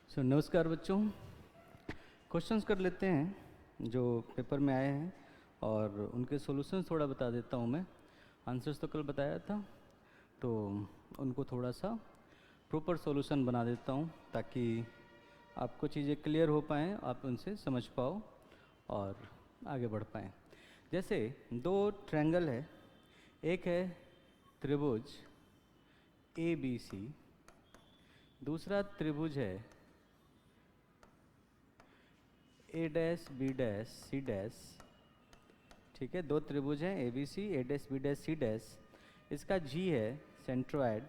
नमस्कार बच्चों। क्वेश्चंस कर लेते हैं जो पेपर में आए हैं और उनके सॉल्यूशंस थोड़ा बता देता हूँ मैं। आंसर्स तो कल बताया था, तो उनको थोड़ा सा प्रॉपर सॉल्यूशन बना देता हूँ ताकि आपको चीज़ें क्लियर हो पाएँ, आप उनसे समझ पाओ और आगे बढ़ पाएँ। जैसे दो ट्रायंगल है, एक है त्रिभुज ABC, दूसरा त्रिभुज है A dash B dash C dash. ठीक है, दो त्रिभुज हैं ABC, A dash B dash C dash. इसका G है सेंट्रोइड,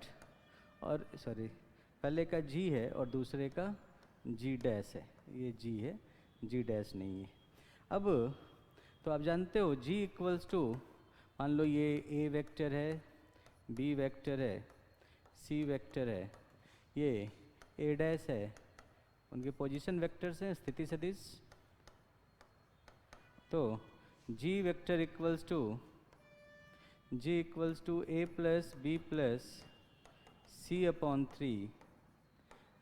और पहले का G है और दूसरे का G डैश है। ये G है, G डैश नहीं है। अब तो आप जानते हो G इक्वल्स टू, मान लो ये A वेक्टर है, B वेक्टर है, C वेक्टर है, ये A डैश है, उनके पोजीशन वेक्टर्स हैं, स्थिति सदिश। तो G vector equals to A plus B plus C upon 3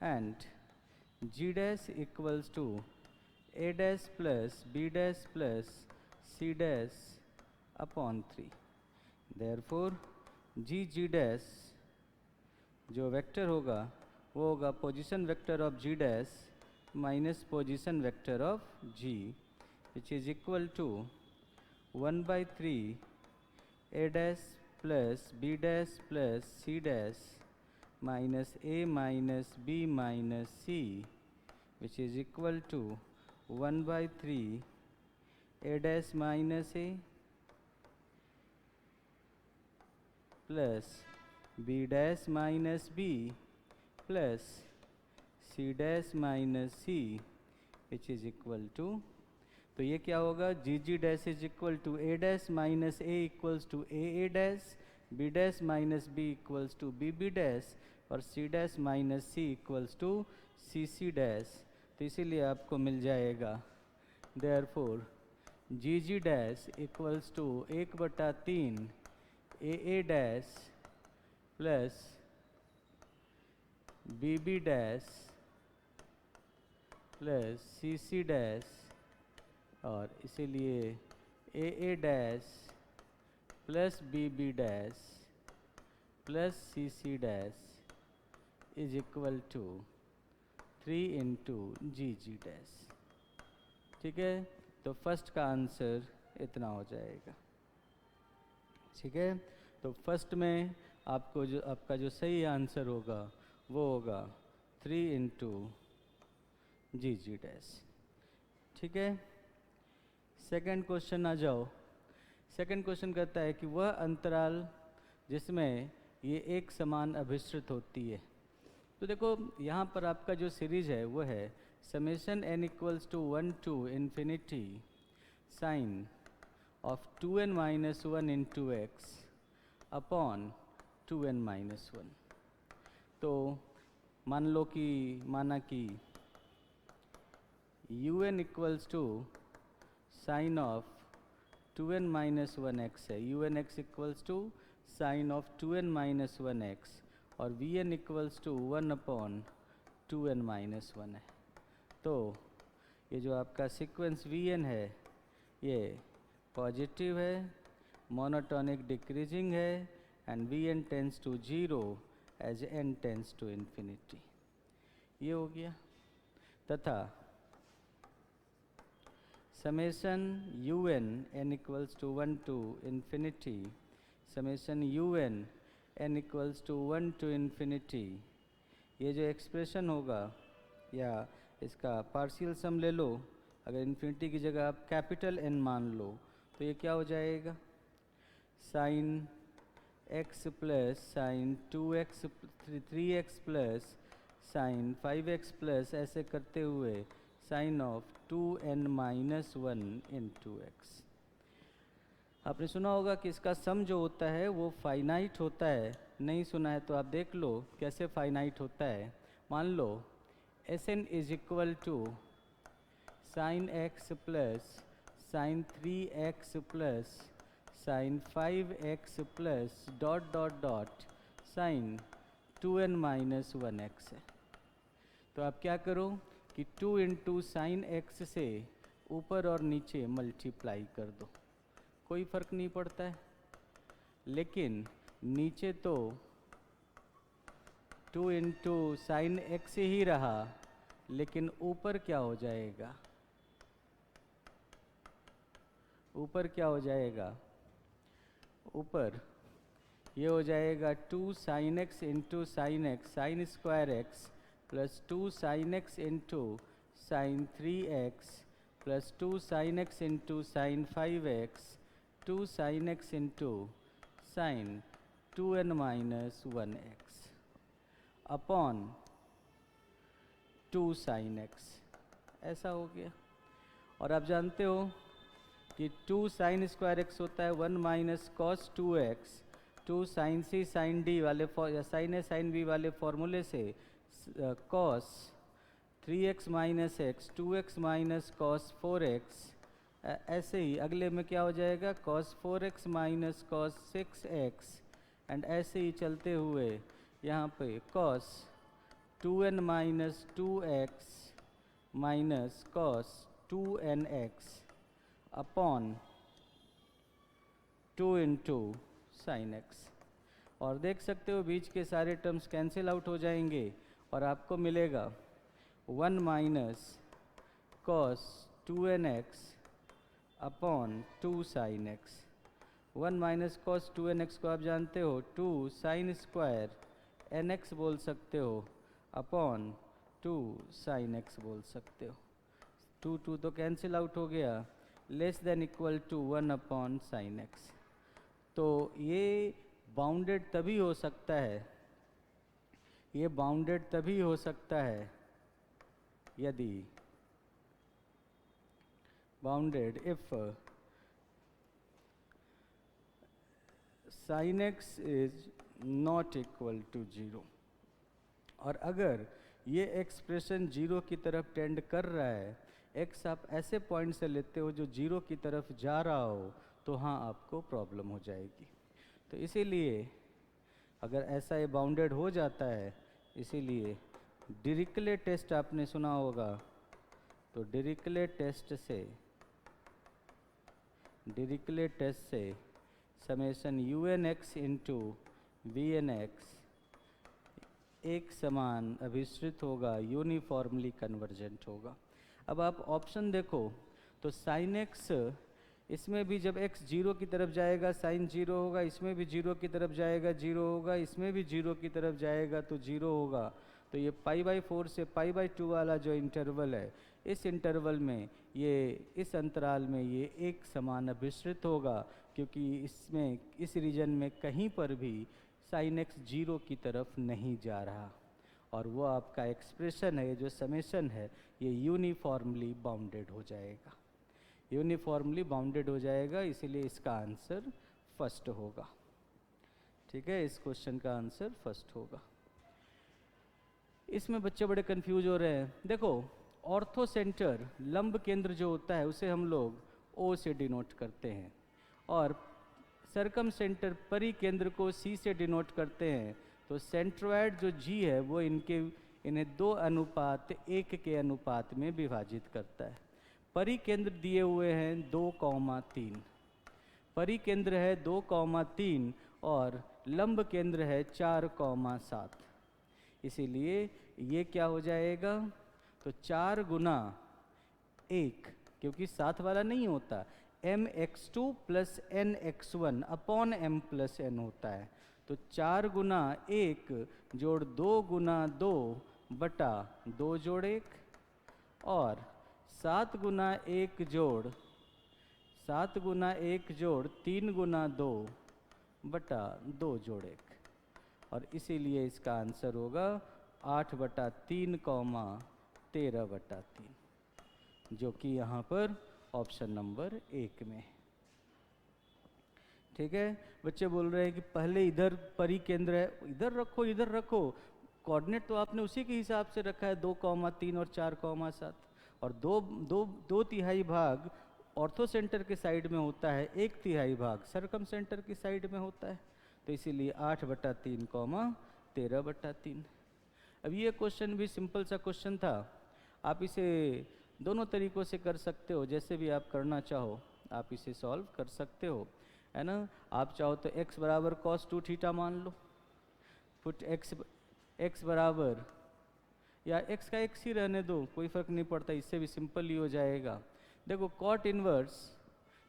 and G dash equals to A dash plus B dash plus C dash upon 3। Therefore G dash जो vector होगा वो होगा position vector of G dash minus position vector of G, which is equal to 1/3 A dash plus B dash plus C dash minus A minus B minus C, which is equal to 1/3 A dash minus A plus B dash minus B plus C dash minus C, which is equal to, तो ये क्या होगा, G dash is equal to A dash minus A equals to A dash, B dash minus B equals to B dash और C dash minus C equals to C dash. तो इसीलिए आपको मिल जाएगा therefore G dash equals to 1/3 A dash plus B dash plus C dash, और इसीलिए A dash plus B dash plus C dash is equal to 3 into G dash. ठीक है, तो फर्स्ट का आंसर इतना हो जाएगा। ठीक है, तो फर्स्ट में आपका जो सही आंसर होगा वो होगा 3 इंटू G डैश। ठीक है, सेकंड क्वेश्चन आ जाओ। सेकंड क्वेश्चन कहता है कि वह अंतराल जिसमें ये एक समान अभिश्रित होती है। तो देखो यहाँ पर आपका जो सीरीज है वो है summation n equals to 1 to infinity sine of 2n minus 1 into X upon 2n minus 1। तो माना कि un equals to sine of 2n minus 1x है, un(x) equals to sine of 2n minus 1x और vn equals to 1 upon 2n minus 1 है। तो ये जो आपका सीक्वेंस vn है ये पॉजिटिव है, मोनोटोनिक डिक्रीजिंग है and vn tends to 0 as n tends to infinity. ये हो गया। तथा summation un n equals to 1 to infinity summation un n equals to 1 to infinity, ये जो एक्सप्रेशन होगा या इसका पार्शियल सम ले लो, अगर इन्फिनिटी की जगह आप कैपिटल N मान लो तो ये क्या हो जाएगा, sine x plus sine 2x 3x plus sine 5x plus ऐसे करते हुए sine of 2n minus 1 into X. आपने सुना होगा कि इसका सम जो होता है वो फाइनाइट होता है। नहीं सुना है तो आप देख लो कैसे फाइनाइट होता है। मान लो Sn is equal to sine x plus sine 3x plus sine 5x plus dot dot dot sine 2n minus 1x है। तो आप क्या करो कि 2 इंटू साइन एक्स से ऊपर और नीचे मल्टीप्लाई कर दो, कोई फर्क नहीं पड़ता है। लेकिन नीचे तो 2 इंटू साइन एक्स ही रहा, लेकिन ऊपर क्या हो जाएगा, ऊपर क्या हो जाएगा, ऊपर ये हो जाएगा 2 sine x into sine x sine square x plus 2 sine x into sine 3x plus 2 sine x into sine 5x 2 sine x into sine 2n minus 1x upon 2 sine x, ऐसा हो गया। और आप जानते हो कि 2 साइन स्क्वायर एक्स होता है 1 माइनस कॉस 2x, 2 साइन सी साइन डी वाले या साइन ए साइन बी वाले फॉर्मूले से cos 3x minus x 2x minus cos 4x, ऐसे ही अगले में क्या हो जाएगा cos 4x minus cos 6x, and ऐसे ही चलते हुए यहाँ पे cos 2n minus 2x minus cos 2nx upon 2 into sine x. और देख सकते हो बीच के सारे टर्म्स कैंसिल आउट हो जाएंगे और आपको मिलेगा 1 minus cos 2nx upon 2 sine x. 1 minus cos 2nx को आप जानते हो 2 साइन स्क्वायर nx बोल सकते हो अपॉन 2 साइन एक्स बोल सकते हो। 2 तो कैंसिल आउट हो गया, less than equal to 1 upon sine X. तो ये बाउंडेड तभी हो सकता है, ये बाउंडेड तभी हो सकता है यदि bounded if sine X is not equal to 0। और अगर ये एक्सप्रेशन 0 की तरफ टेंड कर रहा है, x आप ऐसे पॉइंट से लेते हो जो 0 की तरफ जा रहा हो, तो हाँ आपको प्रॉब्लम हो जाएगी। तो इसीलिए अगर ऐसा ये बाउंडेड हो जाता है, इसीलिए डिरिक्ले टेस्ट आपने सुना होगा, तो डिरिक्ले टेस्ट से समेशन un(x) इंटू vn(x) एक समान अभिश्रित होगा, यूनिफॉर्मली कन्वर्जेंट होगा। अब आप ऑप्शन देखो तो साइन एक्स, इसमें भी जब x 0 की तरफ जाएगा साइन 0 होगा, इसमें भी 0 की तरफ जाएगा 0 होगा, इसमें भी 0 की तरफ जाएगा तो 0 होगा। तो ये π/4 से π/2 वाला जो इंटरवल है, इस इंटरवल में ये इस अंतराल में ये एक समान अभिश्रित होगा, क्योंकि इसमें इस रीजन में कहीं पर भी साइन एक्स 0 की तरफ नहीं जा रहा, और वो आपका एक्सप्रेशन है, जो समेशन है, ये यूनिफॉर्मली बाउंडेड हो जाएगा, यूनिफॉर्मली बाउंडेड हो जाएगा। इसीलिए इसका आंसर फर्स्ट होगा। ठीक है, इस क्वेश्चन का आंसर फर्स्ट होगा। इसमें बच्चे बड़े कंफ्यूज हो रहे हैं। देखो, ऑर्थो सेंटर लंब केंद्र जो होता है उसे हम लोग O से डिनोट करते हैं, और सरकम सेंटर परी केंद्र को C से डिनोट करते हैं। तो सेंट्रोइड जो G है वो इन्हें 2:1 के अनुपात में विभाजित करता है। परी केंद्र दिए हुए हैं 2,3, परी केंद्र है 2,3 और लंब केंद्र है 4,7। इसीलिए ये क्या हो जाएगा, तो 4 गुना 1, क्योंकि 7 वाला नहीं होता, mx2 plus nx1 upon m plus n होता है। तो 4 गुना 1 जोड़ 2 गुना 2 बटा 2 जोड़ 1, और 7 गुना 1 जोड़ 3 गुना 2 बटा 2 जोड़ 1, और इसीलिए इसका आंसर होगा 8/3, 13/3, जो कि यहाँ पर ऑप्शन नंबर 1 में। ठीक है, बच्चे बोल रहे हैं कि पहले इधर परी केंद्र है, इधर रखो, कोऑर्डिनेट तो आपने उसी के हिसाब से रखा है 2,3 और 4,7, और 2/3 भाग ऑर्थो सेंटर के साइड में होता है, 1/3 भाग सरकम सेंटर की साइड में होता है। तो इसीलिए 8/3, 13/3। अब ये क्वेश्चन भी सिंपल सा क्वेश्चन था, आप इसे दोनों तरीक़ों से कर सकते हो, जैसे भी आप करना चाहो आप इसे सॉल्व कर सकते हो, है ना। आप चाहो तो x बराबर cos 2 थीटा मान लो, पुट x बराबर, या x का x ही रहने दो, कोई फ़र्क नहीं पड़ता, इससे भी सिंपल ही हो जाएगा। देखो कॉट इनवर्स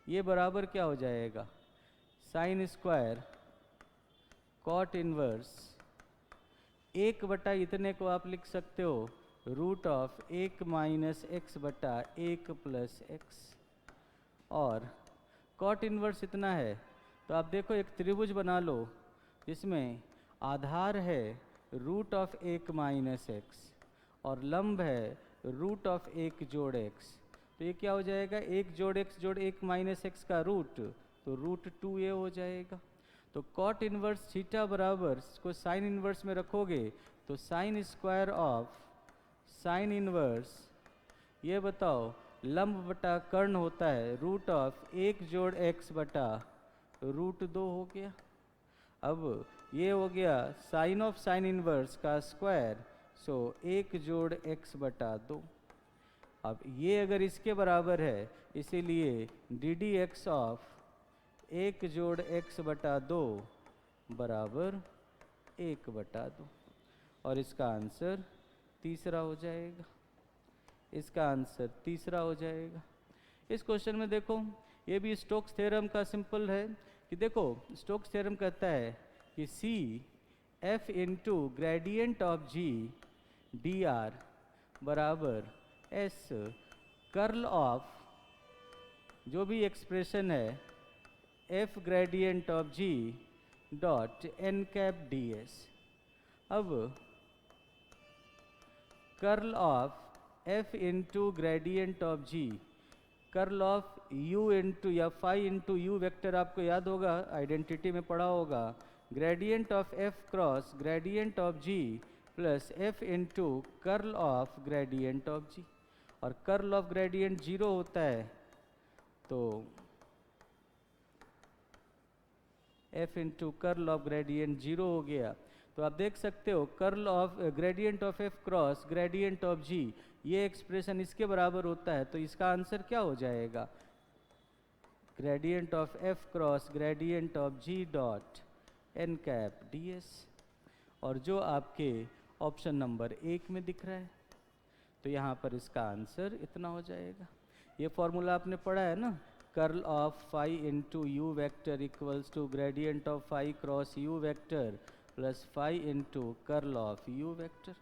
ये बराबर क्या हो जाएगा, साइन स्क्वायर कॉट इनवर्स 1 बटा इतने को आप लिख सकते हो रूट ऑफ 1 माइनस एक्स बटा 1 प्लस एक्स, और कॉट इनवर्स इतना है तो आप देखो एक त्रिभुज बना लो जिसमें आधार है रूट ऑफ 1 माइनस एक्स और लंब है रूट ऑफ 1 जोड़ एक्स, तो ये क्या हो जाएगा, 1 जोड़ एक्स जोड़ 1 माइनस एक्स का रूट, तो रूट 2a हो जाएगा। तो कॉट इनवर्स थीटा बराबर इसको साइन इनवर्स में रखोगे तो sine square of sine inverse, ये बताओ लंब बटा कर्ण होता है रूट ऑफ 1 जोड़ एक्स बटा रूट 2 हो गया। अब ये हो गया साइन ऑफ साइन इनवर्स का स्क्वायर, सो 1 जोड़ एक्स बटा 2। अब ये अगर इसके बराबर है इसीलिए डी डी एक्स ऑफ 1 जोड़ एक्स बटा 2 बराबर 1 बटा 2, और इसका आंसर तीसरा हो जाएगा, इसका आंसर तीसरा हो जाएगा। इस क्वेश्चन में देखो ये भी स्टोक्स थ्योरम का सिंपल है कि देखो स्टोक्स थ्योरम कहता है कि C F into gradient of G D R बराबर एस कर्ल ऑफ जो भी एक्सप्रेशन है F gradient of G dot N cap D S. अब curl of F into gradient of G, curl of U into या phi into U vector आपको याद होगा, identity में पढ़ा होगा, gradient of F cross gradient of G plus F into curl of gradient of G, और curl of gradient 0 होता है तो F into curl of gradient 0 हो गया। तो आप देख सकते हो curl of gradient of F cross gradient of G, ये एक्सप्रेशन इसके बराबर होता है, तो इसका आंसर क्या हो जाएगा, gradient of F cross gradient of G dot N cap D S, और जो आपके ऑप्शन नंबर 1 में दिख रहा है, तो यहाँ पर इसका आंसर इतना हो जाएगा। ये फॉर्मूला आपने पढ़ा है ना, curl of phi into U vector equals to gradient of phi cross U vector plus phi into curl of U vector,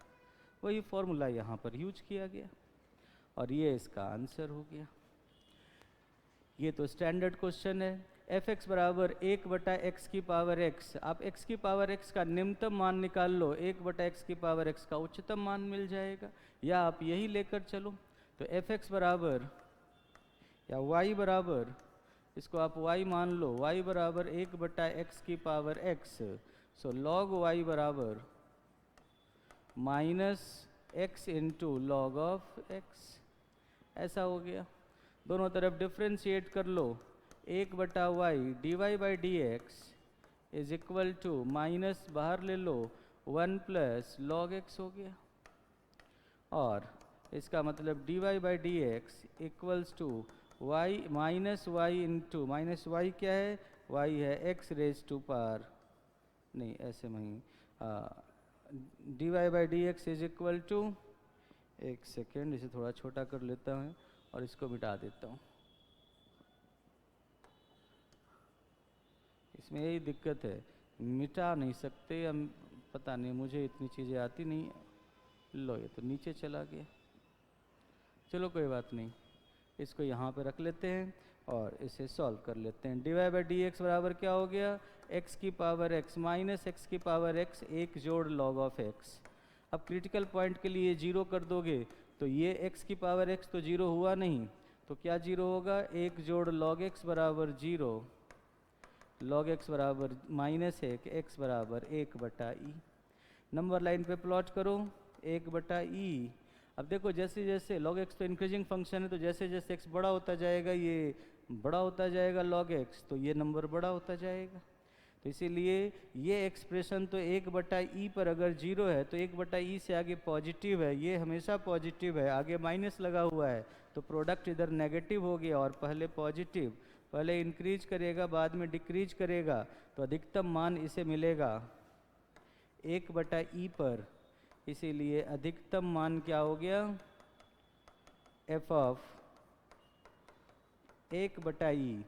वही फॉर्मूला यहाँ पर यूज किया गया और ये इसका आंसर हो गया। ये तो स्टैंडर्ड क्वेश्चन है। एफ एक्स बराबर 1 बटा एक्स की पावर एक्स, आप एक्स की पावर एक्स का निम्नतम मान निकाल लो, 1 बटा एक्स की पावर एक्स का उच्चतम मान मिल जाएगा, या आप यही लेकर चलो। तो एफ एक्स बराबर या y बराबर, इसको आप y मान लो, y बराबर 1 बटा एक्स की पावर x, सो log y बराबर minus x into log of x, ऐसा हो गया। दोनों तरफ डिफ्रेंशिएट कर लो, 1 बटा y d Y by D x is equal to minus बाहर ले लो 1 प्लस लॉग एक्स हो गया, और इसका मतलब d Y by D x equals to y minus y into minus y क्या है, वाई है एक्स रेज टू पावर, नहीं ऐसे में ही D Y by D x is equal to, एक सेकेंड इसे थोड़ा छोटा कर लेता हूँ और इसको मिटा देता हूँ, इसमें यही दिक्कत है, मिटा नहीं सकते हम, पता नहीं मुझे इतनी चीज़ें आती नहीं। लो ये तो नीचे चला गया, चलो कोई बात नहीं, इसको यहाँ पे रख लेते हैं और इसे सॉल्व कर लेते हैं। D Y by D x बराबर क्या हो गया, एक्स की पावर एक्स माइनस एक्स की पावर एक्स 1 जोड़ लॉग ऑफ एक्स। अब क्रिटिकल पॉइंट के लिए 0 कर दोगे तो ये x की पावर x तो 0 हुआ नहीं, तो क्या 0 होगा, 1 जोड़ लॉग एक्स बराबर 0, लॉग एक्स बराबर माइनस 1, एक्स बराबर 1 बटा ई। नंबर लाइन पे प्लॉट करो 1 बटा ई। अब देखो जैसे जैसे log x तो इंक्रीजिंग फंक्शन है, तो जैसे जैसे x बड़ा होता जाएगा ये बड़ा होता जाएगा log x, तो ये नंबर बड़ा होता जाएगा। तो इसीलिए ये एक्सप्रेशन तो 1/e पर अगर 0 है तो 1/e से आगे पॉजिटिव है, ये हमेशा पॉजिटिव है, आगे माइनस लगा हुआ है, तो प्रोडक्ट इधर नेगेटिव हो गया और पहले पॉजिटिव, पहले इंक्रीज करेगा बाद में डिक्रीज करेगा, तो अधिकतम मान इसे मिलेगा 1/e पर। इसीलिए अधिकतम मान क्या हो गया, f ऑफ 1/e,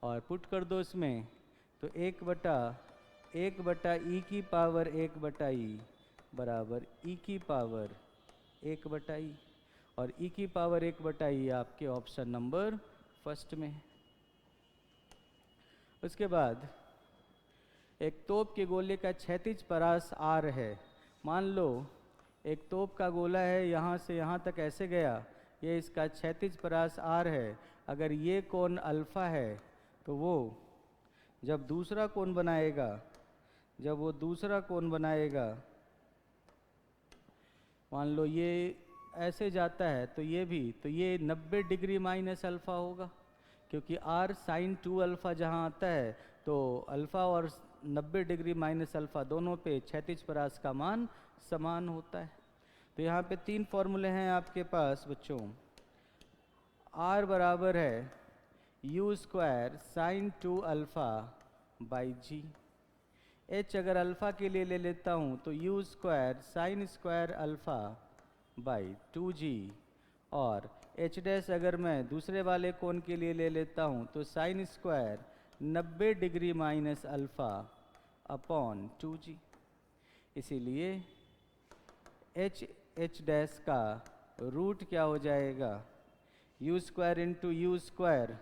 और पुट कर दो इसमें तो 1/e की पावर 1/e बराबर e की पावर 1/e, और e की पावर 1/e आपके ऑप्शन नंबर फर्स्ट में है। उसके बाद एक तोप के गोले का क्षैतिज परास r है। मान लो एक तोप का गोला है, यहाँ से यहाँ तक ऐसे गया, ये इसका क्षैतिज परास r है। अगर ये कोण अल्फा है तो वो जब दूसरा कोण बनाएगा, जब वो दूसरा कोण बनाएगा, मान लो ये ऐसे जाता है तो ये भी, तो ये 90 डिग्री माइनस अल्फ़ा होगा, क्योंकि r साइन 2 अल्फ़ा जहाँ आता है तो अल्फ़ा और 90 डिग्री माइनस अल्फ़ा दोनों पे क्षैतिज परास का मान समान होता है। तो यहाँ पे 3 फॉर्मूले हैं आपके पास बच्चों। r बराबर है u square sine 2 alpha by g. h अगर अल्फ़ा के लिए ले लेता हूँ तो u square sine square alpha by 2g, और h डैश अगर मैं दूसरे वाले कोण के लिए ले लेता हूँ तो sine square 90 degree minus alpha upon 2g। इसीलिए h डैश का रूट क्या हो जाएगा, u square into u square,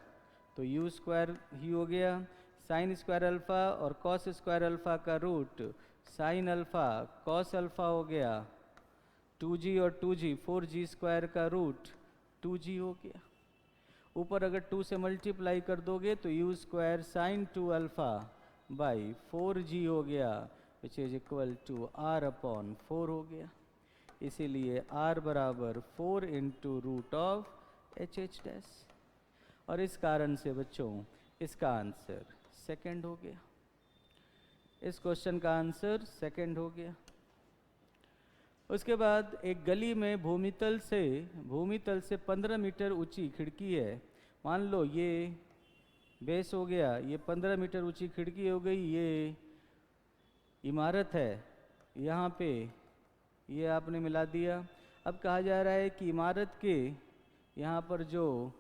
तो u स्क्वायर ही हो गया साइन स्क्वायर अल्फ़ा, और कॉस स्क्वायर अल्फ़ा का root sine alpha cos alpha हो गया 2g, और 2g 4g स्क्वायर का रूट 2g हो गया। ऊपर अगर 2 से मल्टीप्लाई कर दोगे तो u square sine 2 alpha by 4g हो गया, which is equal to r upon 4 हो गया। इसीलिए r बराबर 4 into root of h dash, और इस कारण से बच्चों इसका आंसर सेकंड हो गया। इस क्वेश्चन का आंसर सेकंड हो गया। उसके बाद एक गली में भूमितल से 15 मीटर ऊंची खिड़की है। मान लो ये बेस हो गया, ये 15 मीटर ऊंची खिड़की हो गई, ये इमारत है, यहाँ पे ये आपने मिला दिया। अब कहा जा रहा है कि इमारत के यहाँ पर जो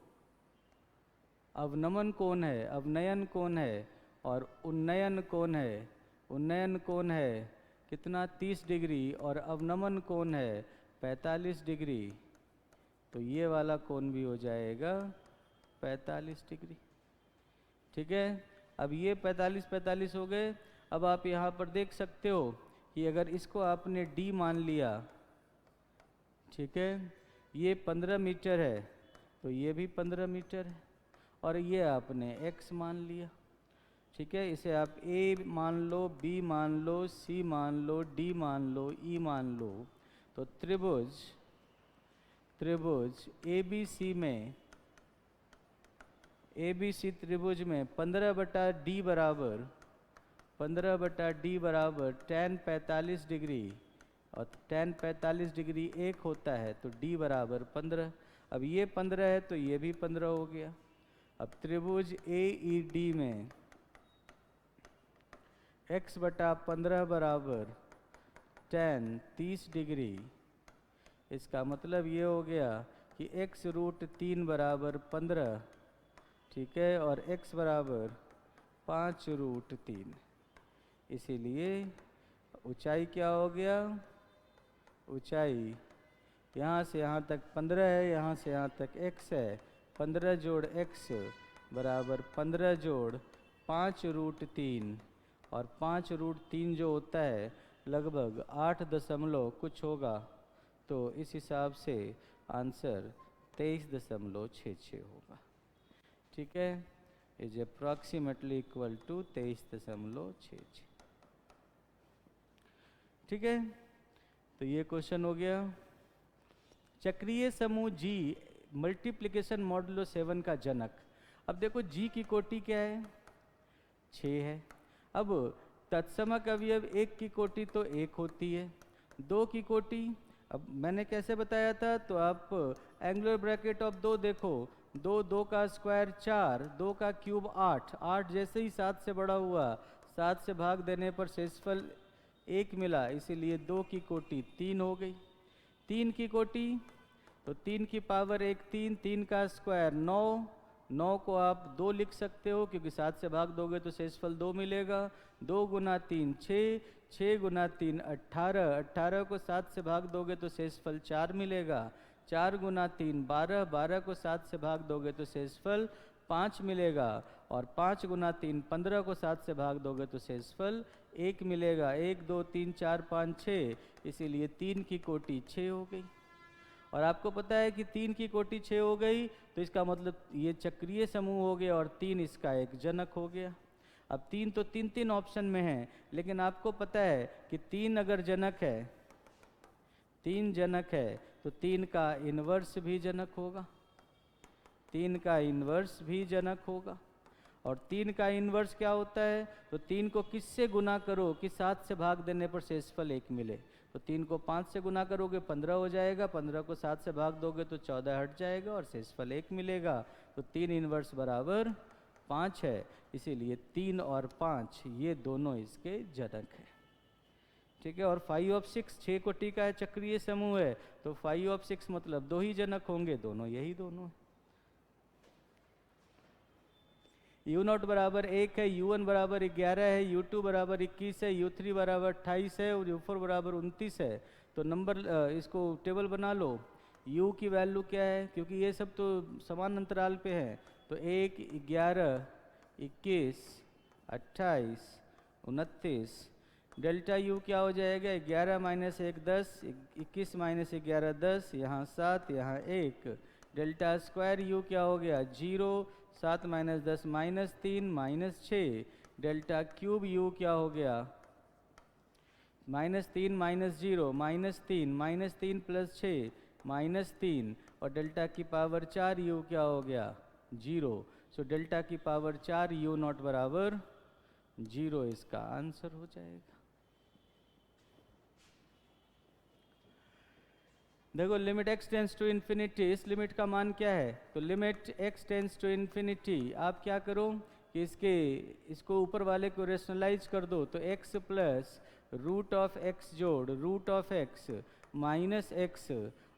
अवनमन कोण है, अवनयन कोण है और उन्नयन कोण है, उन्नयन कोण है कितना 30 डिग्री और अवनमन कोण है 45 डिग्री, तो ये वाला कोण भी हो जाएगा 45 डिग्री। ठीक है, अब ये 45 हो गए। अब आप यहाँ पर देख सकते हो कि अगर इसको आपने d मान लिया, ठीक है, ये 15 मीटर है तो ये भी 15 मीटर है, और ये आपने x मान लिया। ठीक है, इसे आप a मान लो, b मान लो, c मान लो, d मान लो, e मान लो। तो त्रिभुज ABC में, ABC त्रिभुज में 15/d बराबर 10 45 डिग्री, और 10 45 डिग्री 1 होता है तो d बराबर 15। अब ये 15 है तो ये भी 15 हो गया। अब त्रिभुज AED में x/15 बराबर 10 30 डिग्री, इसका मतलब ये हो गया कि x√3 बराबर 15, ठीक है, और x बराबर 5√3। इसीलिए ऊंचाई क्या हो गया, ऊंचाई यहाँ से यहाँ तक 15 है, यहाँ से यहाँ तक x है, 15 जोड़ x बराबर 15 जोड़ 5√3, और 5√3 जो होता है लगभग 8 दशमलव कुछ होगा, तो इस हिसाब से आंसर 23.66 होगा। ठीक है, इज अप्रॉक्सीमेटली इक्वल टू 23.66। ठीक है, तो ये क्वेश्चन हो गया। चक्रीय समूह G मल्टीप्लिकेशन मॉडुलो 7 का जनक। अब देखो G की कोटि क्या है, 6 है। अब तत्समक अवयव एक की कोटि तो एक होती है, दो की कोटि, अब मैंने कैसे बताया था, तो आप एंगुलर ब्रैकेट ऑफ दो देखो, दो, दो का स्क्वायर 4, दो का क्यूब 8, 8 जैसे ही 7 से बड़ा हुआ, 7 से भाग देने पर शेषफल 1 मिला, इसीलिए दो की कोटि 3 हो गई। 3 की कोटि तो 3 की पावर 1 3, 3 का स्क्वायर 9, 9 को आप 2 लिख सकते हो क्योंकि 7 से भाग दोगे तो शेषफल 2 मिलेगा। 2 गुना 3 6, 6 गुना 3 18, 18 को 7 से भाग दोगे तो शेषफल 4 मिलेगा। 4 गुना 3 12, 12 को 7 से भाग दोगे तो शेषफल 5 मिलेगा। और 5 गुना 3 15 को 7 से भाग दोगे तो शेषफल 1 मिलेगा। 1 2 3 4 5 6, इसीलिए 3 की कोटि 6 हो गई। और आपको पता है कि 3 की कोटि 6 हो गई तो इसका मतलब ये चक्रीय समूह हो गया और 3 इसका एक जनक हो गया। अब 3 तो 3 ऑप्शन में है, लेकिन आपको पता है कि 3 अगर जनक है, 3 जनक है तो 3 का इन्वर्स भी जनक होगा, 3 का इन्वर्स भी जनक होगा। और 3 का इन्वर्स क्या होता है, तो 3 को किससे गुना करो कि 7 से भाग देने पर शेषफल 1 मिले, तो 3 को 5 से गुना करोगे 15 हो जाएगा, 15 को 7 से भाग दोगे तो 14 हट जाएगा और शेषफल 1 मिलेगा। तो 3 इन्वर्स बराबर 5 है, इसीलिए 3 और 5 ये दोनों इसके जनक हैं। ठीक है। और 5 ऑफ 6 6 कोटि का है, चक्रीय समूह है, तो 5 ऑफ 6 मतलब 2 ही जनक होंगे, दोनों यही दोनों है। U0 बराबर 1 है, U1 बराबर 11 है, U2 बराबर 21 है, U3 बराबर 28 है और U4 बराबर 29 है। तो नंबर इसको टेबल बना लो। U की वैल्यू क्या है, क्योंकि ये सब तो समान अंतराल पे है, तो 1 11 21 28 29, डेल्टा U क्या हो जाएगा, 11 माइनस 1 10, 21 माइनस 11 10, यहाँ 7 यहाँ 1, डेल्टा स्क्वायर U क्या हो गया 0, 7 minus 10 minus 3 minus 6, delta cube U क्या हो गया -3 माइनस 0 -3 प्लस 6 -3, और डेल्टा की पावर 4 U क्या हो गया 0। सो डेल्टा की पावर 4 U0 बराबर 0 इसका आंसर हो जाएगा। देखो limit x tends to infinity, इस लिमिट का मान क्या है, तो limit x tends to infinity आप क्या करो कि इसको ऊपर वाले को रेशनलाइज कर दो, तो x plus root of x जोड़ root of x minus x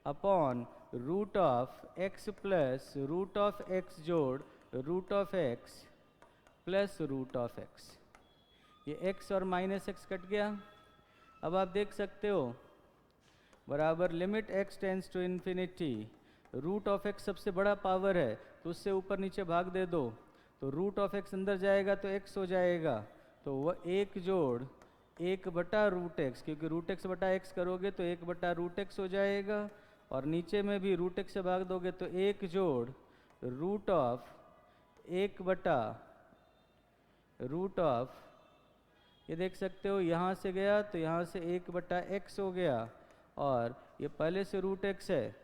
upon root of x plus root of x जोड़ root of x plus root of x, ये x और माइनस x कट गया। अब आप देख सकते हो बराबर limit x tends to infinity, root of x सबसे बड़ा पावर है तो उससे ऊपर नीचे भाग दे दो, तो रूट ऑफ x अंदर जाएगा तो x हो जाएगा, तो वह 1 जोड़ 1 बटा रूट एक्स, क्योंकि रूट एक्स बटा x करोगे तो 1 बटा रूट एक्स हो जाएगा, और नीचे में भी रूट एक्स से भाग दोगे तो 1 जोड़ रूट ऑफ 1 बटा रूट ऑफ, ये देख सकते हो यहाँ से गया तो यहाँ से 1 बटा x हो गया, और ये पहले से रूट एक्स है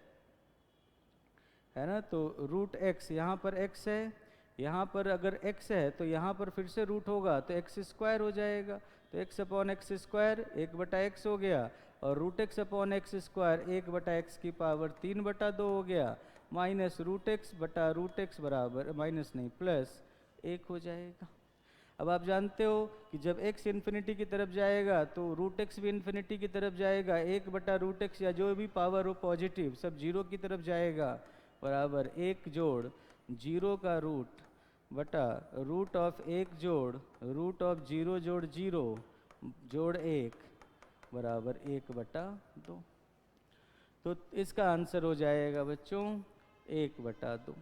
ना, तो रूट एक्स यहाँ पर x है, यहाँ पर अगर x है तो यहाँ पर फिर से रूट होगा तो x स्क्वायर हो जाएगा, तो x अपॉन एक्स स्क्वायर 1 बटा x हो गया, और root x upon x square 1 बटा x की पावर 3 बटा 2 हो गया, माइनस रूट एक्स बटा रूट एक्स बराबर माइनस नहीं प्लस 1 हो जाएगा। अब आप जानते हो कि जब x इन्फिनिटी की तरफ जाएगा तो रूट एक्स भी इन्फिनिटी की तरफ जाएगा, 1 बटा रूट एक्स या जो भी पावर हो पॉजिटिव सब जीरो की तरफ जाएगा, बराबर 1 जोड़ 0 का रूट बटा रूट ऑफ 1 जोड़ रूट ऑफ 0 जोड़ 0 जोड़ 1 बराबर 1 बटा 2। तो इसका आंसर हो जाएगा बच्चों 1 बटा 2।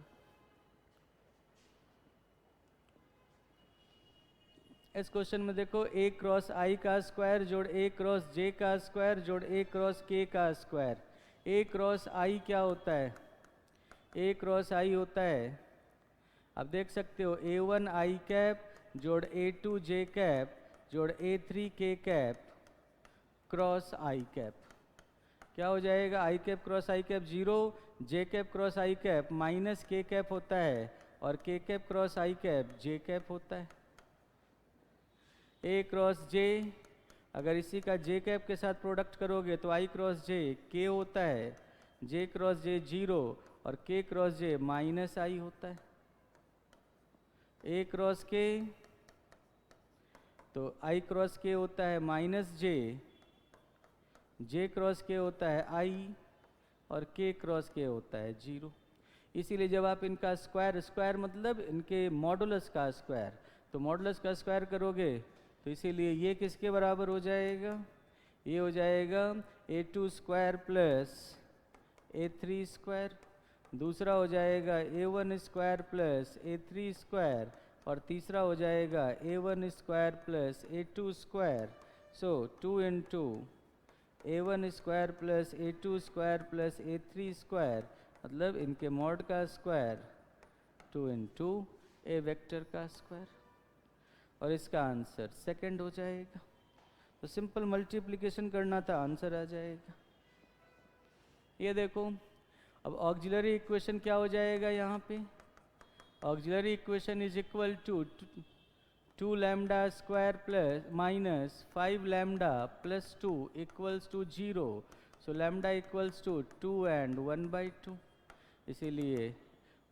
इस क्वेश्चन में देखो a क्रॉस i का स्क्वायर जोड़ a क्रॉस j का स्क्वायर जोड़ a क्रॉस k का स्क्वायर, a क्रॉस i क्या होता है, a क्रॉस i होता है, आप देख सकते हो a1 i कैप जोड़ a2 j कैप जोड़ a3 k cap cross i cap, क्या हो जाएगा i cap cross i cap 0, j cap cross i cap minus k cap होता है, और k cap cross i cap j cap होता है। ए क्रॉस जे, अगर इसी का जे कैप के साथ प्रोडक्ट करोगे तो आई क्रॉस जे के होता है, जे क्रॉस जे 0 और के क्रॉस जे माइनस आई होता है। ए क्रॉस के तो आई क्रॉस के होता है माइनस जे, जे क्रॉस के होता है आई और के क्रॉस के होता है 0। इसीलिए जब आप इनका स्क्वायर, स्क्वायर मतलब इनके मॉडुलस का स्क्वायर, तो मॉडुलस का स्क्वायर करोगे तो इसीलिए ये किसके बराबर हो जाएगा, ये हो जाएगा a2 square plus a3 square, दूसरा हो जाएगा a1 square plus a3 square और तीसरा हो जाएगा a1 square plus a2 square. So 2 into a1 square plus a2 square plus a3 square, मतलब इनके मॉड का स्क्वायर 2 इंटू ए वेक्टर का स्क्वायर, और इसका आंसर सेकंड हो जाएगा। तो सिंपल मल्टीप्लिकेशन करना था, आंसर आ जाएगा। ये देखो, अब ऑक्सिलरी इक्वेशन क्या हो जाएगा यहाँ पे, auxiliary equation is equal to 2 lambda square plus minus 5 lambda plus 2 equals to 0। So lambda equals to 2 and 1/2। इसीलिए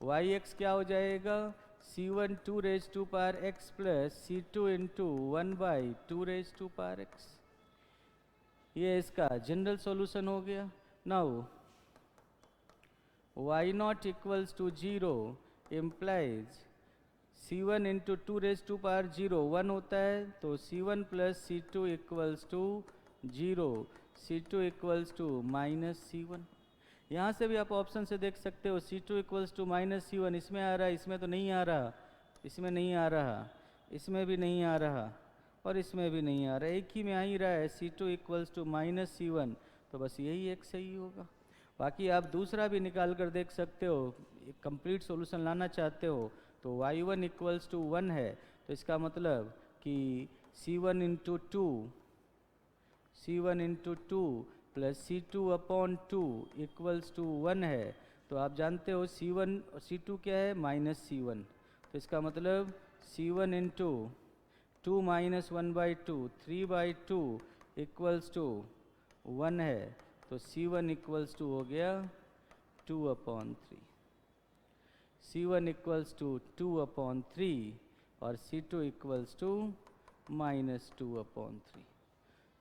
yx क्या हो जाएगा, c1 2 raise to power x plus c2 into 1/2 raise to power x। ये इसका general solution हो गया। Now y0 equals to 0 implies c1 into 2 raise to power 0 1 होता है, तो c1 plus c2 equals to 0, c2 equals to minus c1। यहाँ से भी आप ऑप्शन से देख सकते हो c2 equals to minus c1, इसमें आ रहा है, इसमें तो नहीं आ रहा, इसमें नहीं आ रहा, इसमें भी नहीं आ रहा और इसमें भी नहीं आ रहा, एक ही में आ ही रहा है c2 equals to minus c1, तो बस यही एक सही होगा। बाकी आप दूसरा भी निकाल कर देख सकते हो, कंप्लीट सॉल्यूशन लाना चाहते हो तो y1 इक्वल्स टू 1 है, तो इसका मतलब कि c1 into 2, c1 into 2 plus c2 upon 2 equals to 1 है। तो आप जानते हो c1 और c2 क्या है, माइनस c1, तो इसका मतलब c1 into 2 minus 1/2 3/2 equals to 1 है, तो c1 इक्वल्स टू हो गया 2/3, c1 इक्वल्स टू 2/3 और c2 इक्वल्स टू माइनस 2/3।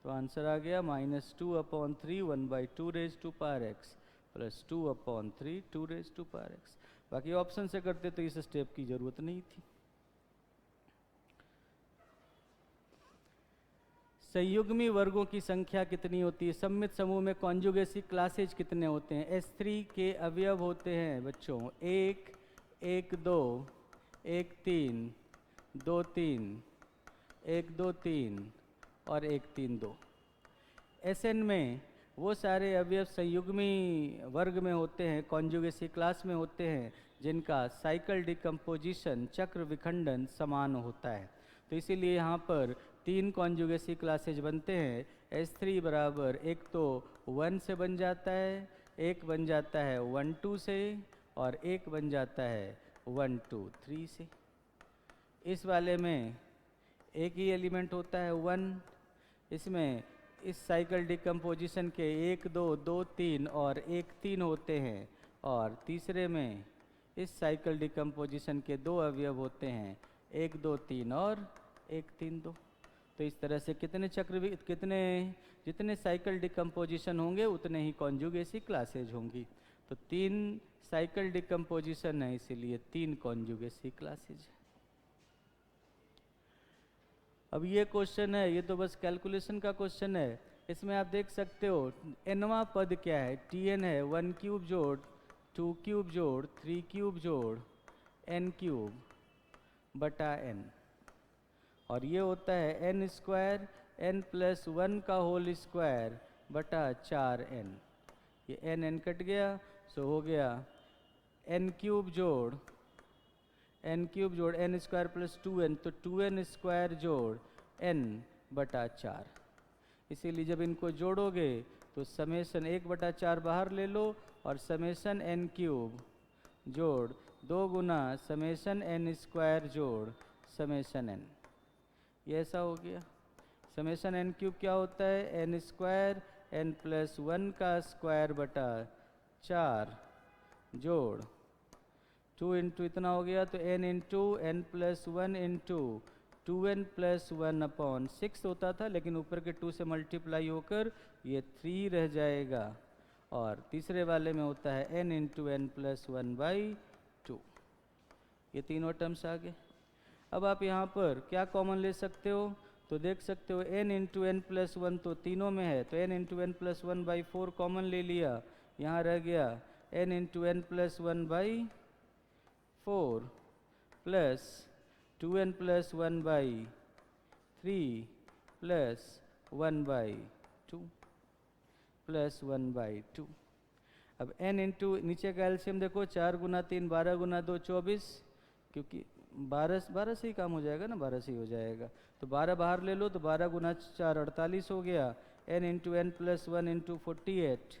तो आंसर आ गया -2/3 1/2 raise to power x plus 2/3 2 raise to power x। बाकी ऑप्शन से करते तो इस स्टेप की जरूरत नहीं थी। संयुग्मी वर्गों की संख्या कितनी होती है, सममित समूह में कॉन्जुगेसी क्लासेज कितने होते हैं। S3 के अवयव होते हैं बच्चों 1 1 2 1 3 2 3 1 2 3 और 1 3 2। Sn में वो सारे अवयव संयुग्मी वर्ग में होते हैं, कॉन्जुगेसी क्लास में होते हैं, जिनका साइकिल डिकम्पोजिशन चक्र विखंडन समान होता है। तो इसीलिए यहाँ पर 3 कॉन्जुगेसी क्लासेज बनते हैं। S3 बराबर एक तो 1 से बन जाता है, एक बन जाता है 1 2 से और एक बन जाता है 1 2 3 से। इस वाले में एक ही एलिमेंट होता है 1, इसमें इस साइकिल डिकम्पोजिशन के 1 2 2 3 और 1 3 होते हैं, और तीसरे में इस साइकिल डिकम्पोजिशन के 2 अवयव होते हैं 1 2 3 और 1 3 2। तो इस तरह से कितने जितने साइकिल डिकम्पोजिशन होंगे उतने ही कॉन्जुगेसी क्लासेज होंगी। तो 3 साइकिल डिकम्पोजिशन है, इसीलिए 3 कॉन्जुगेसी क्लासेज है। अब ये क्वेश्चन है, ये तो बस कैलकुलेशन का क्वेश्चन है। इसमें आप देख सकते हो nवा पद क्या है, Tn है 1 क्यूब जोड़ 2 क्यूब जोड़ 3 क्यूब जोड़ n क्यूब बटा n, और ये होता है n स्क्वायर n प्लस 1 का होल स्क्वायर बटा 4n। ये n कट गया, सो हो गया n क्यूब जोड़ n स्क्वायर प्लस 2n, तो 2n स्क्वायर जोड़ n बटा 4। इसीलिए जब इनको जोड़ोगे तो समेसन 1/4 बाहर ले लो और समेसन n क्यूब जोड़ 2 गुना समेसन n स्क्वायर जोड़ समेसन n, ये ऐसा हो गया। समेशन n क्यूब क्या होता है, n स्क्वायर n प्लस 1 का स्क्वायर बटा 4 जोड़ 2 इंटू इतना हो गया, तो n into n plus 1 into 2n plus 1 upon 6 होता था, लेकिन ऊपर के 2 से मल्टीप्लाई होकर ये 3 रह जाएगा। और तीसरे वाले में होता है n into n plus 1 by 2। ये तीनों टर्म्स आ गए। अब आप यहाँ पर क्या कॉमन ले सकते हो, तो देख सकते हो n इंटू एन प्लस 1 तो तीनों में है, तो n into n plus 1 by 4 common ले लिया। यहाँ रह गया n into n plus 1 by 4 plus 2n plus 1 by 3 plus 1 by 2 plus 1 by 2। अब n इंटू नीचे का एलसीएम देखो, 4 गुना 3 12 गुना 2 24, क्योंकि 12 से ही काम हो जाएगा ना, 12 से ही हो जाएगा। तो 12 बाहर ले लो, तो 12 गुना 4 48 हो गया। n into n plus 1 into 48,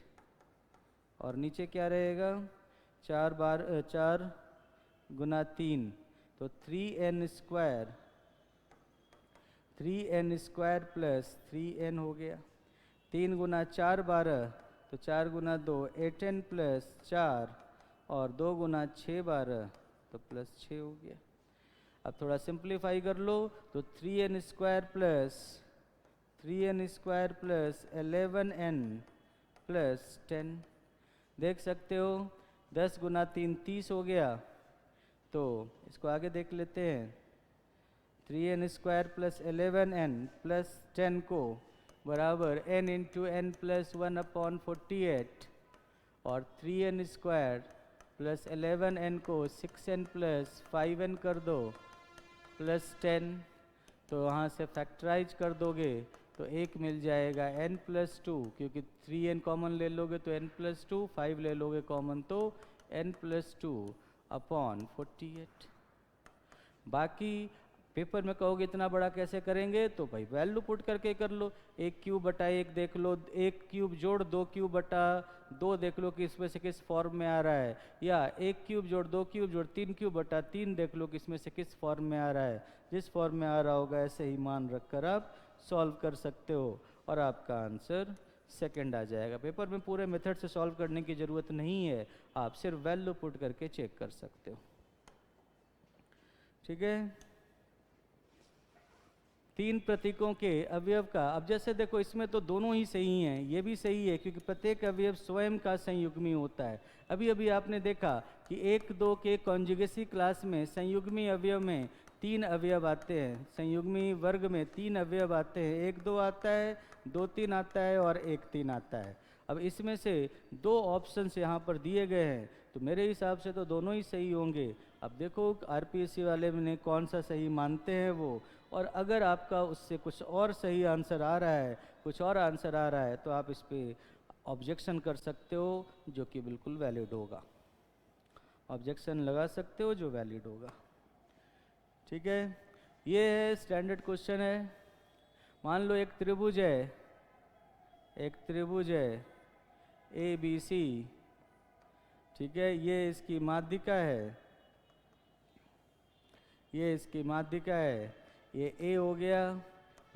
और नीचे क्या रहेगा, 4 गुना 3 तो 3n स्क्वायर प्लस 3n हो गया। 3 गुना 4 12, तो 4 गुना 2 8n प्लस 4, और 2 गुना 6 12, तो प्लस 6 हो गया। अब थोड़ा सिंप्लीफाई कर लो, तो 3n square plus 11n plus 10। देख सकते हो 10 गुना 3 30 हो गया। तो इसको आगे देख लेते हैं, 3n square plus 11n plus 10 को बराबर n into n plus 1 upon 48, और 3n स्क्वायर प्लस 11n को 6n प्लस 5n कर दो प्लस 10, तो वहाँ से फैक्टराइज कर दोगे तो एक मिल जाएगा n प्लस 2, क्योंकि 3n कॉमन ले लोगे तो n प्लस 2, 5 ले लोगे कॉमन तो n प्लस 2 अपॉन 48। बाकी पेपर में कहोगे इतना बड़ा कैसे करेंगे, तो भाई वैल्यू पुट करके कर लो। 1 क्यूब बटा 1 देख लो, 1 क्यूब जोड़ 2 क्यूब बटा 2 देख लो कि इसमें से किस फॉर्म में आ रहा है, या 1 क्यूब जोड़ 2 क्यूब जोड़ 3 क्यूब बटा 3 देख लो कि इसमें से किस फॉर्म में आ रहा है। जिस फॉर्म में आ रहा होगा ऐसे ही मान रखकर आप सॉल्व कर सकते हो, और आपका आंसर सेकंड आ जाएगा। पेपर में पूरे मेथड से सॉल्व करने की ज़रूरत नहीं है, आप सिर्फ वैल्यू पुट करके चेक कर सकते हो। ठीक है, 3 प्रतीकों के अवयव का, अब जैसे देखो इसमें तो दोनों ही सही हैं, ये भी सही है क्योंकि प्रत्येक अवयव स्वयं का संयुग्मी होता है। अभी अभी आपने देखा कि 1 2 के कॉन्जुगेसी क्लास में संयुग्मी अवयव में 3 अवयव आते हैं, संयुग्मी वर्ग में 3 अवयव आते हैं, 1 2 आता है, 2 3 आता है, और 1 3 आता है। अब इसमें से 2 ऑप्शंस यहाँ पर दिए गए हैं, तो मेरे हिसाब से तो दोनों ही सही होंगे। अब देखो आरपीएससी वाले ने कौन सा सही मानते हैं वो, और अगर आपका उससे कुछ और सही आंसर आ रहा है, कुछ और आंसर आ रहा है, तो आप इस पर ऑब्जेक्शन कर सकते हो, जो कि बिल्कुल वैलिड होगा। ऑब्जेक्शन लगा सकते हो जो वैलिड होगा। ठीक है, ये है स्टैंडर्ड क्वेश्चन है। मान लो एक त्रिभुज है ABC, ठीक है, ये इसकी माध्यिका है, ये A हो गया,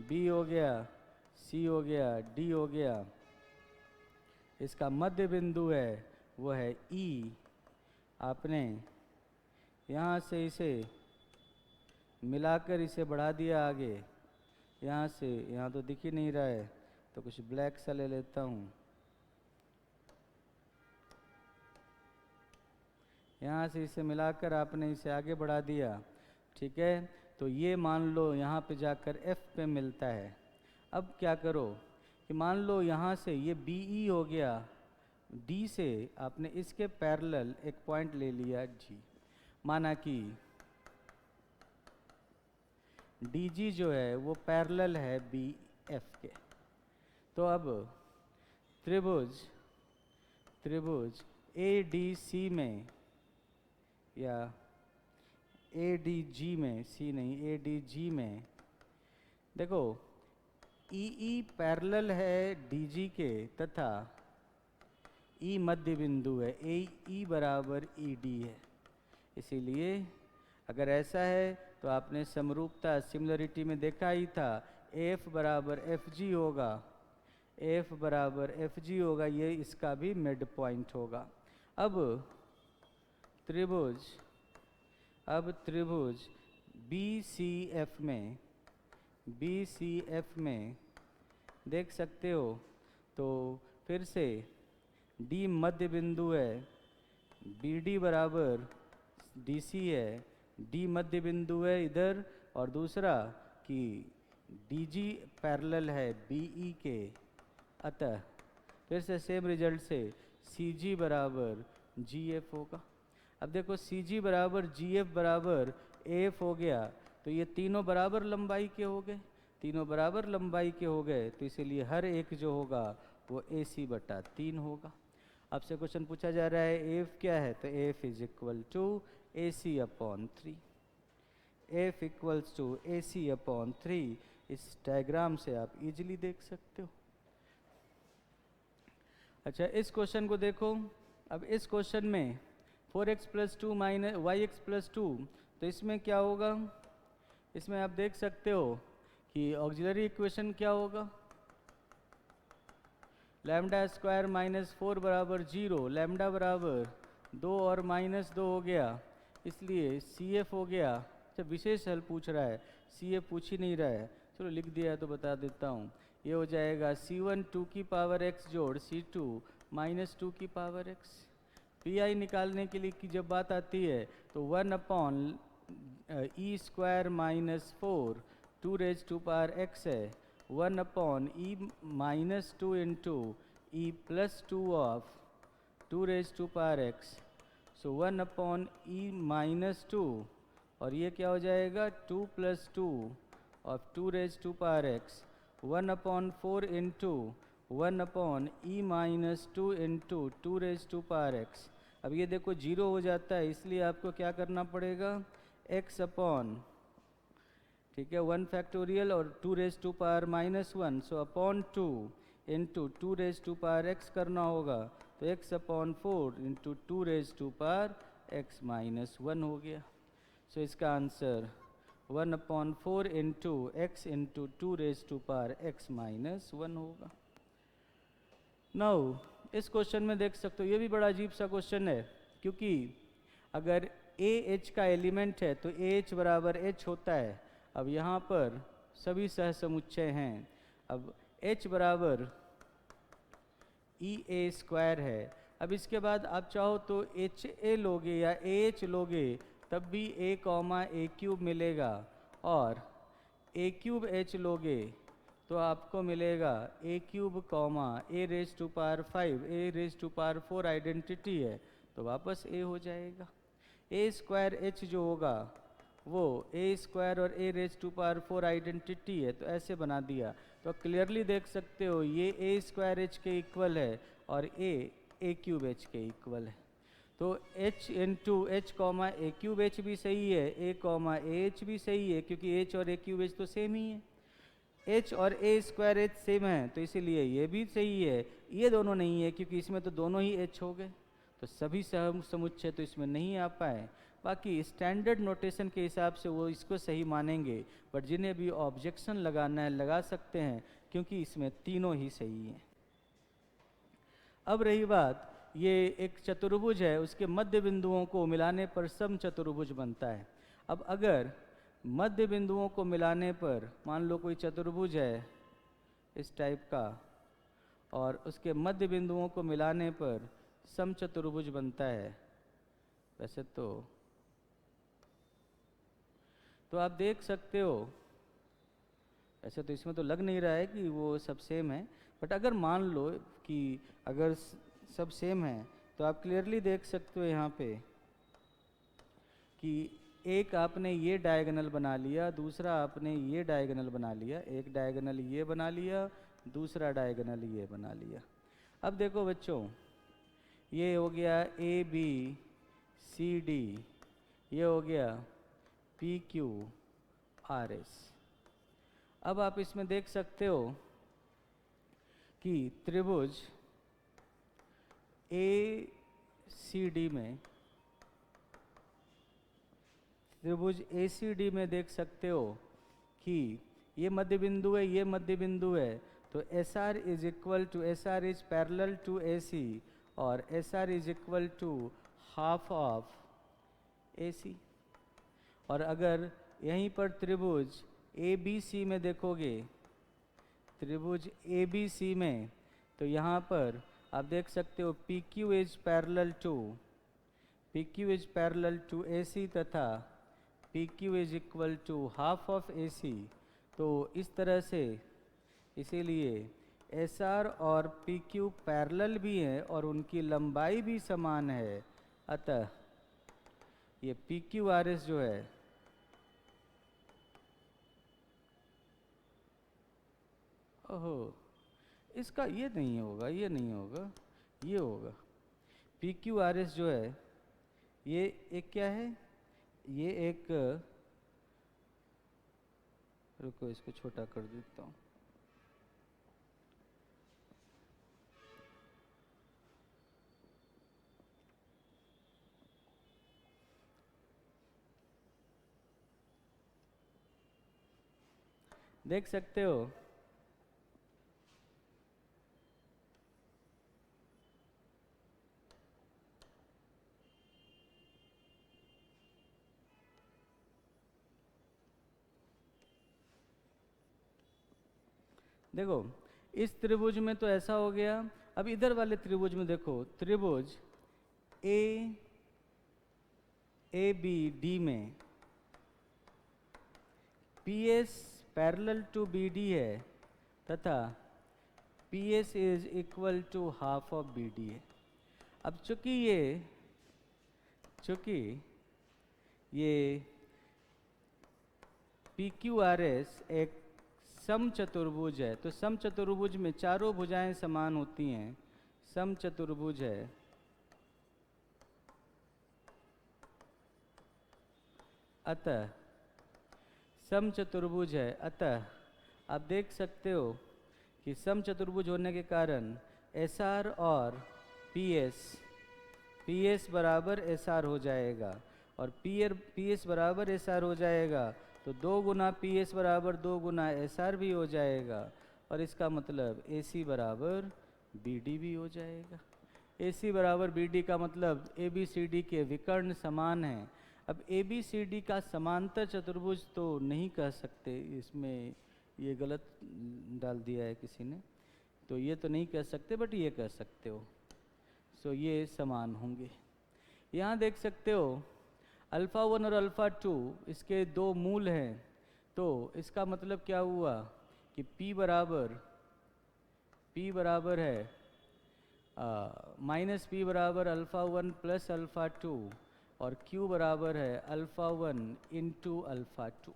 B हो गया, C हो गया, D हो गया। इसका मध्य बिंदु है वो है E। आपने यहाँ से इसे मिलाकर इसे बढ़ा दिया आगे, यहाँ से यहाँ तो दिख ही नहीं रहा है, तो कुछ ब्लैक सा ले लेता हूँ। यहाँ से इसे मिलाकर आपने इसे आगे बढ़ा दिया, ठीक है, तो ये मान लो यहाँ पे जाकर F पे मिलता है। अब क्या करो कि मान लो यहाँ से ये BE हो गया, D से आपने इसके पैरेलल एक पॉइंट ले लिया G, माना कि DG जो है वो पैरेलल है BF के। तो अब त्रिभुज ADC में या ADG में, C नहीं ADG में, देखो EE पैरेलल है DG के तथा E मध्य बिंदु है, AE बराबर ED है। इसीलिए अगर ऐसा है तो आपने समरूपता सिमिलरिटी में देखा ही था, एफ बराबर एफ जी होगा, एफ बराबर एफ जी होगा, ये इसका भी मिड पॉइंट होगा। अब त्रिभुज बी सी एफ में देख सकते हो, तो फिर से डी मध्य बिंदु है, बी डी बराबर डी सी है, डी मध्य बिंदु है इधर, और दूसरा कि डी जी पैरेलल है बी ई के, अतः फिर से सेम रिजल्ट से सी जी बराबर जी एफ होगा। अब देखो सी जी बराबर जी एफ बराबर एफ हो गया, तो ये तीनों बराबर लंबाई के हो गए, तीनों बराबर लंबाई के हो गए, तो इसीलिए हर एक जो होगा वो ए सी बटा 3 होगा। आपसे क्वेश्चन पूछा जा रहा है एफ क्या है, तो f is equal to a c upon 3, f equals to a c upon 3। इस डायग्राम से आप इजीली देख सकते हो। अच्छा, इस क्वेश्चन को देखो। अब इस क्वेश्चन में 4x plus 2 minus y x plus 2, तो इसमें क्या होगा, इसमें आप देख सकते हो कि ऑक्सिलरी इक्वेशन क्या होगा, लैम्डा स्क्वायर माइनस 4 बराबर 0, लैम्डा बराबर 2 और माइनस 2 हो गया, इसलिए सी एफ हो गया। अच्छा, विशेष हल पूछ रहा है, सी एफ पूछ ही नहीं रहा है, चलो लिख दिया है तो बता देता हूँ। ये हो जाएगा C1 2 की पावर x जोड़ C2 माइनस 2 की पावर x। पी निकालने के लिए की जब बात आती है तो 1 upon e square minus 4 2 raise to power x है, 1 upon e minus 2 into e plus 2 of 2 raise to power x, so 1 upon e minus 2, और ये क्या हो जाएगा 2 plus 2 of 2 raise to power x, 1 upon 4 into 1 upon e minus 2 into 2 raise to power x। अब ये देखो 0 हो जाता है, इसलिए आपको क्या करना पड़ेगा, x अपॉन, ठीक है, 1 फैक्टोरियल और 2 raise to power minus 1, so upon 2 into 2 raise to power x करना होगा, तो x upon 4 into 2 raise to power x minus 1 हो गया। सो इसका answer 1 upon 4 into x into 2 raise to power x minus 1 होगा। Now इस question में देख सकते हो, ये भी बड़ा अजीब सा क्वेश्चन है, क्योंकि अगर ए एच का एलिमेंट है तो ए एच बराबर एच होता है। अब यहाँ पर सभी सहसमुच्चय हैं, अब एच बराबर ई ए स्क्वायर है। अब इसके बाद आप चाहो तो एच ए लोगे या ए एच लोगे, तब भी a कॉमा ए क्यूब मिलेगा, और ए क्यूब एच लोगे तो आपको मिलेगा A cube comma A raise to power 5, A raise to power 4 identity है, तो वापस ए हो जाएगा। ए स्क्वायर एच जो होगा वो ए स्क्वायर और ए रेज टू पावर 4 आइडेंटिटी है, तो ऐसे बना दिया, तो क्लियरली देख सकते हो ये ए स्क्वायर एच के इक्वल है और ए क्यूब एच के इक्वल है। तो h इंटू एच कॉमा ए क्यूब एच भी सही है, ए कॉमा ए एच भी सही है, क्योंकि h और ए क्यूब एच तो सेम ही है, h और ए स्क्वायर एच सेम है, तो इसीलिए ये भी सही है। ये दोनों नहीं है क्योंकि इसमें तो दोनों ही h हो गए, तो सभी समुच्चय तो इसमें नहीं आ पाए। बाकी स्टैंडर्ड नोटेशन के हिसाब से वो इसको सही मानेंगे, बट जिन्हें भी ऑब्जेक्शन लगाना है लगा सकते हैं, क्योंकि इसमें तीनों ही सही हैं। अब रही बात, ये एक चतुर्भुज है, उसके मध्य बिंदुओं को मिलाने पर समचतुर्भुज बनता है। अब अगर मध्य बिंदुओं को मिलाने पर, मान लो कोई चतुर्भुज है इस टाइप का, और उसके मध्य बिंदुओं को मिलाने पर समचतुर्भुज बनता है, वैसे तो आप देख सकते हो, ऐसे तो इसमें तो लग नहीं रहा है कि वो सब सेम है, बट अगर मान लो कि अगर सब सेम है, तो आप क्लियरली देख सकते हो यहाँ पे कि एक आपने ये डायगोनल बना लिया, दूसरा आपने ये डायगोनल बना लिया, एक डायगोनल ये बना लिया, दूसरा डायगोनल ये बना लिया। अब देखो बच्चों, ये हो गया ए बी सी डी, ये हो गया पी क्यू आर एस। अब आप इसमें देख सकते हो कि त्रिभुज ए सी डी में त्रिभुज ACD में देख सकते हो कि ये मध्य बिंदु है, ये मध्य बिंदु है, तो SR is equal to, SR is parallel to AC और SR is equal to half of AC। और अगर यहीं पर त्रिभुज ABC में देखोगे, त्रिभुज ABC में, तो यहाँ पर आप देख सकते हो PQ is parallel to AC तथा PQ is equal to half of AC। तो इस तरह से, इसीलिए SR और PQ पैरेलल भी हैं और उनकी लंबाई भी समान है। अतः ये PQRS जो है, ओहो, इसका ये नहीं होगा, ये नहीं होगा, ये होगा। PQRS जो है ये एक क्या है, ये एक, रुको इसको छोटा कर देता हूँ। देख सकते हो देखो, इस त्रिभुज में तो ऐसा हो गया। अब इधर वाले त्रिभुज में देखो, त्रिभुज ABD में PS पैरेलल टू BD है तथा PS is equal to half of BD है। अब चूंकि ये PQRS एक समचतुर्भुज है, तो समचतुर्भुज में चारों भुजाएं समान होती हैं। समचतुर्भुज है, अतः समचतुर्भुज है, अतः आप देख सकते हो कि समचतुर्भुज होने के कारण SR और PS बराबर SR हो जाएगा और PS बराबर SR हो जाएगा, तो 2 गुना PS बराबर 2 गुना SR भी हो जाएगा और इसका मतलब AC बराबर BD भी हो जाएगा। AC बराबर BD का मतलब ABCD के विकर्ण समान हैं। अब ABCD का समांतर चतुर्भुज तो नहीं कह सकते, इसमें ये गलत डाल दिया है किसी ने, तो ये तो नहीं कह सकते, बट ये कह सकते हो। सो ये समान होंगे। यहाँ देख सकते हो अल्फ़ा 1 और अल्फ़ा 2 इसके 2 मूल हैं, तो इसका मतलब क्या हुआ कि P बराबर है माइनस P बराबर अल्फ़ा 1 प्लस अल्फ़ा 2 और Q बराबर है अल्फ़ा 1 इंटू अल्फ़ा 2।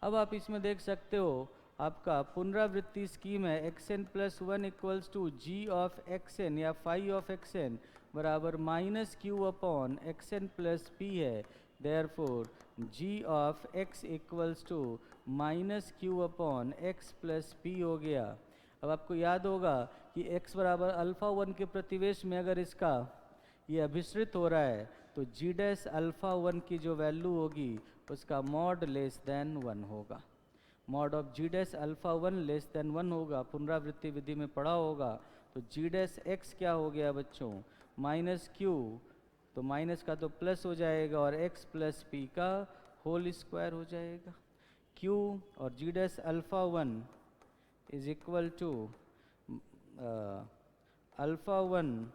अब आप इसमें देख सकते हो आपका पुनरावृत्ति स्कीम है xn plus 1 equals to g of xn या फाई ऑफ xn बराबर minus q upon xn plus p है। Therefore g of x equals to minus q upon x plus p हो गया। अब आपको याद होगा कि x बराबर अल्फ़ा 1 के प्रतिवेश में अगर इसका ये अभिश्रित हो रहा है तो g डैश अल्फ़ा 1 की जो वैल्यू होगी उसका मॉड लेस देन 1 होगा। Mod of g dash alpha 1 less than 1 होगा, पुनरावृत्ति विधि में पढ़ा होगा। तो g डैश x क्या हो गया बच्चों, माइनस q, तो माइनस का तो प्लस हो जाएगा और x प्लस p का होल स्क्वायर हो जाएगा। q और g dash alpha 1 is equal to alpha 1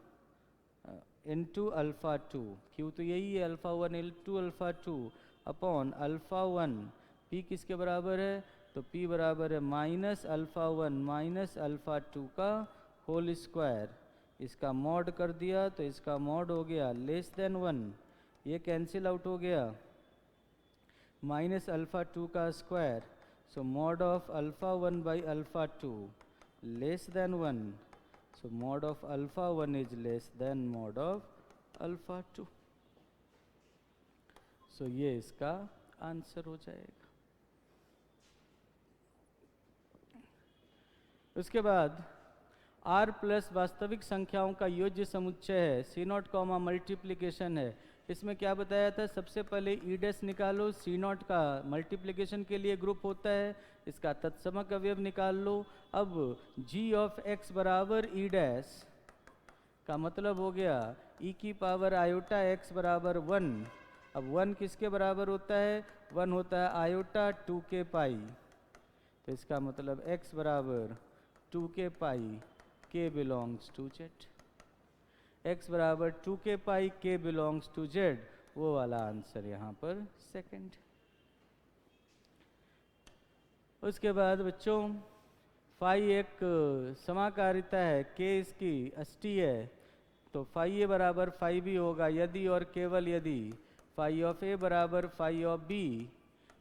into alpha 2, q तो यही है alpha 1 into alpha 2 upon alpha 1, p किसके बराबर है, तो p बराबर है माइनस अल्फ़ा 1 माइनस अल्फ़ा 2 का होल स्क्वायर। इसका मॉड कर दिया तो इसका मॉड हो गया लेस देन 1, ये कैंसिल आउट हो गया, माइनस अल्फ़ा 2 का square, so mod of alpha 1 by alpha 2 less than 1, so mod of alpha 1 is less than mod of alpha 2। so ये इसका आंसर हो जाएगा। उसके बाद r प्लस वास्तविक संख्याओं का योज्य समुच्चय है, C0 कॉमा मल्टीप्लिकेशन है, इसमें क्या बताया था, सबसे पहले ई डैश निकालो, सी नॉट का मल्टीप्लिकेशन के लिए ग्रुप होता है, इसका तत्समक अवयव निकाल लो। अब जी ऑफ एक्स बराबर ई डैश का मतलब हो गया ई की पावर आयोटा एक्स बराबर 1। अब 1 किसके बराबर होता है, 1 होता है आयोटा 2 के पाई, तो इसका मतलब x बराबर 2 के pi k belongs to z, x बराबर 2 के pi k belongs to z, वो वाला आंसर यहाँ पर सेकंड। उसके बाद बच्चों फाई एक समाकारिता है, k इसकी अष्टी है, तो फाई ए बराबर फाई बी होगा यदि और केवल यदि फाई ऑफ ए बराबर phi of B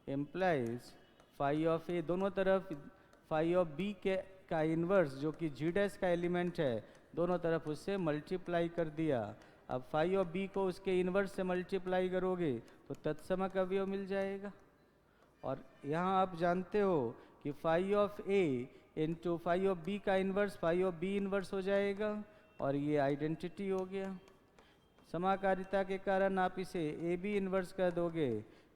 implies phi of A, दोनों तरफ फाई ऑफ बी के का इन्वर्स जो कि जी डैश का एलिमेंट है, दोनों तरफ उससे मल्टीप्लाई कर दिया। अब फाई ऑफ बी को उसके इन्वर्स से मल्टीप्लाई करोगे तो तत्समक अवयव मिल जाएगा। और यहाँ आप जानते हो कि phi of A into phi of B का inverse phi of B inverse हो जाएगा, और ये आइडेंटिटी हो गया। समाकारिता के कारण आप इसे ए बी इन्वर्स कर दोगे,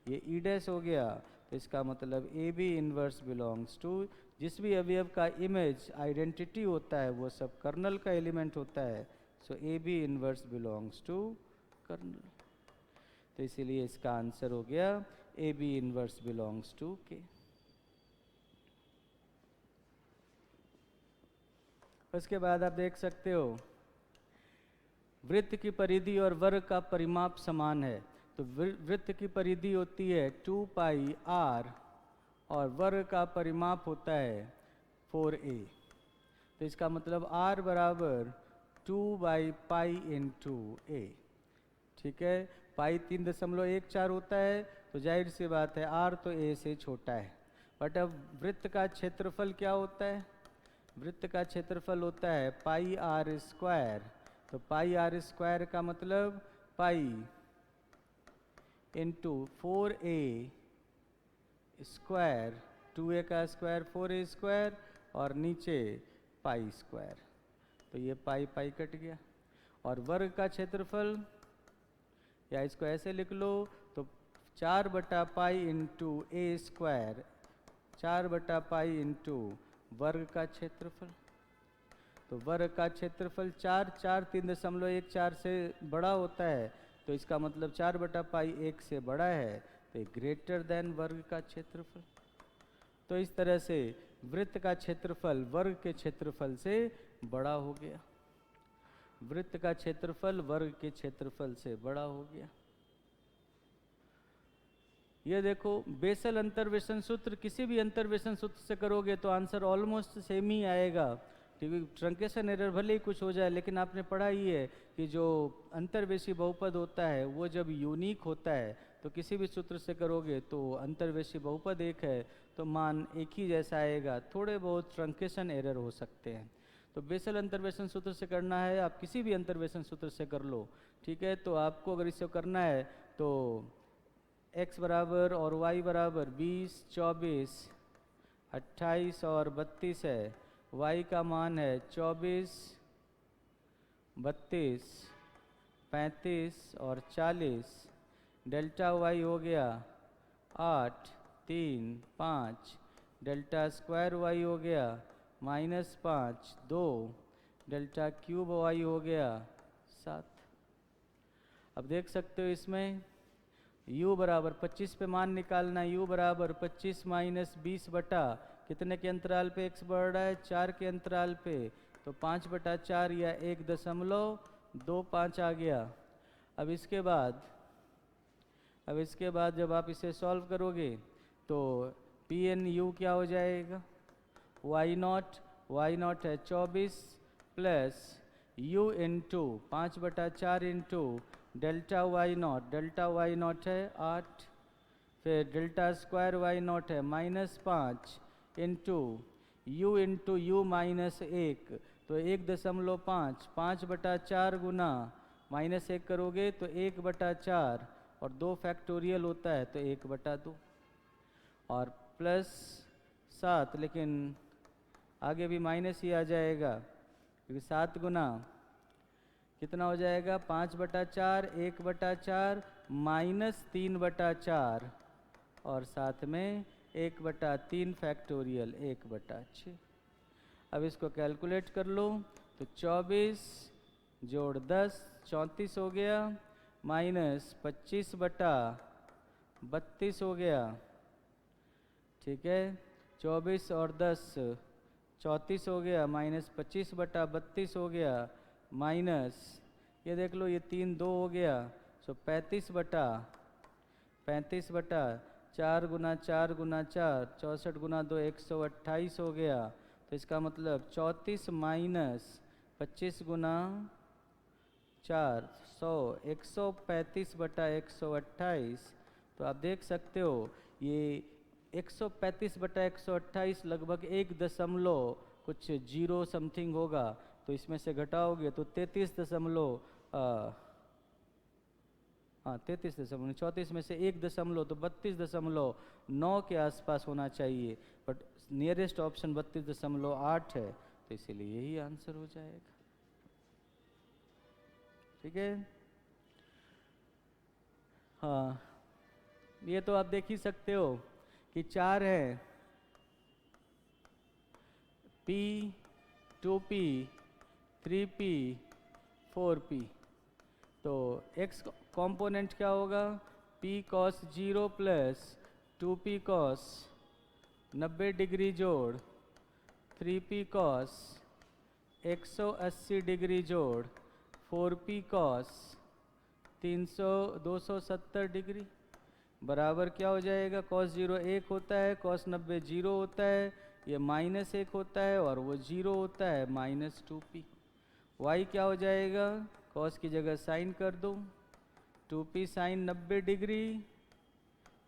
ये ई डैश हो गया, तो इसका मतलब a B inverse belongs to, जिस भी अवयव का इमेज आइडेंटिटी होता है वो सब कर्नल का एलिमेंट होता है, so A B inverse belongs to kernel, तो इसीलिए इसका आंसर हो गया A B inverse belongs to K. उसके बाद आप देख सकते हो वृत्त की परिधि और वर्ग का परिमाप समान है, तो वृत्त की परिधि होती है 2 पाई r और वर्ग का परिमाप होता है 4a, तो इसका मतलब r बराबर 2 बाई पाई इंटू ए। ठीक है, पाई 3.14 होता है, तो जाहिर सी बात है r तो a से छोटा है। बट अब वृत्त का क्षेत्रफल क्या होता है, वृत्त का क्षेत्रफल होता है पाई आर स्क्वायर, तो पाई आर स्क्वायर का मतलब pi into 4a square, 2a का स्क्वायर 4a स्क्वायर और नीचे पाई स्क्वायर, तो ये पाई पाई कट गया। और वर्ग का क्षेत्रफल, या इसको ऐसे लिख लो, तो 4 बटा पाई इंटू ए स्क्वायर, 4 बटा पाई इंटू वर्ग का क्षेत्रफल, तो वर्ग का क्षेत्रफल 4 4 3.14 से बड़ा होता है, तो इसका मतलब 4 बटा पाई 1 से बड़ा है, तो ग्रेटर देन वर्ग का क्षेत्रफल। तो इस तरह से वृत्त का क्षेत्रफल वर्ग के क्षेत्रफल से बड़ा हो गया, वृत्त का क्षेत्रफल वर्ग के क्षेत्रफल से बड़ा हो गया। ये देखो बेसल अंतर्वेशन सूत्र, किसी भी अंतर्वेशन सूत्र से करोगे तो आंसर ऑलमोस्ट सेम ही आएगा, क्योंकि ट्रंकेशन एरर भले ही कुछ हो जाए, लेकिन आपने पढ़ा ही है कि जो अंतर्वेशी बहुपद होता है वो जब यूनिक होता है तो किसी भी सूत्र से करोगे तो अंतर्वेशी बहुपद एक है तो मान एक ही जैसा आएगा, थोड़े बहुत ट्रंकेशन एरर हो सकते हैं। तो बेसल अंतर्वेशन सूत्र से करना है, आप किसी भी अंतर्वेशन सूत्र से कर लो, ठीक है। तो आपको अगर इसे करना है तो x बराबर और y बराबर 20, 24, 28 और 32 है, y का मान है 24, 32, 35 और 40, डेल्टा y हो गया 8, 3, 5, डेल्टा स्क्वायर y हो गया -5, 2, डेल्टा क्यूब y हो गया 7। अब देख सकते हो इसमें u बराबर 25 पे मान निकालना, u बराबर 25 माइनस 20 बटा कितने के अंतराल पे x बढ़ रहा है, 4 के अंतराल पे, तो 5 बटा 4 या 1.25 आ गया। अब इसके बाद जब आप इसे सॉल्व करोगे तो पी एन यू क्या हो जाएगा, y नॉट है 24 प्लस u इंटू 5 बटा 4 इंटू डेल्टा y नॉट है 8, फिर डेल्टा स्क्वायर y नॉट है -5 इंटू u माइनस 1, तो 1.5, 5 बटा 4 गुना -1 करोगे तो 1 बटा 4 और 2 फैक्टोरियल होता है तो 1 बटा 2 और प्लस 7, लेकिन आगे भी माइनस ही आ जाएगा क्योंकि 7 गुना कितना हो जाएगा 5/4, 1/4 -3/4 और साथ में 1/3 फैक्टोरियल 1/6। अब इसको कैलकुलेट कर लो तो 24 जोड़ 10 34 हो गया, -25/32 हो गया। ठीक है, 24 और 10 34 हो गया, -25/32 हो गया, माइनस ये देख लो ये 3 2 हो गया, सो 35/4 गुना 4 गुना 4 64 गुना 2 128 हो गया। तो इसका मतलब 34 माइनस 25 गुना 4 135/128। तो आप देख सकते हो ये 135/128 लगभग 1 दशमलव कुछ जीरो समथिंग होगा। तो इसमें से घटाओगे तो 33 में से 1 दशमलव तो 32.9 के आसपास होना चाहिए, बट नियरेस्ट ऑप्शन 32.8 है, तो इसीलिए यही आंसर हो जाएगा। ठीक है, हाँ ये तो आप देख ही सकते हो कि 4 है, P 2P 3P 4P। तो x कंपोनेंट क्या होगा, P cos 0 plus 2P cos 90 degree जोड़ 3P cos 180 डिग्री जोड़ 4P cos 270 डिग्री बराबर क्या हो जाएगा, cos 0 1 होता है, cos 90 0 होता है, ये -1 होता है और वो 0 होता है, -2P। y क्या हो जाएगा, cos की जगह साइन कर दो, 2P साइन 90 डिग्री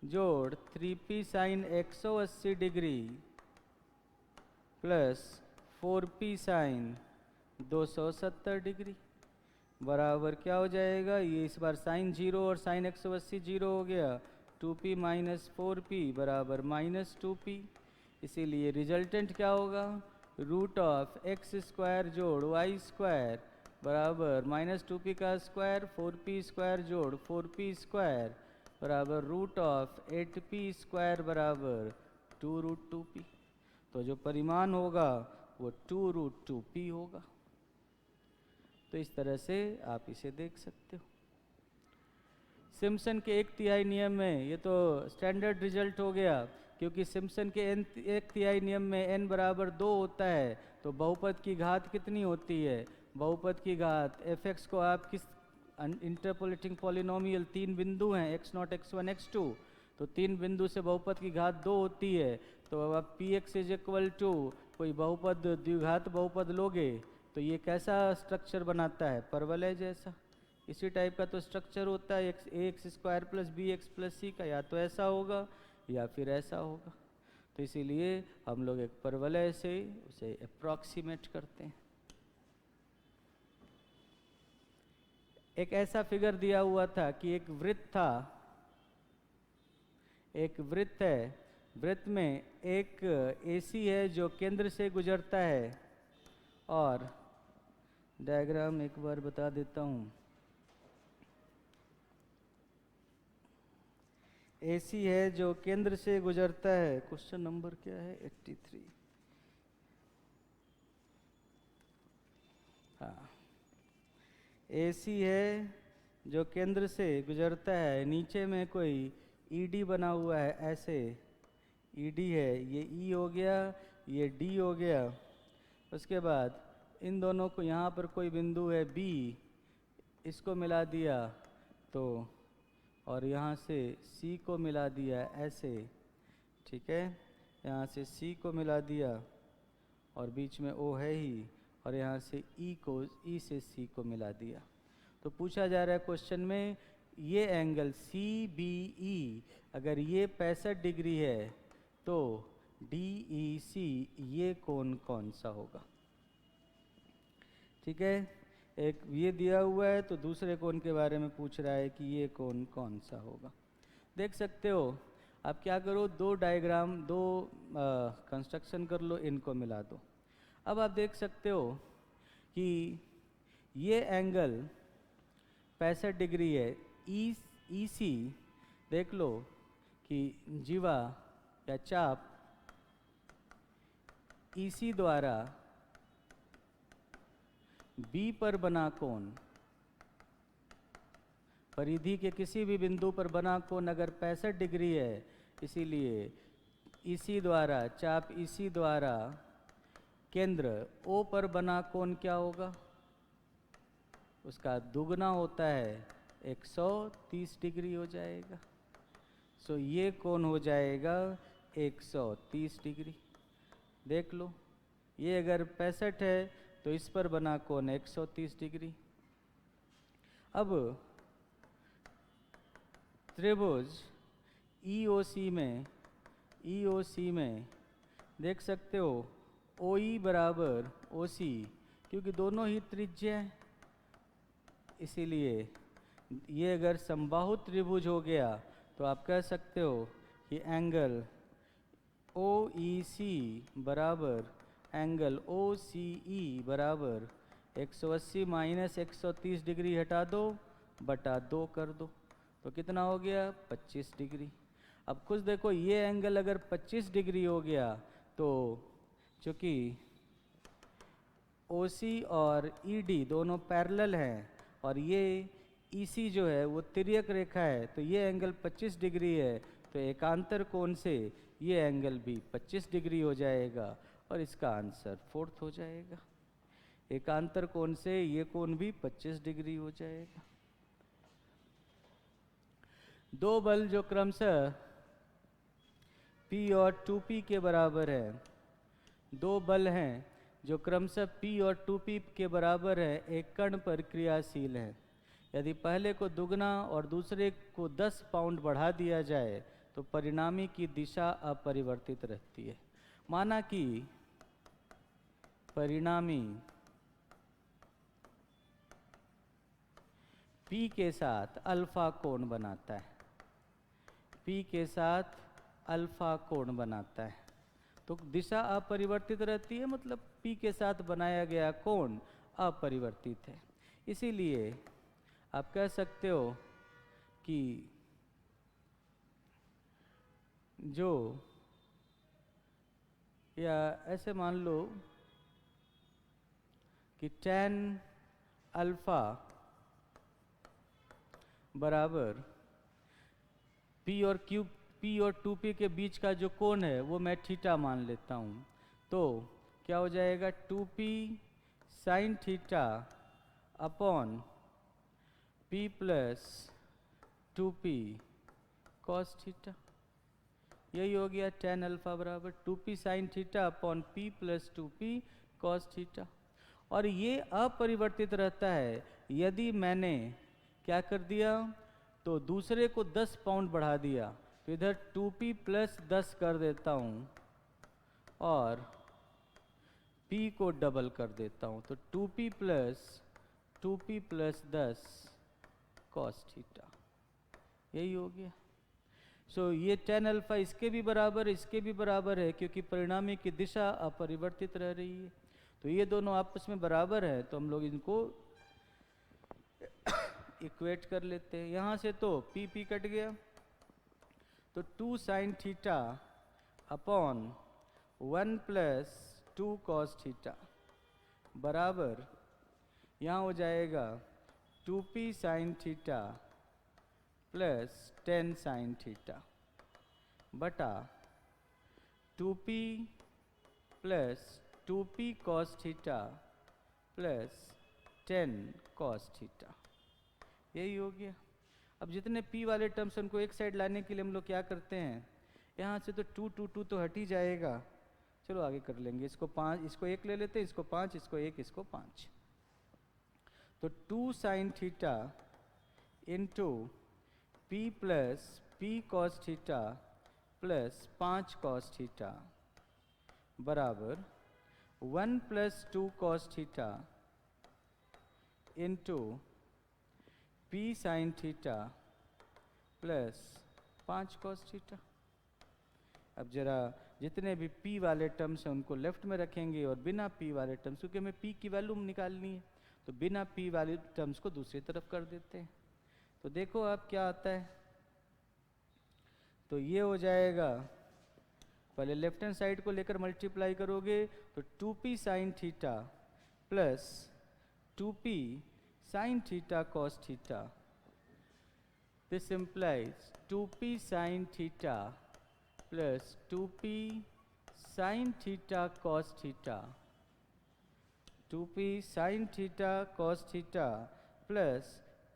जोड़ 3P sine 180 degree plus 4P sine 270 degree बराबर क्या हो जाएगा, ये इस बार साइन 0 और साइन 180 0 हो गया, 2P माइनस 4P बराबर -2P। इसीलिए रिजल्टेंट क्या होगा, रूट ऑफ x² जोड़ y² बराबर -2P का स्क्वायर 4P² जोड़ 4P² बराबर रूट ऑफ 8P² बराबर 2√2P। तो जो परिमाण होगा वो 2√2P होगा। तो इस तरह से आप इसे देख सकते हो। सिम्पसन के 1/3 नियम में ये तो स्टैंडर्ड रिजल्ट हो गया, क्योंकि सिम्पसन के 1/3 नियम में n बराबर 2 होता है, तो बहुपद की घात कितनी होती है, बहुपद की घात fx को आप किस इंटरपोलेटिंग पॉलिनोमियल 3 बिंदु हैं x0 x1 x2, तो 3 बिंदु से बहुपद की घात 2 होती है। तो अब आप px = कोई बहुपद द्विघात बहुपद लोगे तो ये कैसा स्ट्रक्चर बनाता है, परवलय जैसा। इसी टाइप का तो स्ट्रक्चर होता है ax² + bx + c का, या तो ऐसा होगा या फिर ऐसा होगा। तो इसीलिए हम लोग एक परवलय से उसे अप्रॉक्सीमेट करते हैं। एक ऐसा फिगर दिया हुआ था कि एक वृत्त था, एक वृत्त है, वृत्त में एक AC है जो केंद्र से गुजरता है, और डायग्राम एक बार बता देता हूँ। AC है जो केंद्र से गुजरता है, क्वेश्चन नंबर क्या है 83। हाँ, AC है जो केंद्र से गुजरता है, नीचे में कोई ED बना हुआ है, ऐसे ED है, ये E हो गया, ये D हो गया। उसके बाद इन दोनों को यहाँ पर कोई बिंदु है B, इसको मिला दिया तो, और यहाँ से C को मिला दिया ऐसे, ठीक है, यहाँ से C को मिला दिया और बीच में O है ही, और यहाँ से E से C को मिला दिया। तो पूछा जा रहा है क्वेश्चन में, ये एंगल CBE अगर ये 65 डिग्री है तो DEC ये कोण कौन सा होगा। ठीक है, एक ये दिया हुआ है तो दूसरे कोण के बारे में पूछ रहा है कि ये कोण कौन सा होगा। देख सकते हो, आप क्या करो, दो डायग्राम, दो कंस्ट्रक्शन कर लो, इनको मिला दो। अब आप देख सकते हो कि ये एंगल 65 डिग्री है। ई सी देख लो कि जीवा या चाप ईसी द्वारा बी पर बना कोण, परिधि के किसी भी बिंदु पर बना कोण अगर 65 डिग्री है, इसीलिए ईसी द्वारा चाप ईसी द्वारा केंद्र ओ पर बना कोण क्या होगा, उसका दुगना होता है 130 डिग्री हो जाएगा। सो ये कोण हो जाएगा 130 डिग्री। देख लो, ये अगर 65 है तो इस पर बना कोण 130 डिग्री। अब त्रिभुज EOC में देख सकते हो OE बराबर OC, क्योंकि दोनों ही त्रिज्य हैं, इसीलिए ये अगर समबाहु त्रिभुज हो गया तो आप कह सकते हो कि एंगल OEC बराबर एंगल OCE बराबर 180 माइनस 130 डिग्री हटा दो बटा 2 कर दो, तो कितना हो गया 25 डिग्री। अब कुछ देखो, ये एंगल अगर 25 डिग्री हो गया तो चूँकि OC और ED दोनों पैरेलल हैं और ये EC जो है वो तिर्यक रेखा है, तो ये एंगल 25 डिग्री है, तो एकांतर कोण से ये एंगल भी 25 डिग्री हो जाएगा और इसका आंसर 4th हो जाएगा। एकांतर कोण से ये कोण भी 25 डिग्री हो जाएगा। दो बल जो क्रमशः P और 2P के बराबर है, दो बल हैं जो क्रमशः P और 2P के बराबर है, एक कण पर क्रियाशील है। यदि पहले को दुगना और दूसरे को 10 पाउंड बढ़ा दिया जाए तो परिणामी की दिशा अपरिवर्तित रहती है। माना कि परिणामी P के साथ अल्फा कोण बनाता है, P के साथ अल्फा कोण बनाता है, तो दिशा अपरिवर्तित रहती है, मतलब P के साथ बनाया गया कोण अपरिवर्तित है। इसीलिए आप कह सकते हो कि जो, या ऐसे मान लो कि tan अल्फा बराबर P और 2P के बीच का जो कोण है वो मैं थीटा मान लेता हूँ, तो क्या हो जाएगा 2P sine theta upon P plus 2P cos theta. यही हो गया tan अल्फा बराबर 2P sine theta upon P plus 2P cos theta. और ये अपरिवर्तित रहता है। यदि मैंने क्या कर दिया, तो दूसरे को 10 पाउंड बढ़ा दिया, तो इधर 2P प्लस 10 कर देता हूँ और P को डबल कर देता हूँ, तो 2P प्लस 10 कॉस थीटा, यही हो गया। सो ये tan अल्फा इसके भी बराबर, इसके भी बराबर है, क्योंकि परिणामी की दिशा अपरिवर्तित रह रही है। तो ये दोनों आपस में बराबर है, तो हम लोग इनको इक्वेट कर लेते हैं। यहाँ से तो P कट गया, तो 2 sine theta upon 1 plus 2 cos theta बराबर, यहाँ हो जाएगा 2P sine theta plus 10 sine theta बटा 2P plus 2P cos theta plus 10 cos theta, यही हो गया। अब जितने P वाले टर्म्स उनको एक साइड लाने के लिए हम लोग क्या करते हैं, यहाँ से तो 2 तो हट ही जाएगा, चलो आगे कर लेंगे। इसको 5, इसको 1 ले लेते हैं, इसको 5, इसको 1, इसको 5, तो 2 sine theta into P plus P cos theta plus 5 cos theta बराबर 1 plus 2 cos theta into P sine theta plus 5 cos theta. अब जरा जितने भी P वाले टर्म्स हैं उनको लेफ्ट में रखेंगे और बिना P वाले टर्म्स, क्योंकि हमें P की वैल्यू निकालनी है, तो बिना p वाली टर्म्स को दूसरी तरफ कर देते हैं। तो देखो अब क्या आता है, तो ये हो जाएगा, पहले लेफ्ट हैंड साइड को लेकर मल्टीप्लाई करोगे तो 2p sine theta plus 2p sign theta cos theta, this implies 2p sine theta plus 2p sign theta cos theta, 2p sign theta cos theta plus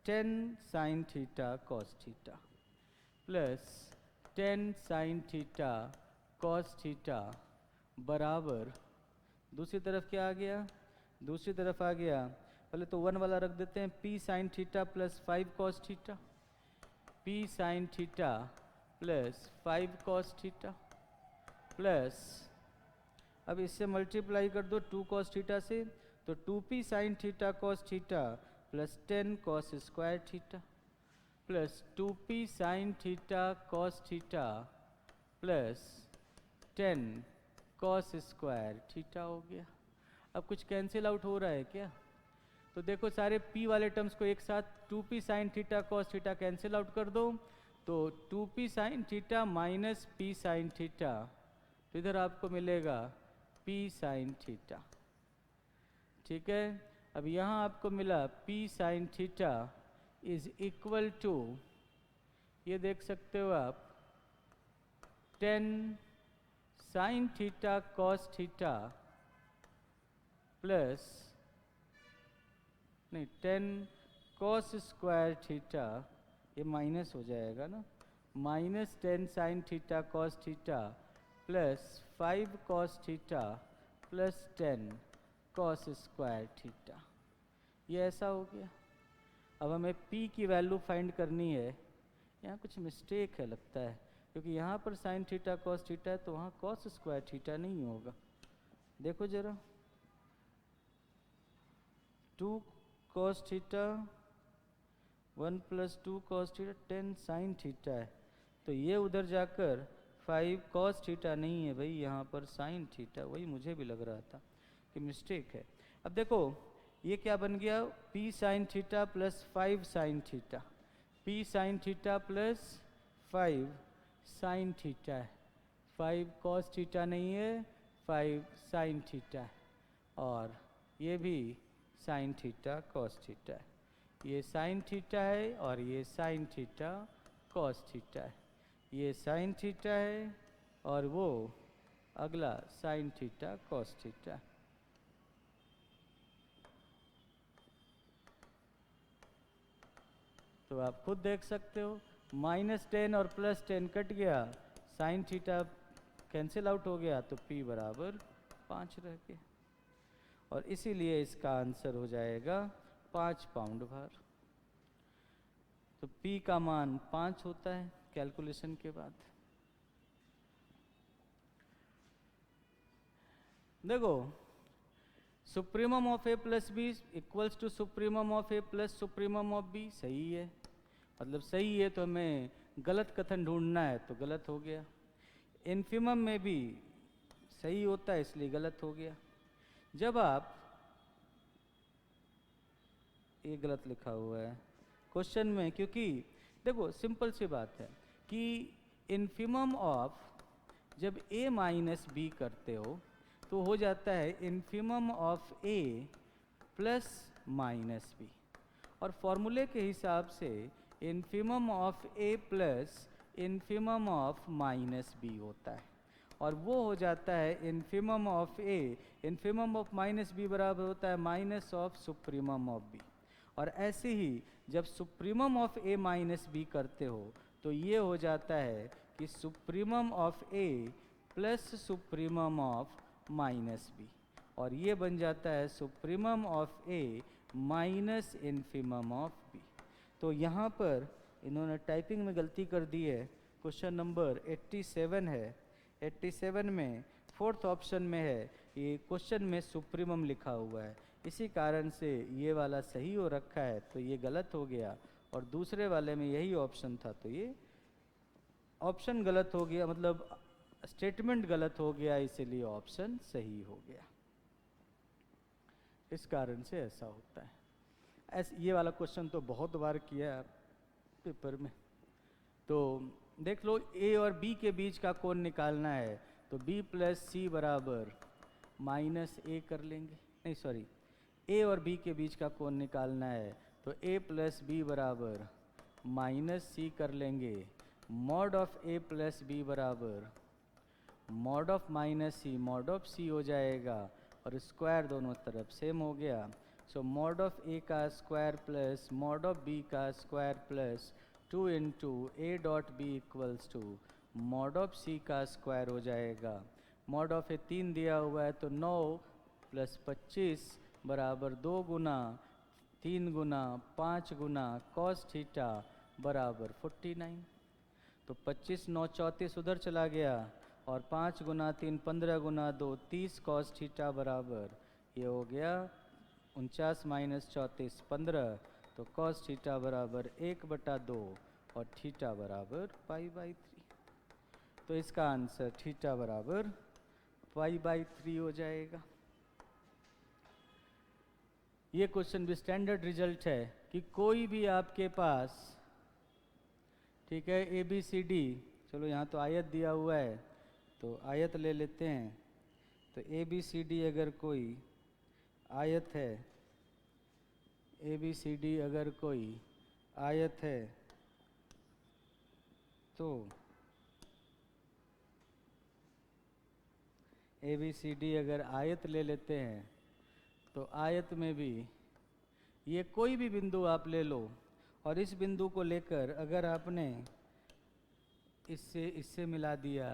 10 sine theta cos theta plus 10 sine theta cos theta बराबर, दूसरी तरफ क्या आ गया, दूसरी तरफ आ गया, पहले तो 1 वाला रख देते हैं, p sine theta plus 5 cos theta, p sine theta plus 5 cos theta plus, अब इससे मल्टीप्लाई कर दो 2 कॉस थीटा से, तो 2p sign theta cos theta plus 10 cos square theta plus 2p sign theta cos theta plus 10 cos square theta हो गया। अब कुछ कैंसिल आउट हो रहा है क्या, तो देखो सारे p वाले टर्म्स को एक साथ 2p sign theta cos theta cancel out कर दो, तो 2p sine theta minus p sine theta, तो इधर आपको मिलेगा p साइन थीटा। ठीक है, अब यहाँ आपको मिला p sine theta is equal to, ये देख सकते हो आप, 10 sine theta cos theta plus, नहीं 10 कॉस स्क्वायर थीटा, ये माइनस हो जाएगा ना, minus 10 sine theta cos theta plus 5 cos theta plus 10 cos square theta, ये ऐसा हो गया। अब हमें p की वैल्यू फाइंड करनी है, यहाँ कुछ मिस्टेक है लगता है, क्योंकि यहाँ पर साइन थीटा कॉस थीटा है तो वहाँ कॉस स्क्वायर थीटा नहीं होगा, देखो जरा, 2 cos theta 1 plus 2 cos theta 10 sine theta है, तो ये उधर जाकर 5 कॉस थीटा नहीं है भाई, यहाँ पर साइन थीटा, वही मुझे भी लग रहा था कि मिस्टेक है। अब देखो ये क्या बन गया, p sine theta plus 5 sine theta, p sine theta plus 5 sine theta है, 5 कॉस थीटा नहीं है, 5 साइन थीटा है, और ये भी साइन थीटा कॉस थीटा है, ये साइन थीटा है और ये साइन थीटा कॉस थीटा है, ये साइन थीटा है और वो अगला साइन थीटा कॉस थीटा है। तो आप खुद देख सकते हो, -10 और +10 कट गया, साइन थीटा कैंसिल आउट हो गया, तो p बराबर 5 रह गया, और इसीलिए इसका आंसर हो जाएगा 5 पाउंड भार। तो p का मान 5 होता है कैलकुलेशन के बाद। देखो supremum of a plus b equals to supremum of a plus supremum of b, सही है, मतलब सही है, तो हमें गलत कथन ढूंढना है तो गलत हो गया। इन्फिमम में भी सही होता है इसलिए गलत हो गया। जब आप, ये गलत लिखा हुआ है क्वेश्चन में, क्योंकि देखो सिंपल सी बात है कि इन्फिमम ऑफ जब a माइनस बी करते हो तो हो जाता है infimum of a plus minus b, और फॉर्मूले के हिसाब से infimum of a plus infimum of minus b होता है, और वो हो जाता है infimum of a, infimum of minus b बराबर होता है minus of supremum of b। और ऐसे ही जब supremum of a minus b करते हो तो ये हो जाता है कि supremum of a plus supremum of minus b, और ये बन जाता है supremum of a minus infimum of b। तो यहाँ पर इन्होंने टाइपिंग में गलती कर दी है, क्वेश्चन नंबर 87 है, 87 में 4th ऑप्शन में है, ये क्वेश्चन में सुप्रीमम लिखा हुआ है, इसी कारण से ये वाला सही हो रखा है, तो ये गलत हो गया, और दूसरे वाले में यही ऑप्शन था, तो ये ऑप्शन गलत हो गया, मतलब स्टेटमेंट गलत हो गया, इसीलिए ऑप्शन सही हो गया, इस कारण से ऐसा होता है। ऐसे ये वाला क्वेश्चन तो बहुत बार किया है पेपर में। तो देख लो ए और बी के बीच का कोण निकालना है, तो बी प्लस सी बराबर माइनस ए कर लेंगे, नहीं सॉरी, ए और बी के बीच का कोण निकालना है तो ए प्लस बी बराबर माइनस सी कर लेंगे। Mod of A plus B बराबर mod of minus C mod of C हो जाएगा, और स्क्वायर दोनों तरफ सेम हो गया। सो मॉड ऑफ ए का square plus mod of B का square plus 2 into A dot B equals to mod of C का स्क्वायर हो जाएगा। मॉड ऑफ ए 3 दिया हुआ है तो 9 प्लस 25 बराबर 2 गुना 3 गुना 5 गुना कॉस थीटा बराबर 49। तो 25 9 34 उधर चला गया, और 5 गुना 3 15 गुना 2 30 कॉस थीटा बराबर ये हो गया 49 माइनस 34 15, तो कॉस थीटा बराबर 1/2 और थीटा बराबर पाई/3। तो इसका आंसर थीटा बराबर पाई/3 हो जाएगा। ये क्वेश्चन भी स्टैंडर्ड रिजल्ट है कि कोई भी आपके पास, ठीक है, ए बी सी डी, चलो यहाँ तो आयत दिया हुआ है तो आयत ले लेते हैं। तो ए बी सी डी अगर कोई आयत है, ए बी सी डी अगर कोई आयत है तो ए बी सी डी अगर आयत ले लेते हैं तो आयत में भी ये कोई भी बिंदु आप ले लो, और इस बिंदु को लेकर अगर आपने इससे मिला दिया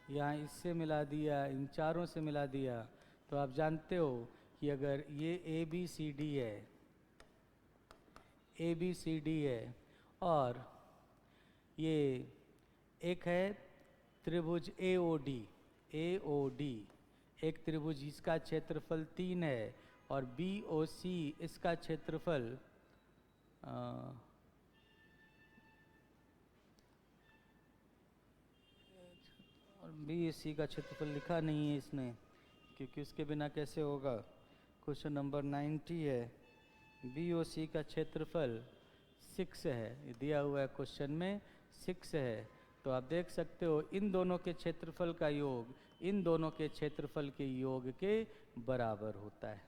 या इससे मिला दिया, इन चारों से मिला दिया, तो आप जानते हो कि अगर ये ए बी सी डी है, ए बी सी डी है, और ये एक है त्रिभुज ए ओ डी, एक त्रिभुज इसका क्षेत्रफल 3 है, और बी ओ सी इसका क्षेत्रफल और बी सी का क्षेत्रफल लिखा नहीं है इसने, क्योंकि उसके बिना कैसे होगा। क्वेश्चन नंबर 90 है, बी ओ सी का क्षेत्रफल 6 है, ये दिया हुआ है क्वेश्चन में 6 है। तो आप देख सकते हो इन दोनों के क्षेत्रफल का योग इन दोनों के क्षेत्रफल के योग के बराबर होता है।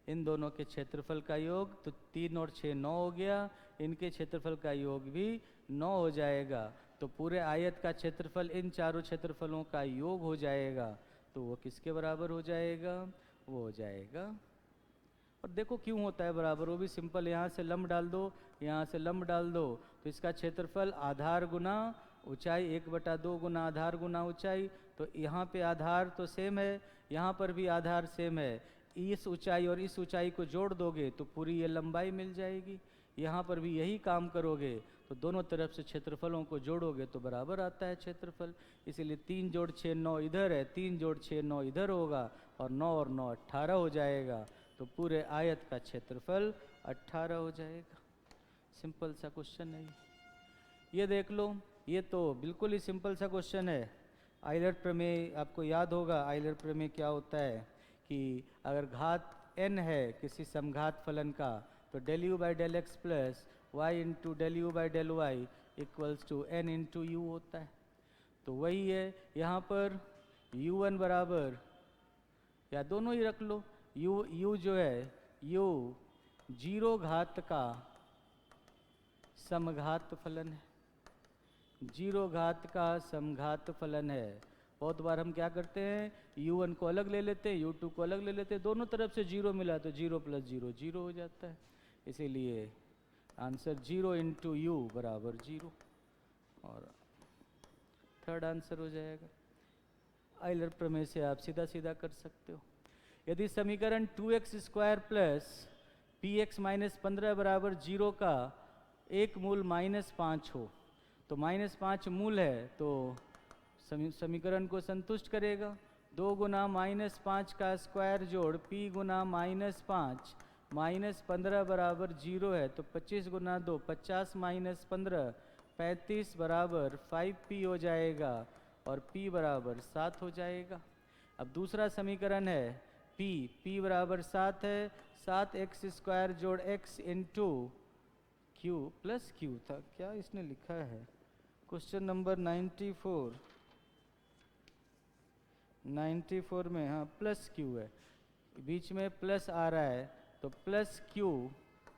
इन दोनों के क्षेत्रफल का योग तो 3 और 6 9 हो गया, इनके क्षेत्रफल का योग भी 9 हो जाएगा। तो पूरे आयत का क्षेत्रफल इन चारों क्षेत्रफलों का योग हो जाएगा, तो वो किसके बराबर हो जाएगा, वो हो जाएगा। और देखो क्यों होता है बराबर, वो भी सिंपल, यहाँ से लंब डाल दो, यहाँ से लंब डाल दो, तो इसका क्षेत्रफल आधार गुना ऊंचाई 1/2 गुना आधार गुना ऊंचाई। तो यहाँ पे आधार तो सेम है, यहाँ पर भी आधार सेम है, इस ऊंचाई और इस ऊंचाई को जोड़ दोगे तो पूरी ये लंबाई मिल जाएगी। यहाँ पर भी यही काम करोगे, तो दोनों तरफ से क्षेत्रफलों को जोड़ोगे तो बराबर आता है क्षेत्रफल। इसीलिए 3 जोड़ 6 9 इधर है, 3 जोड़ 6 9 इधर होगा, और 9 और 9 18 हो जाएगा। तो पूरे आयत का क्षेत्रफल 18 हो जाएगा। सिंपल सा क्वेश्चन है ये देख लो, ये तो बिल्कुल ही सिंपल सा क्वेश्चन है। आइलर प्रमेय आपको याद होगा, आइलर प्रमेय क्या होता है कि अगर घात n है किसी समघात फलन का, तो del u by del x plus y into del u by del y equals to n into u होता है। तो वही है यहाँ पर u1 बराबर, या दोनों ही रख लो, u जो है u 0 घात का समघात फलन है, 0 घात का समघात फलन है। बहुत बार हम क्या करते हैं, u1 को अलग ले लेते हैं, u2 को अलग ले लेते हैं, दोनों तरफ से 0 मिला तो 0 + 0 0 हो जाता है। इसीलिए आंसर 0 इंटू यू बराबर 0, और थर्ड आंसर हो जाएगा। आइलर प्रमेय से आप सीधा सीधा कर सकते हो। यदि समीकरण 2x² प्लस px माइनस 15 बराबर 0 का एक मूल -5 हो, तो -5 मूल है तो समीकरण को संतुष्ट करेगा। 2 गुना -5 का स्क्वायर जोड़ p गुना -5 -15 बराबर 0 है, तो 25 गुना 2 50 - 15 35 बराबर 5p हो जाएगा, और p बराबर 7 हो जाएगा। अब दूसरा समीकरण है p बराबर 7 है, 7x स्क्वायर जोड़ x into Q plus Q था, क्या इसने लिखा है क्वेश्चन नंबर 94 में, हाँ प्लस क्यू है, बीच में प्लस आ रहा है, तो प्लस क्यू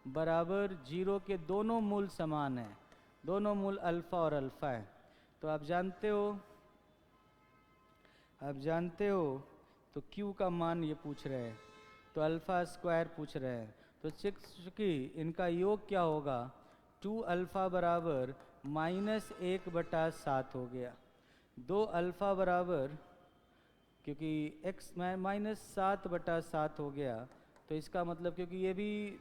बराबर 0 के दोनों मूल समान हैं, दोनों मूल अल्फ़ा और अल्फ़ा है। तो आप जानते हो तो क्यू का मान ये पूछ रहे हैं, तो अल्फ़ा स्क्वायर पूछ रहे हैं, तो चूँकि इनका योग क्या होगा, 2 अल्फ़ा बराबर -1/7 हो गया, 2 अल्फ़ा बराबर, क्योंकि x -7/7 हो गया, तो इसका मतलब क्योंकि ये भी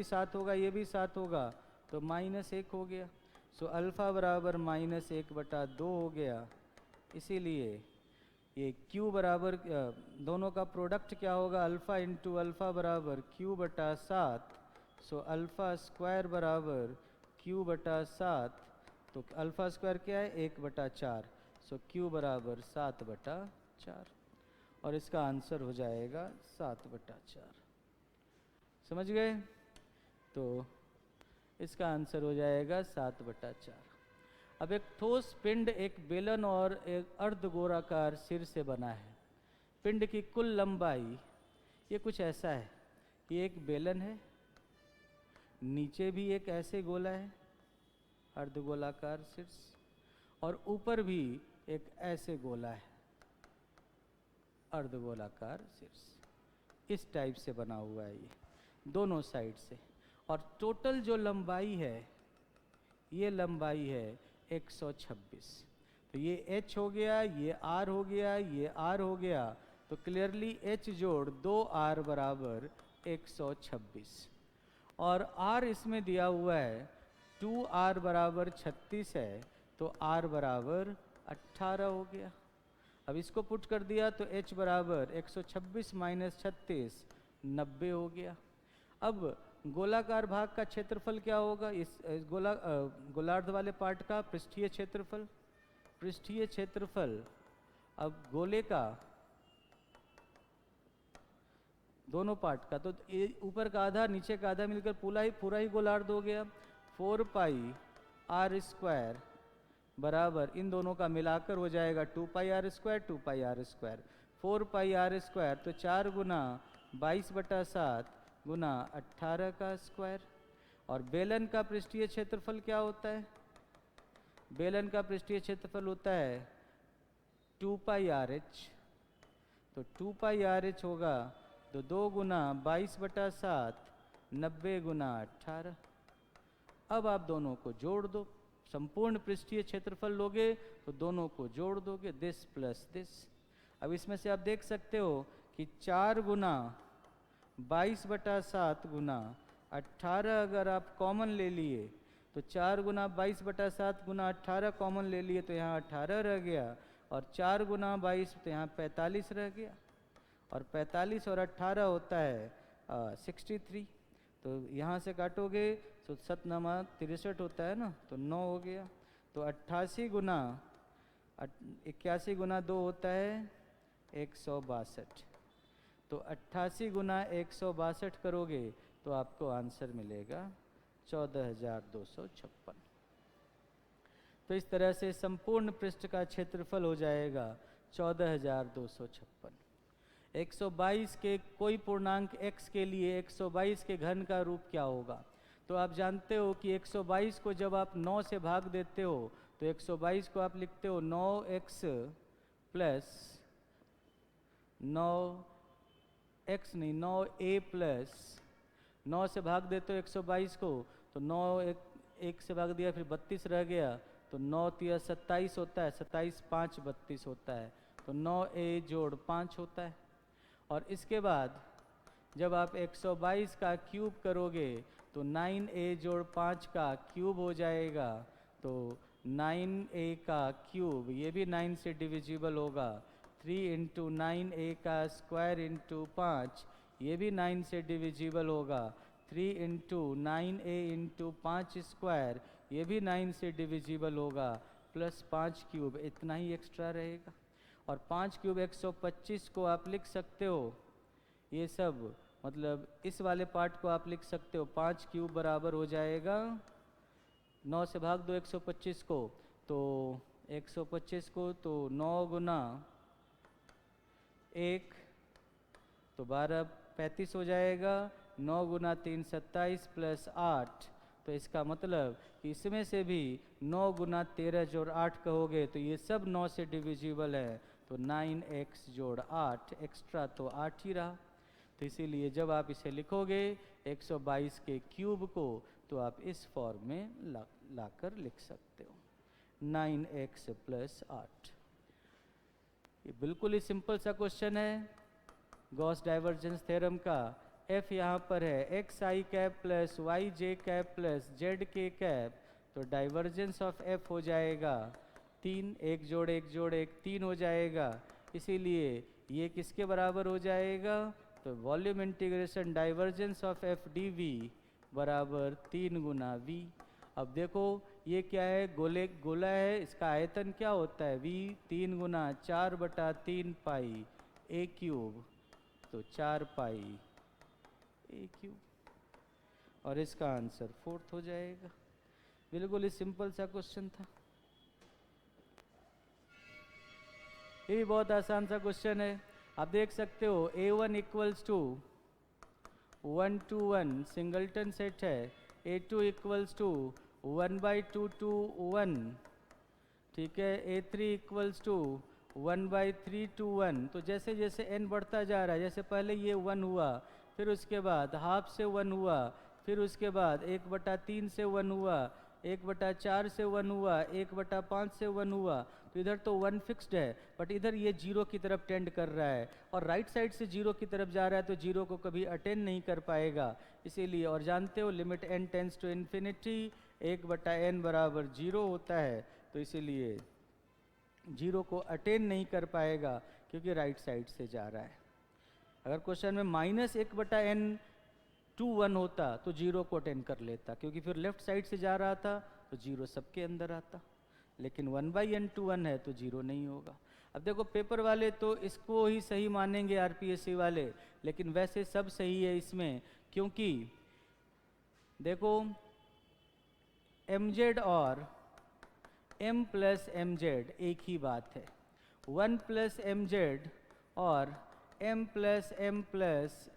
7 होगा, ये भी 7 होगा, तो -1 हो गया, सो अल्फ़ा बराबर -1/2 हो गया। इसीलिए ये q बराबर दोनों का प्रोडक्ट क्या होगा, अल्फ़ा इंटू अल्फ़ा बराबर q/7, सो अल्फ़ा स्क्वायर बराबर q/7, तो अल्फ़ा स्क्वायर क्या है 1/4, सो q बराबर 7/4, और इसका आंसर हो जाएगा 7/4। समझ गए? तो इसका आंसर हो जाएगा 7/4। अब एक ठोस पिंड एक बेलन और एक अर्धगोलाकार सिर से बना है। पिंड की कुल लंबाई ये कुछ ऐसा है कि एक बेलन है, नीचे भी एक ऐसे गोला है अर्धगोलाकार शीर्ष, और ऊपर भी एक ऐसे गोला है अर्धगोलाकार शीर्ष। इस टाइप से बना हुआ है ये दोनों साइड से, और टोटल जो लंबाई है ये लंबाई है 126। तो ये h हो गया, ये r हो गया, ये r हो गया, तो क्लियरली h जोड़ 2r बराबर 126, और r इसमें दिया हुआ है 2r बराबर 36 है, तो r बराबर 18 हो गया। अब इसको पुट कर दिया तो h बराबर 126 माइनस 36 90 हो गया। अब गोलाकार भाग का क्षेत्रफल क्या होगा, इस गोलार्ध वाले पार्ट का पृष्ठीय क्षेत्रफल, अब गोले का दोनों पार्ट का, तो ऊपर का आधा नीचे का आधा मिलकर पूरा ही गोलार्ध हो गया। 4 पाई r स्क्वायर बराबर इन दोनों का मिलाकर हो जाएगा 2 पाई r स्क्वायर 2 पाई r स्क्वायर। 4 पाई r स्क्वायर तो 4 गुना 22/7 गुना 18 का स्क्वायर। और बेलन का पृष्ठीय क्षेत्रफल क्या होता है, बेलन का पृष्ठीय क्षेत्रफल होता है 2 पाई RH, तो 2 पाई RH होगा तो 2 गुना 22/7 90 गुना 18। अब आप दोनों को जोड़ दो, संपूर्ण पृष्ठीय क्षेत्रफल लोगे तो दोनों को जोड़ दोगे, दिस प्लस दिस। अब इसमें से आप देख सकते हो कि 4 गुना 22/7 गुना 18 अगर आप कॉमन ले लिए तो 4 गुना 22/7 गुना 18 कॉमन ले लिए तो यहाँ 18 रह गया, और 4 गुना 22 तो यहाँ 45 रह गया, और 45 और 18 होता है 63। तो यहाँ से काटोगे तो 7 नमा 63 होता है ना, तो 9 हो गया। तो 81 गुना 2 होता है 162। तो 88 गुना 162 करोगे तो आपको आंसर मिलेगा 14,256। तो इस तरह से संपूर्ण पृष्ठ का क्षेत्रफल हो जाएगा 14,256। 122 के कोई पूर्णांक x के लिए 122 के घन का रूप क्या होगा। तो आप जानते हो कि 122 को जब आप 9 से भाग देते हो तो 122 को आप लिखते हो 9x प्लस 9a प्लस 9 से भाग देते हो 122 को, तो 9 एक से भाग दिया, फिर 32 रह गया, तो 9 तिया 27 होता है, 27 5 32 होता है, तो 9a जोड़ 5 होता है। और इसके बाद जब आप 122 का क्यूब करोगे तो 9a जोड़ 5 का क्यूब हो जाएगा, तो 9a का क्यूब ये भी 9 से डिविजिबल होगा, 3 इंटू 9a का स्क्वायर इंटू 5 ये भी 9 से डिविजिबल होगा, 3 इंटू 9a इंटू 5 स्क्वायर ये भी 9 से डिविजिबल होगा, प्लस 5 क्यूब इतना ही एक्स्ट्रा रहेगा। और 5 क्यूब 125 को आप लिख सकते हो ये सब मतलब इस वाले पार्ट को आप लिख सकते हो 5 क्यूब बराबर हो जाएगा 9 से भाग दो 125 को, तो 125 को तो 9 गुना 1 तो 12 35 हो जाएगा, 9 गुना 3 27 प्लस 8, तो इसका मतलब कि इसमें से भी 9 गुना 13 जोड़ 8 कहोगे तो ये सब 9 से डिविजिबल है, तो 9x जोड़ 8 एक्स्ट्रा तो 8 ही रहा। तो इसीलिए जब आप इसे लिखोगे 122 के क्यूब को तो आप इस फॉर्म में लाकर लिख सकते हो 9x प्लस 8। ये बिल्कुल ही सिंपल सा क्वेश्चन है गॉस डाइवर्जेंस थ्योरम का। f यहाँ पर है एक्स आई कैप प्लस वाई जे कैप प्लस जेड के कैप, तो डाइवर्जेंस ऑफ f हो जाएगा 3, 1 जोड़ 1 जोड़ 1 3 हो जाएगा। इसीलिए ये किसके बराबर हो जाएगा, तो volume integration divergence of f d v बराबर 3 गुना v। अब देखो ये क्या है, गोला है, इसका आयतन क्या होता है v, 3 Guna 4/3 pi a cube, तो 4 पाई a क्यूब, और इसका आंसर 4 हो जाएगा। बिल्कुल ही सिंपल सा क्वेश्चन था। ये भी बहुत आसान सा क्वेश्चन है। आप देख सकते हो A1 equals to 1 to 1 singleton set है, A2 इक्वल्स टू 1/2 to 1, ठीक है, A3 इक्वल्स टू 1/3 to 1। तो जैसे जैसे n बढ़ता जा रहा है, जैसे पहले ये 1 हुआ, फिर उसके बाद हाफ से 1 हुआ, फिर उसके बाद 1/3 से 1 हुआ, 1/4 से 1 हुआ, 1/5 से 1 हुआ, तो इधर तो 1 फिक्स्ड है, बट इधर ये 0 की तरफ टेंड कर रहा है और राइट साइड से 0 की तरफ जा रहा है, तो 0 को कभी अटेंड नहीं कर पाएगा। इसीलिए, और जानते हो limit n tends to infinity 1/n बराबर 0 होता है, तो इसीलिए 0 को अटेंड नहीं कर पाएगा क्योंकि राइट साइड से जा रहा है। अगर क्वेश्चन में -1/n टू 1 होता तो 0 को अटेंड कर लेता, क्योंकि फिर लेफ्ट साइड से जा रहा था तो 0 सबके अंदर आता, लेकिन 1/n टू 1 है तो 0 नहीं होगा। अब देखो पेपर वाले तो इसको ही सही मानेंगे आरपीएससी वाले, लेकिन वैसे सब सही है इसमें, क्योंकि देखो mz और m प्लस mz एक ही बात है, 1 प्लस mz और m प्लस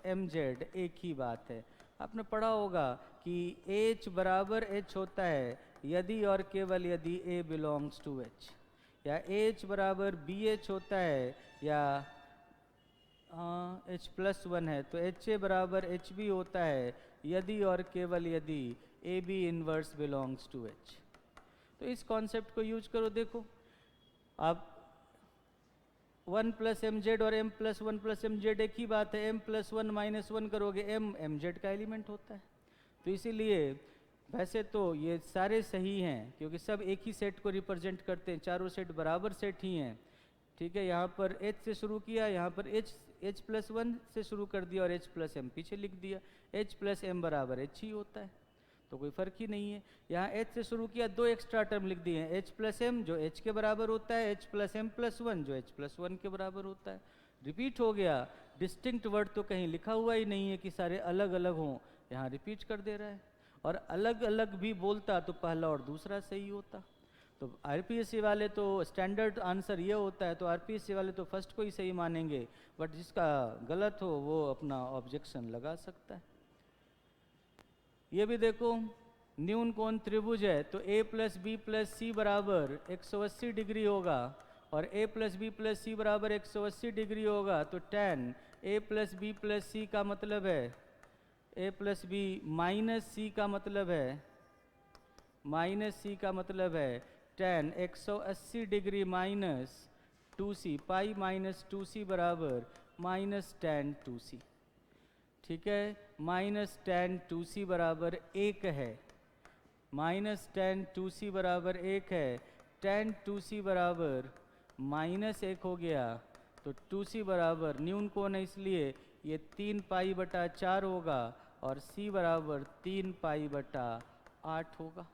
mz एक ही बात है। आपने पढ़ा होगा कि h बराबर h होता है यदि और केवल यदि a बिलोंग्स टू h, या h बराबर bh होता है, या h प्लस 1 है तो ha बराबर hb होता है यदि और केवल यदि ab inverse belongs to h। तो इस कॉन्सेप्ट को यूज करो। देखो आप 1 प्लस mz और m प्लस 1 प्लस mz एक ही बात है, m प्लस 1 माइनस 1 करोगे m mz का एलिमेंट होता है। तो इसीलिए वैसे तो ये सारे सही हैं क्योंकि सब एक ही सेट को रिप्रेजेंट करते हैं, चारों सेट बराबर सेट ही हैं, ठीक है। यहाँ पर h से शुरू किया, यहाँ पर h प्लस 1 से शुरू कर दिया और h प्लस m पीछे लिख दिया, h प्लस m बराबर h ही होता है, तो कोई फ़र्क ही नहीं है। यहाँ h से शुरू किया, 2 एक्स्ट्रा टर्म लिख दिए हैं, h प्लस m जो h के बराबर होता है, h प्लस m प्लस 1 जो h प्लस 1 के बराबर होता है। रिपीट हो गया, डिस्टिंक्ट वर्ड तो कहीं लिखा हुआ ही नहीं है कि सारे अलग अलग हों, यहाँ रिपीट कर दे रहा है। और अलग अलग भी बोलता तो पहला और दूसरा सही होता। तो आरपीएससी वाले तो स्टैंडर्ड आंसर ये होता है, तो आरपीएससी वाले तो फर्स्ट को ही सही मानेंगे, बट जिसका गलत हो वो अपना ऑब्जेक्शन लगा सकता है। ये भी देखो न्यून कोण त्रिभुज है तो a plus B plus C बराबर 180 डिग्री होगा, और a plus B plus C बराबर 180 डिग्री होगा, तो tan a plus B plus C का मतलब है a plus B minus C का मतलब है tan 180 degree minus 2c, pi minus 2c बराबर माइनस tan 2c, ठीक है। माइनस tan 2c बराबर 1 है, माइनस tan 2c बराबर 1 है, tan 2c बराबर -1 हो गया, तो 2c बराबर न्यून कोण है इसलिए ये 3π/4 होगा और c बराबर 3π/8 होगा,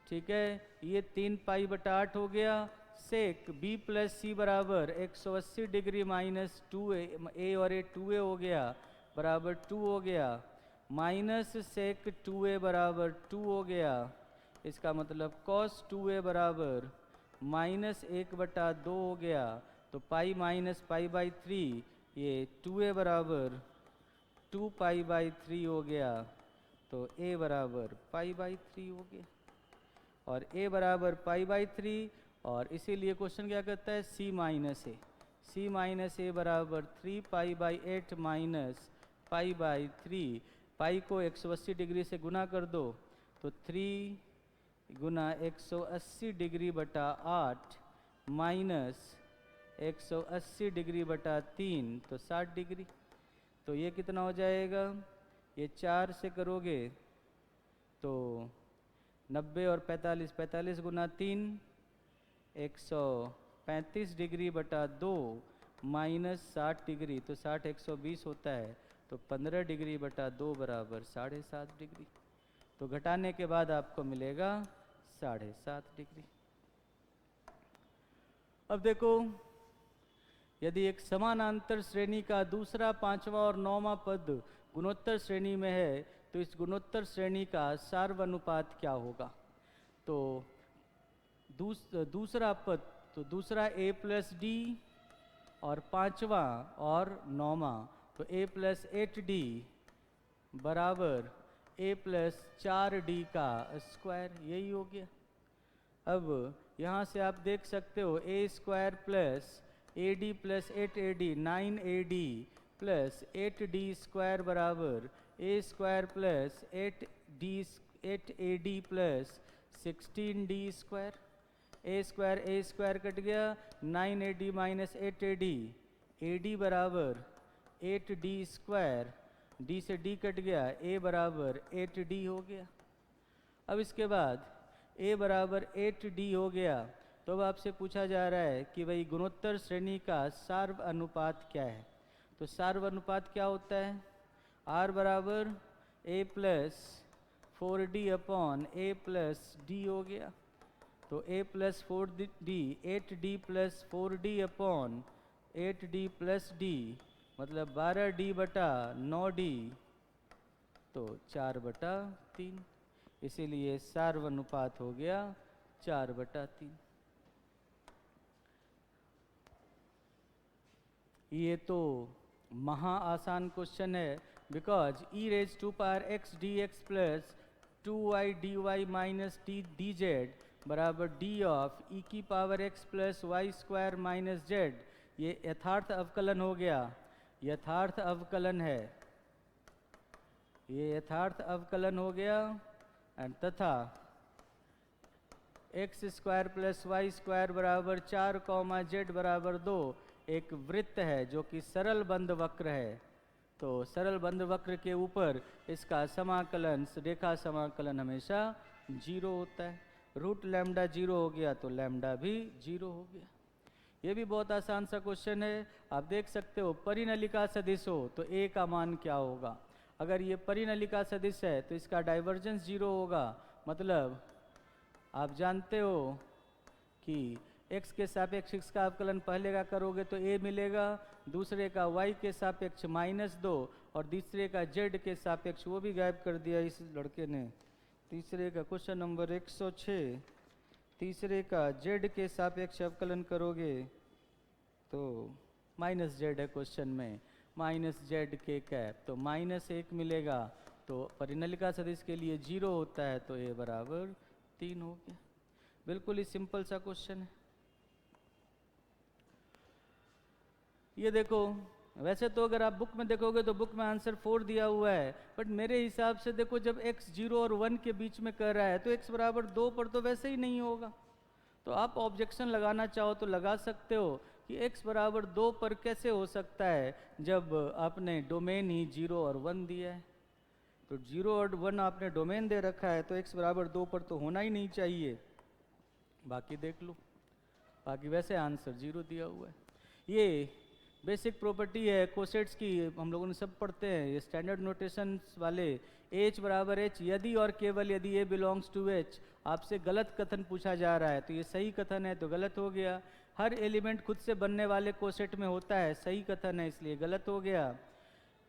ठीक है। ये 3π/8 हो गया, सेक बी प्लस सी बराबर 180 डिग्री माइनस 2a, ए और ए 2a हो गया बराबर 2 हो गया, माइनस सेक 2a बराबर 2 हो गया। इसका मतलब कॉस 2a बराबर माइनस 1/2 हो गया। तो पाई माइनस पाई बाई 3, ये 2a बराबर 2 पाई बाई 3 हो गया। तो a बराबर पाई बाई 3 हो गया और a बराबर पाई बाई 3, और इसीलिए क्वेश्चन क्या कहता है c माइनस ए, c माइनस ए बराबर 3 pi by 8 minus pi by 3। पाई को 180 डिग्री से गुना कर दो तो 3 गुना 180 डिग्री बटा 8 माइनस 180 डिग्री बटा 3 तो 60 डिग्री। तो ये कितना हो जाएगा, ये 4 से करोगे तो 90 और 45, 45 गुना 3 135 डिग्री बटा 2 माइनस 60 डिग्री, तो 60 120 होता है। तो 15 डिग्री बटा 2 बराबर 7.5 डिग्री। तो घटाने के बाद आपको मिलेगा 7.5 डिग्री। अब देखो, यदि एक समानांतर श्रेणी का दूसरा, पांचवा और नौवां पद गुणोत्तर श्रेणी में है तो इस गुणोत्तर श्रेणी का सार्वनुपात क्या होगा। तो दूसरा पद, तो दूसरा a प्लस डी और पांचवा और नौवां, तो a प्लस 8d बराबर a प्लस 4d का स्क्वायर, यही हो गया। अब यहाँ से आप देख सकते हो a square plus ad plus 8ad 9ad plus 8d square बराबर a square plus 8ad plus 16d square. a square cut गया, 9ad माइनस 8ad, ad बराबर 8d स्क्वायर, d से d कट गया, a बराबर 8d हो गया। अब इसके बाद a बराबर 8d हो गया, तो अब आपसे पूछा जा रहा है कि भाई गुणोत्तर श्रेणी का सार्व अनुपात क्या है। तो सार्व अनुपात क्या होता है, r बराबर a plus 4d upon a plus d हो गया। तो a plus 4d 8d plus 4d upon 8d plus d, मतलब 12d बटा 9d, तो 4/3। इसीलिए सार्वनुपात हो गया 4/3। ये तो महा आसान क्वेश्चन है, because e⁻x dx plus 2y dy minus dz बराबर d of e⁻x plus y square minus z, ये यथार्थ अवकलन हो गया, यथार्थ अवकलन है, ये यथार्थ अवकलन हो गया। एंड तथा x स्क्वायर प्लस वाई स्क्वायर बराबर 4 z बराबर 2 एक वृत्त है जो कि सरल बंद वक्र है। तो सरल बंद वक्र के ऊपर इसका समाकलन, रेखा समाकलन हमेशा 0 होता है। रूट लैम्डा 0 हो गया तो लैम्डा भी 0 हो गया। ये भी बहुत आसान सा क्वेश्चन है। आप देख सकते हो परिनलिका सदिश हो तो a का मान क्या होगा। अगर ये परिनलिका सदिश है तो इसका डाइवर्जेंस 0 होगा, मतलब आप जानते हो कि x के सापेक्ष x का अवकलन पहले का करोगे तो a मिलेगा, दूसरे का y के सापेक्ष -2 और तीसरे का z के सापेक्ष, वो भी गायब कर दिया इस लड़के ने। तीसरे का क्वेश्चन नंबर 106, तीसरे का z के सापेक्ष अवकलन करोगे तो -z है क्वेश्चन में, -z के कैप, तो -1 मिलेगा। तो परिनलिका सदिश के लिए 0 होता है, तो a बराबर 3 हो गया। बिल्कुल ही सिंपल सा क्वेश्चन है। ये देखो, वैसे तो अगर आप बुक में देखोगे तो बुक में आंसर 4 दिया हुआ है, बट मेरे हिसाब से देखो जब x 0 और 1 के बीच में कर रहा है तो x बराबर 2 पर तो वैसे ही नहीं होगा। तो आप ऑब्जेक्शन लगाना चाहो तो लगा सकते हो कि x बराबर 2 पर कैसे हो सकता है जब आपने डोमेन ही 0 और 1 दिया है। तो 0 और 1 आपने डोमेन दे रखा है तो x बराबर 2 पर तो होना ही नहीं चाहिए। बाकी देख लो, बाकी वैसे आंसर 0 दिया हुआ है। ये बेसिक प्रॉपर्टी है कोसेट्स की, हम लोगों ने सब पढ़ते हैं ये स्टैंडर्ड नोटेशन वाले। h बराबर h यदि और केवल यदि a बिलोंग्स टू h। आपसे गलत कथन पूछा जा रहा है तो ये सही कथन है तो गलत हो गया। हर एलिमेंट खुद से बनने वाले कोसेट में होता है, सही कथन है इसलिए गलत हो गया।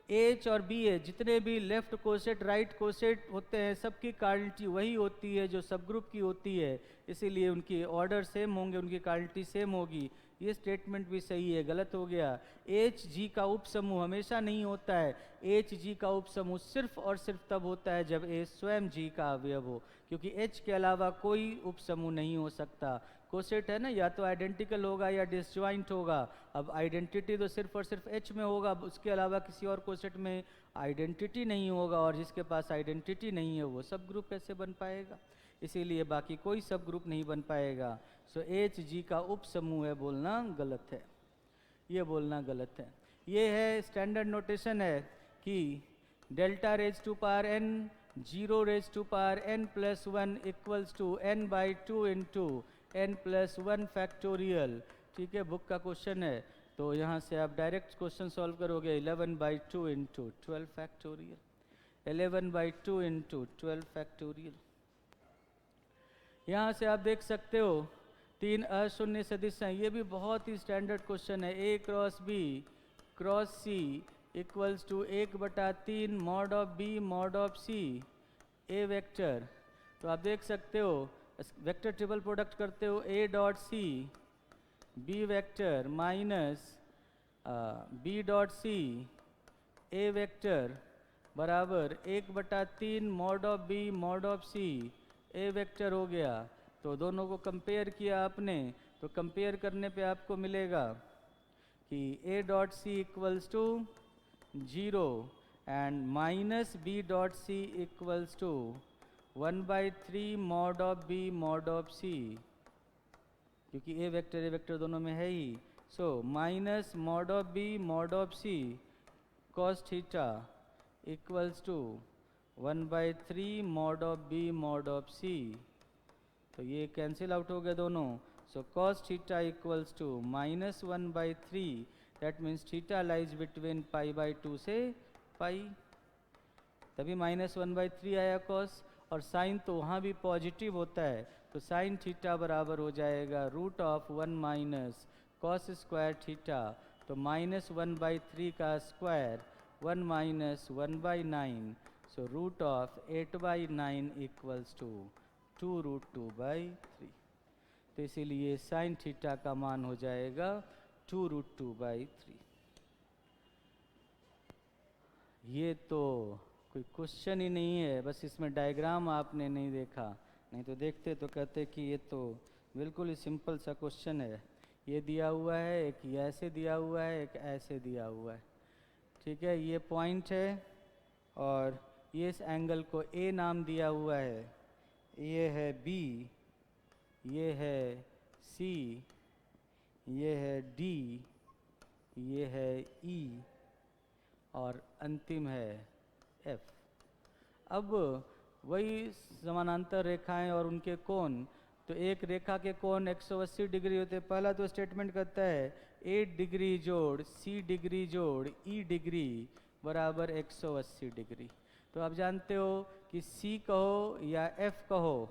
एच और बी ए जितने भी लेफ्ट कोसेट राइट कोसेट होते हैं सबकी कार्डिनलिटी वही होती है जो सब ग्रुप की होती है, इसीलिए उनकी ऑर्डर सेम होंगे, उनकी कार्डिनलिटी सेम होगी। ये स्टेटमेंट भी सही है, गलत हो गया। एच जी का उपसमूह हमेशा नहीं होता है। एच जी का उपसमूह सिर्फ और सिर्फ तब होता है जब ए स्वयं जी का अवयव हो, क्योंकि एच के अलावा कोई उपसमूह नहीं हो सकता। कोसेट है ना, या तो आइडेंटिकल होगा या डिसजॉइंट होगा। अब आइडेंटिटी तो सिर्फ और सिर्फ एच में होगा, उसके अलावा किसी और कोसेट में आइडेंटिटी नहीं होगा, और जिसके पास आइडेंटिटी नहीं है वो सब ग्रुप कैसे बन पाएगा, इसीलिए बाकी कोई सब ग्रुप नहीं बन पाएगा। सो एच जी का उप समूह है बोलना गलत है, ये बोलना गलत है। ये है स्टैंडर्ड नोटेशन है कि delta raise to power n 0 raise to power n plus 1 equals to n by 2 into n plus 1 factorial. ठीक है, बुक का क्वेश्चन है तो यहाँ से आप डायरेक्ट क्वेश्चन सॉल्व करोगे 11 by 2 into 12 factorial, 11 by 2 into 12 factorial. यहाँ से आप देख सकते हो 3 अशून्य सदिश हैं, ये भी बहुत ही स्टैंडर्ड क्वेश्चन है। a cross b cross c equals to 1/3 mod of b mod of c a vector. तो आप देख सकते हो वेक्टर ट्रिपल प्रोडक्ट करते हो a dot c b vector minus b dot c a vector बराबर 1/3 mod of b mod of c a vector हो गया। तो दोनों को कंपेयर किया आपने, तो कंपेयर करने पे आपको मिलेगा कि a dot c equals to 0 and minus b dot c equals to 1/3 mod of b mod of c, क्योंकि a वेक्टर दोनों में है ही। So minus mod of b mod of c cos theta equals to 1/3 mod of b mod of c। तो ये cancel out हो गए दोनों। So cos theta equals to minus 1/3, that means theta lies between π/2 से पाई, तभी minus 1/3 आया cos। और sign तो वहाँ भी पॉजिटिव होता है, तो साइन थीटा बराबर हो जाएगा root of 1 minus cos square theta. तो माइनस 1/3 का square 1 minus 1/9, so root of 8/9 equals to 2√2/3। तो इसीलिए साइन थीटा का मान हो जाएगा 2√2/3। ये तो कोई क्वेश्चन ही नहीं है, बस इसमें डायग्राम आपने नहीं देखा, नहीं तो देखते तो कहते कि ये तो बिल्कुल ही सिंपल सा क्वेश्चन है। ये दिया हुआ है, एक ये ऐसे दिया हुआ है, एक ऐसे दिया हुआ है। ठीक है, ये पॉइंट है और ये इस एंगल को ए नाम दिया हुआ है, ये है बी, ये है सी, ये है डी, ये है ई और अंतिम है एफ। अब वही समानांतर रेखाएं और उनके कोण, तो एक रेखा के कोण 180 डिग्री होते हैं। पहला तो स्टेटमेंट करता है 8 डिग्री जोड़ सी डिग्री जोड़ ई डिग्री बराबर 180 डिग्री। तो आप जानते हो कि सी कहो या एफ कहो,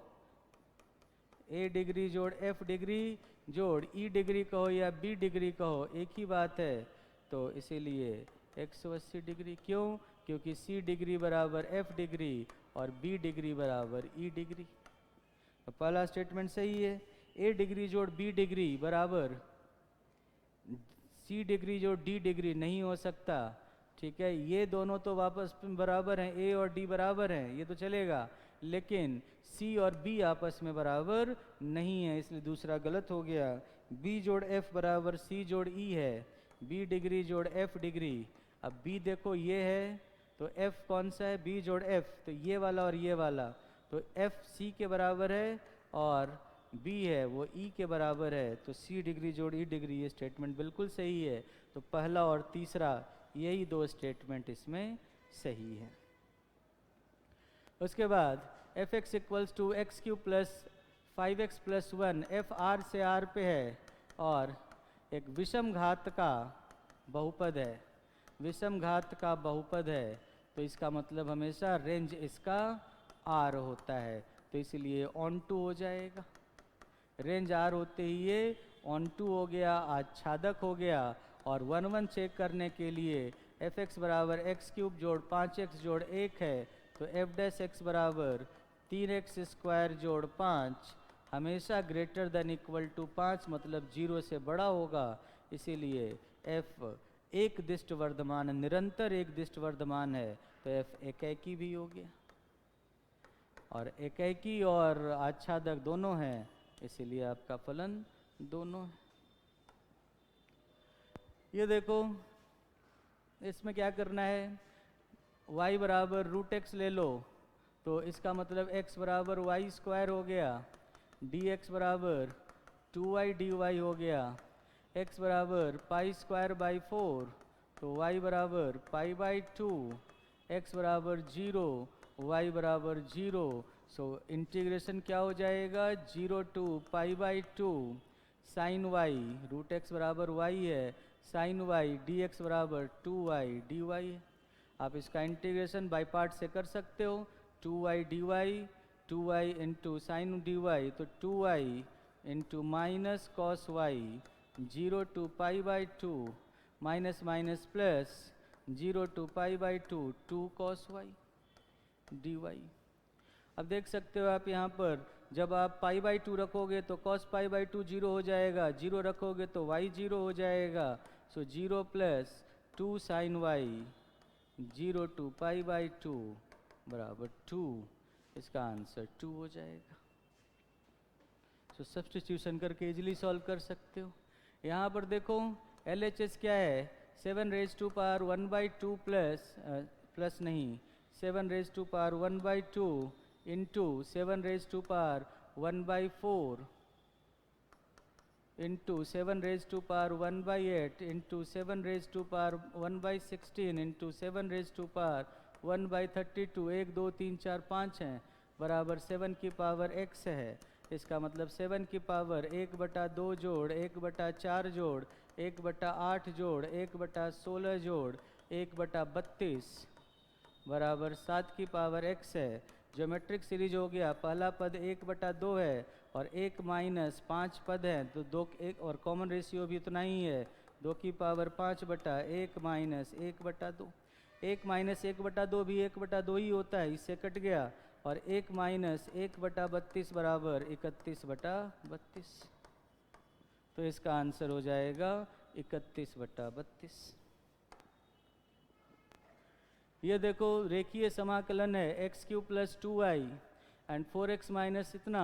ए डिग्री जोड़ एफ डिग्री जोड़ ई डिग्री कहो या बी डिग्री कहो, एक ही बात है। तो इसीलिए 180 डिग्री। क्यों? क्योंकि सी डिग्री बराबर एफ डिग्री और बी डिग्री बराबर ई डिग्री। तो पहला स्टेटमेंट सही है। ए डिग्री जोड़ बी डिग्री बराबर सी डिग्री जोड़ डी डिग्री नहीं हो सकता। ठीक है, ये दोनों तो वापस बराबर हैं, ए और डी बराबर हैं, ये तो चलेगा, लेकिन सी और बी आपस में बराबर नहीं है, इसलिए दूसरा गलत हो गया। बी जोड़ एफ बराबर सी जोड़ ई है, बी डिग्री जोड़ एफ डिग्री। अब बी देखो ये है, तो एफ कौन सा है? बी जोड़ एफ, तो ये वाला और ये वाला, तो एफ सी के बराबर है और बी है वो ई के बराबर है, तो सी डिग्री जोड़ ई डिग्री, ये स्टेटमेंट बिल्कुल सही है। तो पहला और तीसरा यही दो स्टेटमेंट इसमें सही है। उसके बाद f x equals to x cube plus 5x + 1, f r से आर पे है और एक विषम घात का बहुपद है, विषम घात का बहुपद है, तो इसका मतलब हमेशा रेंज इसका आर होता है, तो इसलिए ऑन टू हो जाएगा। रेंज आर होते ही ये ऑन टू हो गया, आच्छादक हो गया। और 1 1 चेक करने के लिए एफ एक्स बराबर एक्स क्यूब जोड़ 5x जोड़ 1 है, तो एफ डैश एक्स बराबर 3x स्क्वायर जोड़ 5 हमेशा ग्रेटर देन इक्वल टू 5 मतलब 0 से बड़ा होगा, इसीलिए f एक दिष्ट वर्धमान निरंतर एक दिष्ट वर्धमान है, तो f एकैकी भी हो गया। और एकैकी और आच्छादक दोनों हैं, इसीलिए आपका फलन दोनों है। ये देखो इसमें क्या करना है, y बराबर रूट एक्स ले लो, तो इसका मतलब x बराबर वाई स्क्वायर हो गया, dx बराबर 2y dy हो गया, x बराबर पाई स्क्वायर बाई 4, तो y बराबर पाई बाई 2, x बराबर 0, y बराबर 0। सो इंटीग्रेशन क्या हो जाएगा, 0 to pi by 2 sine y, root x बराबर y है, साइन y dx बराबर 2y dy है। आप इसका इंटीग्रेशन बाई पार्ट से कर सकते हो, 2y dy, 2y into sine dy, तो 2y into minus cos y, 0 to pi by 2 minus minus plus 0 to pi by 2 2 cos y dy। अब देख सकते हो आप यहाँ पर, जब आप पाई बाई 2 रखोगे तो कॉस पाई बाई 2 0 हो जाएगा, 0 रखोगे तो y 0 हो जाएगा, so 0 plus 2 sine y 0 to pi by 2 बराबर 2, इसका आंसर 2 हो जाएगा। सो सब्स्टिट्यूशन करके इजीली सॉल्व कर सकते हो। यहाँ पर देखो LHS क्या है, 7 raise to power 1 by 2 plus नहीं 7 raise to power 1 by 2 into 7 raise to power 1 by 4 into 7 raise to power 1 by 8 into 7 raise to power 1 by 16 into 7 raise to power 1 by 32, 1 2 3 4 5 हैं, बराबर 7 की पावर x है। इसका मतलब 7 की power 1/2 जोड़ 1/4 जोड़ 1/8 जोड़ 1/16 जोड़ 1/32 बराबर 7 की पावर x है। ज्योमेट्रिक सीरीज हो गया, पहला पद 1/2 है और 1 माइनस 5 पद हैं, तो 2 1 और कॉमन रेशियो भी उतना ही है, 2 की पावर 5/1 माइनस 1/2, 1 माइनस 1/2 भी 1/2 ही होता है, इससे कट गया, और 1 माइनस 1/32 बराबर 31/32, तो इसका आंसर हो जाएगा 31/32। ये देखो रेखीय समाकलन है, x cube plus 2y and 4x minus इतना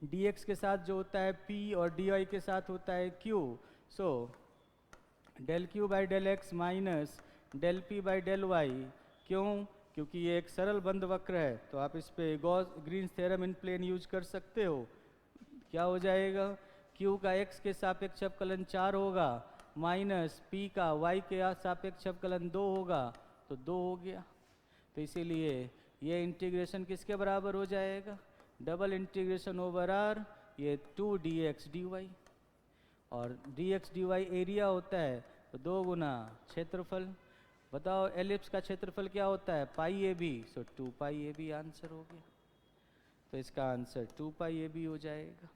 dx के साथ जो होता है p और dy के साथ होता है q, so del q by del x minus del p by del y। क्यों? क्योंकि ये एक सरल बंद वक्र है, तो आप इस पे Gauss Green's theorem in plane use कर सकते हो। क्या हो जाएगा, q का x के सापेक्ष अवकलन 4 होगा माइनस p का y के सापेक्ष अवकलन 2 होगा, तो 2 हो गया। तो इसीलिए ये इंटीग्रेशन किसके बराबर हो जाएगा, डबल इंटीग्रेशन ओवर r, ये 2 dx dy, और dx dy एरिया होता है, तो 2 गुना क्षेत्रफल। बताओ एलिप्स का क्षेत्रफल क्या होता है, pi A B, so 2 pi A B answer हो गया, तो इसका आंसर 2 पाई ए बी हो जाएगा।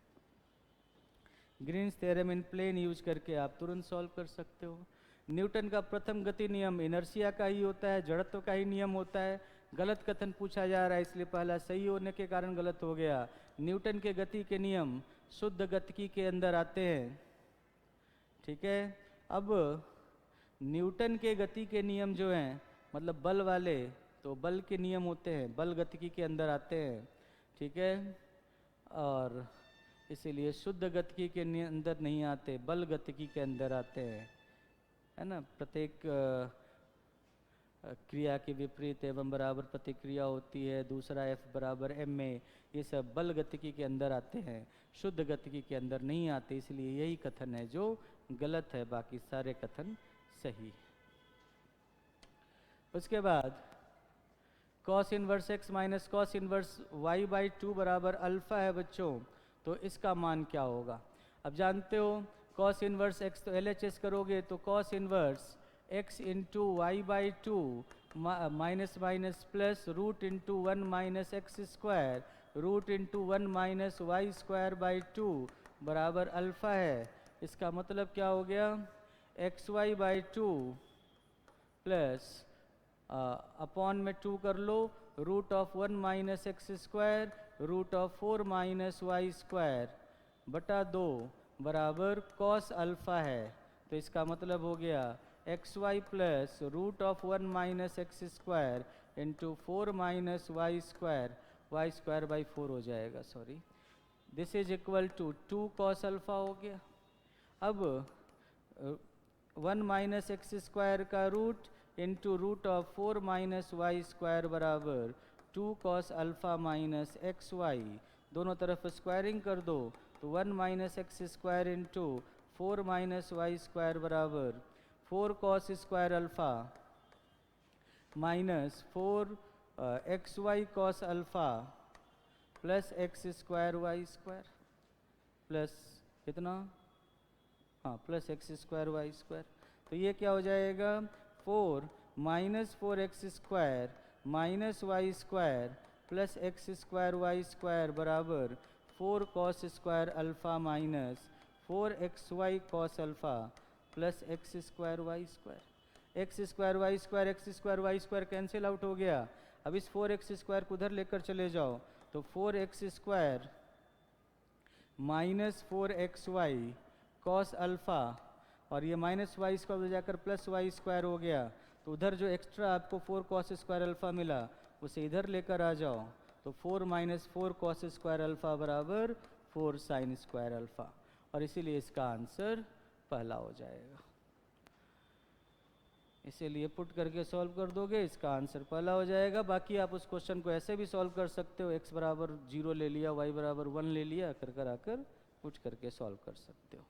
Green's theorem in plane use करके आप तुरंत सॉल्व कर सकते हो। न्यूटन का प्रथम गति नियम इनर्शिया का ही होता है, जड़त्व का ही नियम होता है। गलत कथन पूछा जा रहा है, इसलिए पहला सही होने के कारण गलत हो गया। न्यूटन के गति के नियम शुद्ध गतिकी के अंदर आते हैं, ठीक है। अब न्यूटन के गति के नियम जो हैं, मतलब बल वाले, तो बल के नियम होते हैं, बल गतिकी के अंदर आते हैं, ठीक है। और इसीलिए शुद्ध गतिकी के अंदर नहीं आते, बल गतिकी के अंदर आते हैं, है ना। प्रत्येक क्रिया के विपरीत एवं बराबर प्रतिक्रिया होती है, दूसरा F बराबर m में, ये सब बल गतिकी के अंदर आते हैं, शुद्ध गतिकी के अंदर नहीं आते, इसलिए यही कथन है जो गलत है, बाकी सारे कथन सही। उसके बाद cos inverse x minus cos inverse y by 2 बराबर अल्फा है बच्चों, तो इसका मान क्या होगा। अब जानते हो कॉस इन्वर्स एक्स, तो LHS करोगे तो cos inverse X into Y by two minus minus plus root into 1 minus x square root into 1 minus Y square by two बराबर अल्फ़ा है। इसका मतलब क्या हो गया, x Y by two plus upon में 2 कर लो, root of 1 minus x square root of 4 minus Y square बटा 2 बराबर कॉस अल्फ़ा है। तो इसका मतलब हो गया x y plus root of 1 minus x square into 4 minus Y square by 4 हो जाएगा, sorry. This is equal to 2 cos alpha हो गया। अब 1 माइनस एक्स स्क्वायर का root into root of 4 minus Y square बराबर 2 cos alpha minus x y, दोनों तरफ squaring कर दो तो 1 minus x square into 4 minus Y square बराबर 4 cos square alpha minus 4 x y cos alpha plus x square y square plus कितना, हाँ plus x square y square. तो ये क्या हो जाएगा, 4 minus 4 x square minus Y square plus x square y square बराबर 4 cos square alpha minus 4 x y cos alpha plus x square y square. X square y square x square y square cancel out हो गया। अब इस 4 x square को उधर लेकर चले जाओ तो 4 x square minus 4 x y cos alpha और ये माइनस वाई स्क्वायर हो जाकर प्लस वाई स्क्वायर हो गया। तो उधर जो एक्स्ट्रा आपको 4 कॉस स्क्वायर अल्फ़ा मिला उसे इधर लेकर आ जाओ तो 4 माइनस 4 कॉस स्क्वायर अल्फ़ा बराबर 4 साइन स्क्वायर अल्फ़ा, और इसीलिए इसका आंसर पहला हो जाएगा। इसीलिए पुट करके सॉल्व कर दोगे, इसका आंसर पहला हो जाएगा। बाकी आप उस क्वेश्चन को ऐसे भी सॉल्व कर सकते हो, x बराबर 0 ले लिया, y बराबर 1 ले लिया, कर आकर पुट करके सॉल्व कर सकते हो।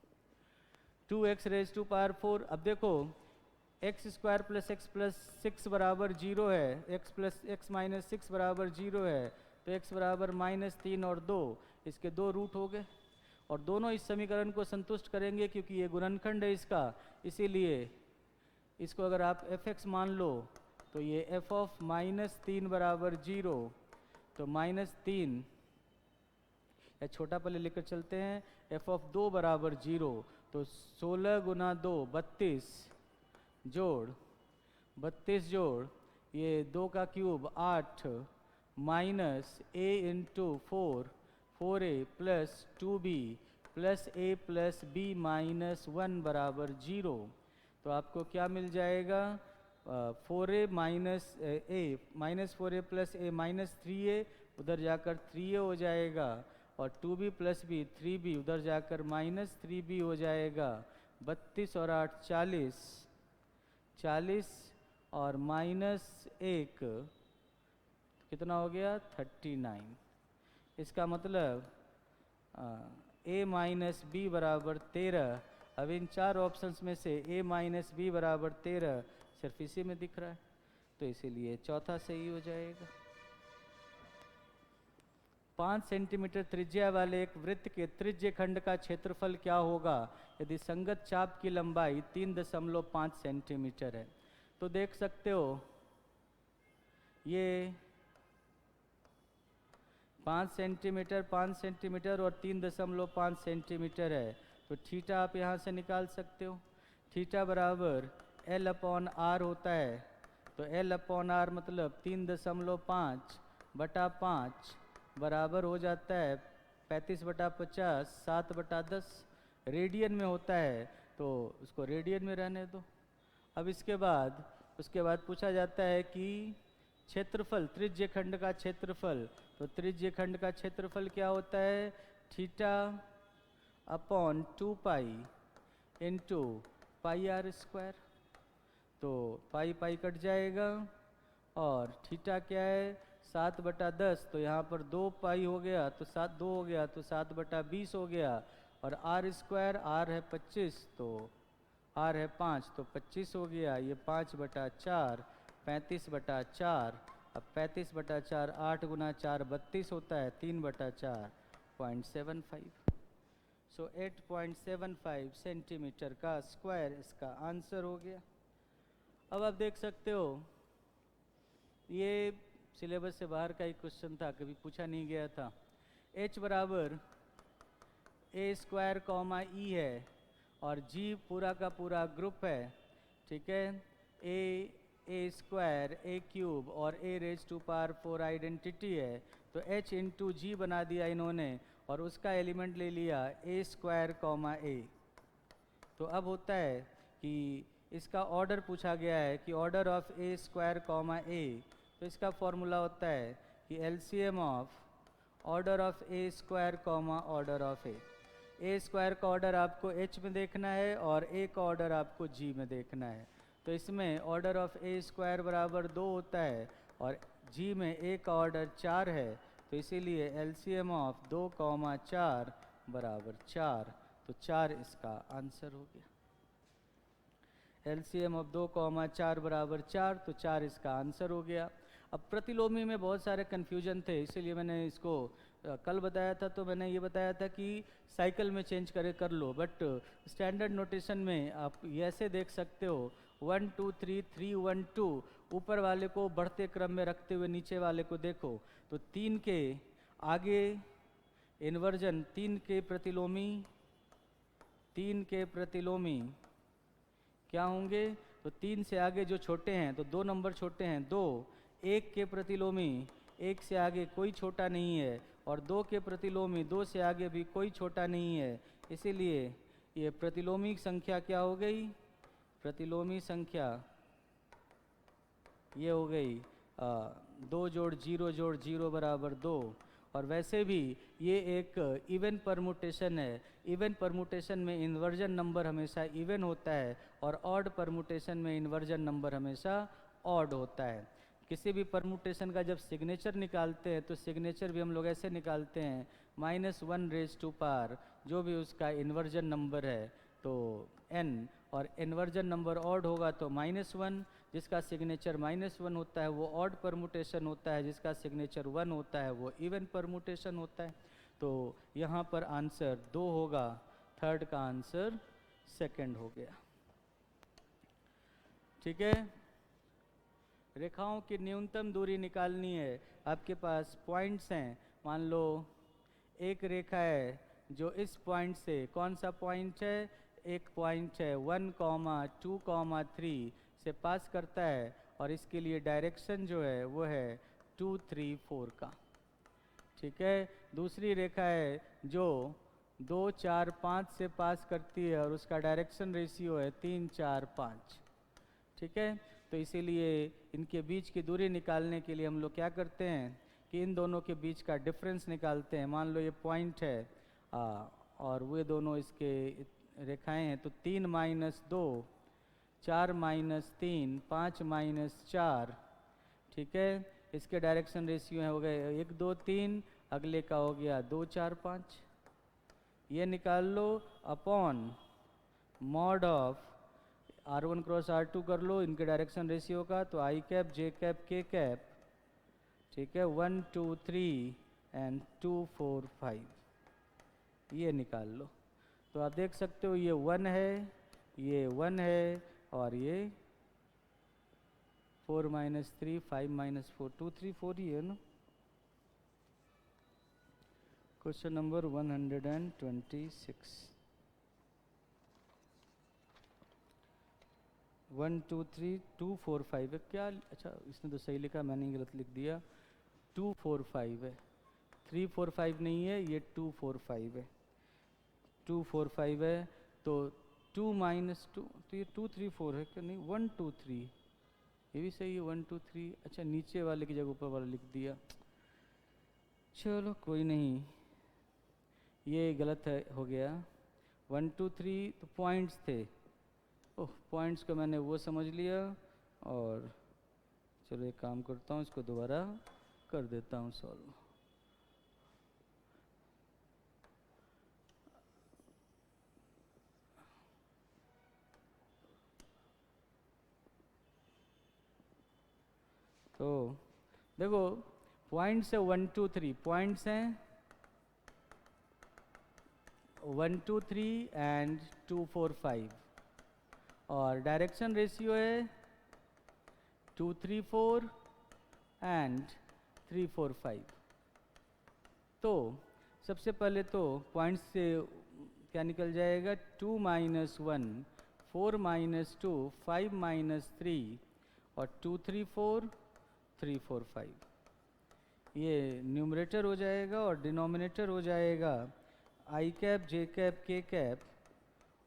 2x रेज टू पावर 4, अब देखो x square plus x plus 6 बराबर 0 है, x प्लस एक्स माइनस 6 बराबर 0 है, तो x बराबर -3 और 2, इसके 2 रूट हो गए और दोनों इस समीकरण को संतुष्ट करेंगे क्योंकि ये गुणनखंड है इसका। इसीलिए इसको अगर आप fx मान लो तो ये f ऑफ -3 बराबर 0, तो -3 या छोटा पहले लेकर चलते हैं, f ऑफ 2 बराबर 0, तो 16 गुना 2 32 जोड़ ये 2 का cube 8 minus a into 4a plus 2b plus a plus b minus 1 बराबर 0। तो आपको क्या मिल जाएगा, 4a minus A minus 4a plus a minus 3a, उधर जाकर 3a हो जाएगा, और 2b प्लस b 3b उधर जाकर माइनस 3b हो जाएगा। 32 और 8 40 और -1 कितना हो गया 39। इसका मतलब a माइनस बी बराबर 13। अब इन 4 ऑप्शंस में से a माइनस बी बराबर 13 सिर्फ इसी में दिख रहा है, तो इसीलिए चौथा सही हो जाएगा। 5 सेंटीमीटर त्रिज्या वाले एक वृत्त के त्रिज्य खंड का क्षेत्रफल क्या होगा यदि संगत चाप की लंबाई 3.5 सेंटीमीटर है। तो देख सकते हो ये 5 सेंटीमीटर और 3.5 सेंटीमीटर है, तो थीटा आप यहाँ से निकाल सकते हो। थीटा बराबर L अपॉन आर होता है, तो L अपॉन आर मतलब 3.5 बटा 5 बराबर हो जाता है 35 बटा 50 7 बटा 10। रेडियन में होता है तो उसको रेडियन में रहने दो। अब उसके बाद पूछा जाता है कि क्षेत्रफल, त्रिज्य खंड का क्षेत्रफल, तो त्रिज्य खंड का क्षेत्रफल क्या होता है, theta upon 2 pi into pi r square. तो पाई कट जाएगा और थीटा क्या है 7 बटा 10, तो यहाँ पर 2 पाई हो गया तो 7 2 हो गया तो 7 बटा 20 हो गया, और आर स्क्वायर आर है 25 तो आर है 5 तो 25 हो गया, ये 5 बटा 4 35 बटा 4। अब 35 बटा 4 8 गुना 4 32 होता है, 3 बटा 4 0.75। सो 8.75 सेंटीमीटर का स्क्वायर इसका आंसर हो गया। अब आप देख सकते हो ये सिलेबस से बाहर का एक क्वेश्चन था, कभी पूछा नहीं गया था। h बराबर ए स्क्वायर कॉमा ई है और g पूरा का पूरा ग्रुप है, ठीक है। ए स्क्वायर ए क्यूब और ए रेज टू पावर 4 आइडेंटिटी है, तो h इंटू जी बना दिया इन्होंने और उसका एलिमेंट ले लिया ए स्क्वायर कॉमा ए। तो अब होता है कि इसका ऑर्डर पूछा गया है कि order of A square comma A, तो इसका फॉर्मूला होता है कि LCM of order of A square comma order of A square का ऑर्डर आपको h में देखना है और a का ऑर्डर आपको g में देखना है। तो इसमें ऑर्डर ऑफ ए स्क्वायर बराबर 2 होता है और g में a का ऑर्डर 4 है, तो इसीलिए एलसीएम ऑफ 2, 4 बराबर 4, तो 4 इसका आंसर हो गया। एलसीएम ऑफ 2, 4 बराबर 4, तो 4 इसका आंसर हो गया। अब प्रतिलोमी में बहुत सारे कन्फ्यूजन थे, इसीलिए मैंने इसको कल बताया था, तो मैंने ये बताया था कि साइकिल में चेंज कर लो, बट स्टैंडर्ड नोटेशन में आप ये ऐसे देख सकते हो 1 2 3 3 1 2, ऊपर वाले को बढ़ते क्रम में रखते हुए नीचे वाले को देखो, तो 3 के आगे इन्वर्जन, 3 के प्रतिलोमी क्या होंगे, तो 3 से आगे जो छोटे हैं तो 2 नंबर छोटे हैं 2, 1 के प्रतिलोमी 1 से आगे कोई छोटा नहीं है और 2 के प्रतिलोमी 2 से आगे भी कोई छोटा नहीं है, इसीलिए ये प्रतिलोमी संख्या क्या हो गई, प्रतिलोमी संख्या ये हो गई 2 जोड़ 0 जोड़ 0 बराबर 2। और वैसे भी ये एक इवन परमुटेशन है, इवन परमुटेशन में इन्वर्जन नंबर हमेशा इवन होता है और ऑड परमुटेशन में इन्वर्जन नंबर हमेशा ऑड होता है। किसी भी परमुटेशन का जब सिग्नेचर निकालते हैं तो सिग्नेचर भी हम लोग ऐसे निकालते हैं -1 रेज टू पावर जो भी उसका इन्वर्जन नंबर है तो n, और इन्वर्जन नंबर ऑड होगा तो -1, जिसका सिग्नेचर -1 होता है वो ऑड परमुटेशन होता है, जिसका सिग्नेचर 1 होता है वो इवन परमुटेशन होता है। तो यहाँ पर आंसर 2 होगा, थर्ड का आंसर सेकंड हो गया, ठीक है। रेखाओं की न्यूनतम दूरी निकालनी है, आपके पास पॉइंट्स हैं, मान लो एक रेखा है जो इस पॉइंट से, कौन सा पॉइंट है, एक पॉइंट है 1, 2, 3 से पास करता है और इसके लिए डायरेक्शन जो है वो है 2, 3, 4 का, ठीक है। दूसरी रेखा है जो 2, 4, 5 से पास करती है और उसका डायरेक्शन रेशियो है 3, 4, 5, ठीक है। तो इसीलिए इनके बीच की दूरी निकालने के लिए हम लोग क्या करते हैं कि इन दोनों के बीच का डिफरेंस निकालते हैं। मान लो ये पॉइंट है और वे दोनों इसके रेखाएं हैं, तो 3 - 2, 4 - 3, 5 - 4, ठीक है। इसके डायरेक्शन रेशियो है हो गए 1, 2, 3, अगले का हो गया 2, 4, 5। ये निकाल लो upon mod of R1 cross R2 कर लो इनके डायरेक्शन रेशियो का, तो I cap J cap K cap, ठीक है, 1, 2, 3 एंड 2, 4, 5, ये निकाल लो। तो आप देख सकते हो ये 1 है, ये 1 है और ये 4 - 3, 5 - 4, 2, 3, 4 ही है ना। क्वेश्चन नंबर 126, 1, 2, 3, 2, 4, 5 है क्या, अच्छा इसने तो सही लिखा, मैंने गलत लिख दिया, 2, 4, 5 है, 3, 4, 5 नहीं है, ये 2, 4, 5 है, 2, 4, 5 है, तो 2 - 2, तो ये 2, 3, 4 है क्या, नहीं 1, 2, 3, ये भी सही है 1, 2, 3, अच्छा नीचे वाले की जगह ऊपर वाला लिख दिया, चलो कोई नहीं, ये गलत है हो गया। 1, 2, 3 तो पॉइंट्स थे, ओह पॉइंट्स को मैंने वो समझ लिया, और चलो एक काम करता हूँ इसको दोबारा कर देता हूँ सॉल्व। तो देखो पॉइंट्स है 1, 2, 3 पॉइंट्स हैं, 1 2 3 एंड 2 4 5, और डायरेक्शन रेशियो है 2 3 4 एंड 3 4 5। तो सबसे पहले तो पॉइंट्स से क्या निकल जाएगा, 2 माइनस 1 4 माइनस 2 5 माइनस 3 और 2 3 4 3 4 5। ये न्यूमरेटर हो जाएगा और डिनोमिनेटर हो जाएगा आई कैप जे कैप के कैप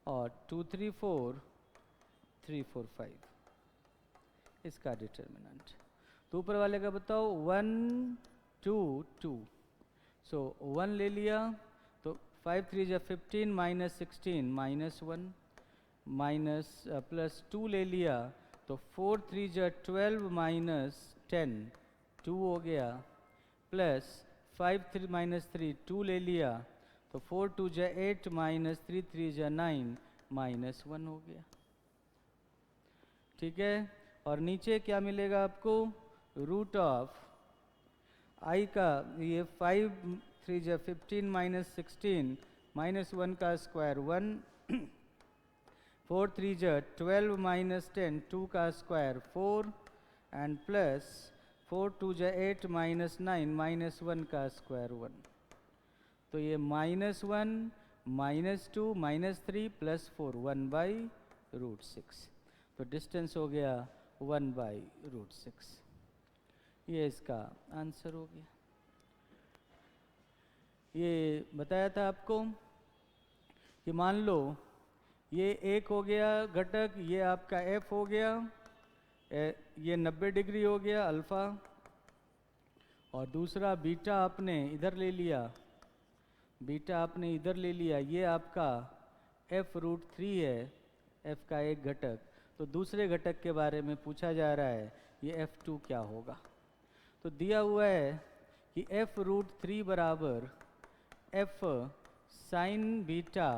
और 2 3 4 3 4 5 इसका डिटर्मिनेंट। तो ऊपर वाले का बताओ 1 2 2, सो 1 ले लिया तो 5 3 जा 15 माइनस 16 माइनस 1 माइनस प्लस 2 ले लिया तो 4 3 जा 12 माइनस 10 2 हो गया, प्लस 5 3 माइनस 3 2 ले लिया तो 4 2 जा 8 माइनस 3 3 जा 9 माइनस 1 हो गया। ठीक है, और नीचे क्या मिलेगा आपको, रूट ऑफ आई का ये 5 3 जा 15 माइनस 16 माइनस 1 का स्क्वायर 1 4 3 जा 12 माइनस 10 2 का स्क्वायर 4 एंड प्लस 4 2 जा 8 माइनस 9 माइनस 1 का स्क्वायर 1। तो ये minus 1 minus 2 minus 3 plus 4 1 by root 6। तो डिस्टेंस हो गया 1 बाई रूट 6। ये इसका आंसर हो गया। ये बताया था आपको कि मान लो ये एक हो गया घटक, ये आपका f हो गया, ये 90 डिग्री हो गया अल्फ़ा, और दूसरा बीटा आपने इधर ले लिया, बीटा आपने इधर ले लिया, ये आपका f रूट 3 है, f का एक घटक। तो दूसरे घटक के बारे में पूछा जा रहा है, ये f2 क्या होगा। तो दिया हुआ है कि f रूट 3 बराबर f sine beta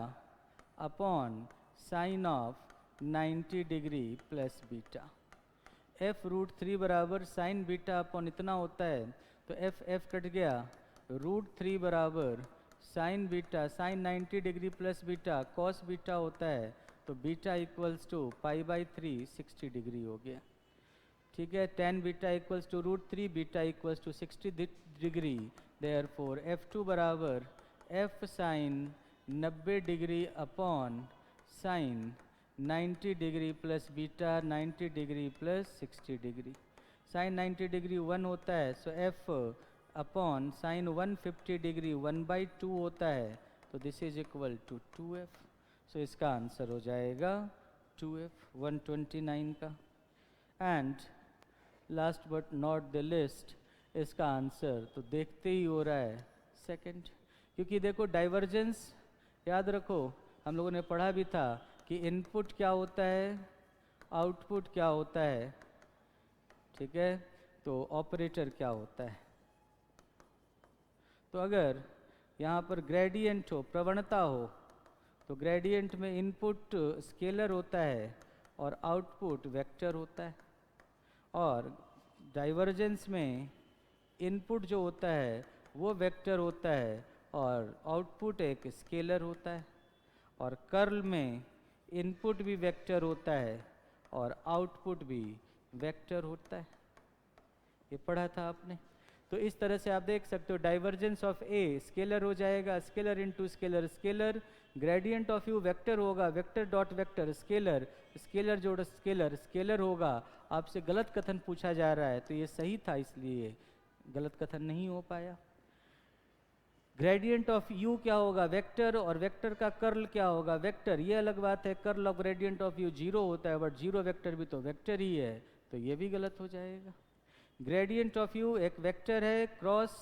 upon sine of 90 degree plus beta. f root 3 बराबर साइन बीटा अपॉन इतना होता है, तो f कट गया, रूट 3 बराबर sine beta sine 90 degree plus beta cos beta होता है, तो beta equals to pi by 3 60 degree हो गया। ठीक है, tan beta equals to root 3, beta equals to 60 degree, therefore f2 बराबर f sine 90 degree upon sine 90 degree plus beta 90 degree plus 60 degree. Sine 90 degree 1 होता है, so f upon sine 150 degree 1/2 होता है, तो this is equal to 2f। So इसका answer हो जाएगा 2f 129 का। And last but not the least, इसका आंसर तो देखते ही हो रहा है सेकंड, क्योंकि देखो डाइवर्जेंस याद रखो, हम लोगों ने पढ़ा भी था कि इनपुट क्या होता है, आउटपुट क्या होता है। ठीक है, तो ऑपरेटर क्या होता है। तो अगर यहाँ पर ग्रेडियंट हो, प्रवणता हो, तो ग्रेडियंट में इनपुट स्केलर होता है और आउटपुट वेक्टर होता है, और डाइवर्जेंस में इनपुट जो होता है वो वेक्टर होता है और आउटपुट एक स्केलर होता है, और कर्ल में इनपुट भी वेक्टर होता है और आउटपुट भी वेक्टर होता है। ये पढ़ा था आपने। तो इस तरह से आप देख सकते हो डाइवर्जेंस ऑफ ए स्केलर हो जाएगा, scalar into scalar scalar, gradient of U vector होगा, vector dot vector scalar, scalar जोड़ स्केलर स्केलर होगा। आपसे गलत कथन पूछा जा रहा है, तो ये सही था, इसलिए गलत कथन नहीं हो पाया। ग्रेडियंट ऑफ यू क्या होगा, वेक्टर, और वेक्टर का कर्ल क्या होगा, वेक्टर। ये अलग बात है, curl of gradient of you zero होता है, बट जीरो वेक्टर भी तो वेक्टर ही है, तो ये भी गलत हो जाएगा। ग्रेडियंट ऑफ यू एक वेक्टर है, क्रॉस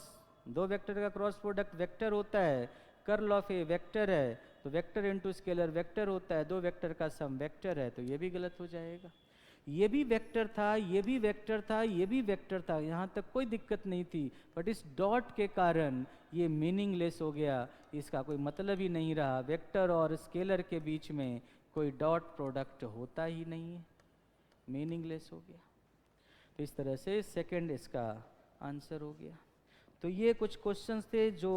दो वेक्टर का क्रॉस प्रोडक्ट वेक्टर होता है, कर्ल ऑफ ए वेक्टर है, तो वेक्टर इनटू स्केलर वेक्टर होता है, दो वेक्टर का सम वेक्टर है, तो ये भी गलत हो जाएगा। ये भी वेक्टर था, ये भी वेक्टर था, ये भी वेक्टर था, यहाँ तक कोई दिक्कत नहीं थी, बट इस डॉट के कारण ये मीनिंगलेस हो गया, इसका कोई मतलब ही नहीं रहा। वेक्टर और स्केलर के बीच में कोई डॉट प्रोडक्ट होता ही नहीं है, मीनिंगलेस हो गया। तो इस तरह से सेकंड इसका आंसर हो गया। तो ये कुछ क्वेश्चंस थे जो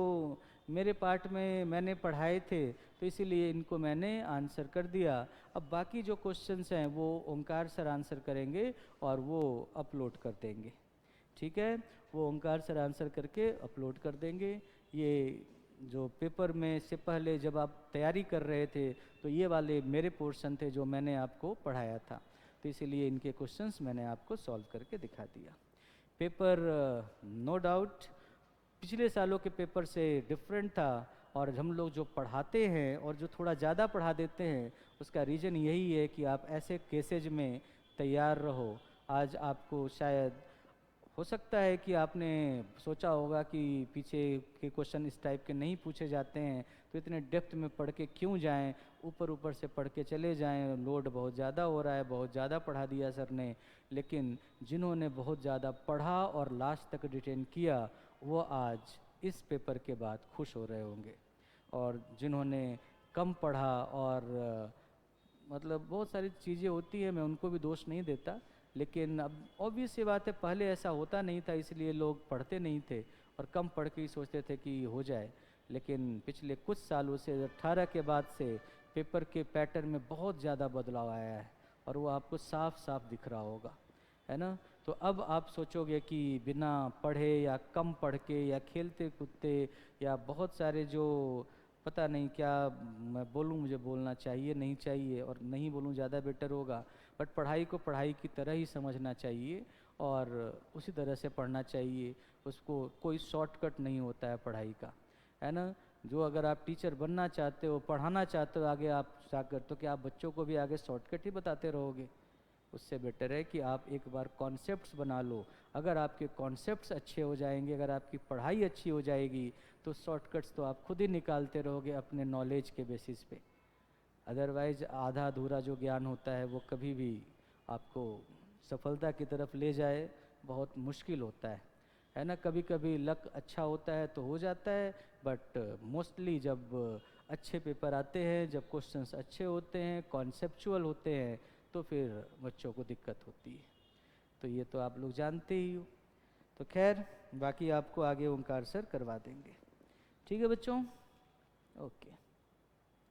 मेरे पार्ट में मैंने पढ़ाए थे, तो इसीलिए इनको मैंने आंसर कर दिया। अब बाकी जो क्वेश्चंस हैं वो ओंकार सर आंसर करेंगे और वो अपलोड कर देंगे। ठीक है, वो ओंकार सर आंसर करके अपलोड कर देंगे। ये जो पेपर में से पहले जब आप तैयारी कर रहे थे तो ये वाले मेरे पोर्शन थे जो मैंने आपको पढ़ाया था, तो इसीलिए इनके क्वेश्चंस मैंने आपको सॉल्व करके दिखा दिया। पेपर नो डाउट पिछले सालों के पेपर से डिफरेंट था, और हम लोग जो पढ़ाते हैं और जो थोड़ा ज़्यादा पढ़ा देते हैं उसका रीज़न यही है कि आप ऐसे केसेज में तैयार रहो। आज आपको शायद हो सकता है कि आपने सोचा होगा कि पीछे के क्वेश्चन इस टाइप के नहीं पूछे जाते हैं, तो इतने डेप्थ में पढ़ के क्यों जाएं, ऊपर ऊपर से पढ़ के चले जाएं, लोड बहुत ज़्यादा हो रहा है, बहुत ज़्यादा पढ़ा दिया सर ने। लेकिन जिन्होंने बहुत ज़्यादा पढ़ा और लास्ट तक रिटेन किया वो आज इस पेपर के बाद खुश हो रहे होंगे, और जिन्होंने कम पढ़ा और मतलब बहुत सारी चीज़ें होती है, मैं उनको भी दोष नहीं देता, लेकिन अब ऑब्वियस सी बात है पहले ऐसा होता नहीं था, इसलिए लोग पढ़ते नहीं थे और कम पढ़ के ही सोचते थे कि हो जाए। लेकिन पिछले कुछ सालों से 18 के बाद से पेपर के पैटर्न में बहुत ज़्यादा बदलाव आया है, और वो आपको साफ साफ दिख रहा होगा, है ना। तो अब आप सोचोगे कि बिना पढ़े या कम पढ़ के या खेलते कूदते या बहुत सारे जो पता नहीं क्या मैं बोलूँ, मुझे बोलना चाहिए नहीं चाहिए, और नहीं बोलूँ ज़्यादा बेटर होगा, बट पढ़ाई को पढ़ाई की तरह ही समझना चाहिए और उसी तरह से पढ़ना चाहिए। उसको कोई शॉर्टकट नहीं होता है पढ़ाई का, है ना। जो अगर आप टीचर बनना चाहते हो, पढ़ाना चाहते हो आगे आप जाकर, तो क्या आप बच्चों को भी आगे शॉर्टकट ही बताते रहोगे? उससे बेटर है कि आप एक बार कॉन्सेप्ट्स बना लो। अगर आपके कॉन्सेप्ट्स अच्छे हो जाएंगे, अगर आपकी पढ़ाई अच्छी हो जाएगी, तो शॉर्टकट्स तो आप खुद ही निकालते रहोगे अपने नॉलेज के बेसिस पे। अदरवाइज आधा अधूरा जो ज्ञान होता है वो कभी भी आपको सफलता की तरफ ले जाए बहुत मुश्किल होता है ना। कभी कभी लक अच्छा होता है तो हो जाता है, बट मोस्टली जब अच्छे पेपर आते हैं, जब क्वेश्चंस अच्छे होते हैं, कॉन्सेप्चुअल होते हैं, तो फिर बच्चों को दिक्कत होती है। तो ये तो आप लोग जानते ही हो। तो खैर बाकी आपको आगे ओंकार सर करवा देंगे। ठीक है बच्चों, ओके।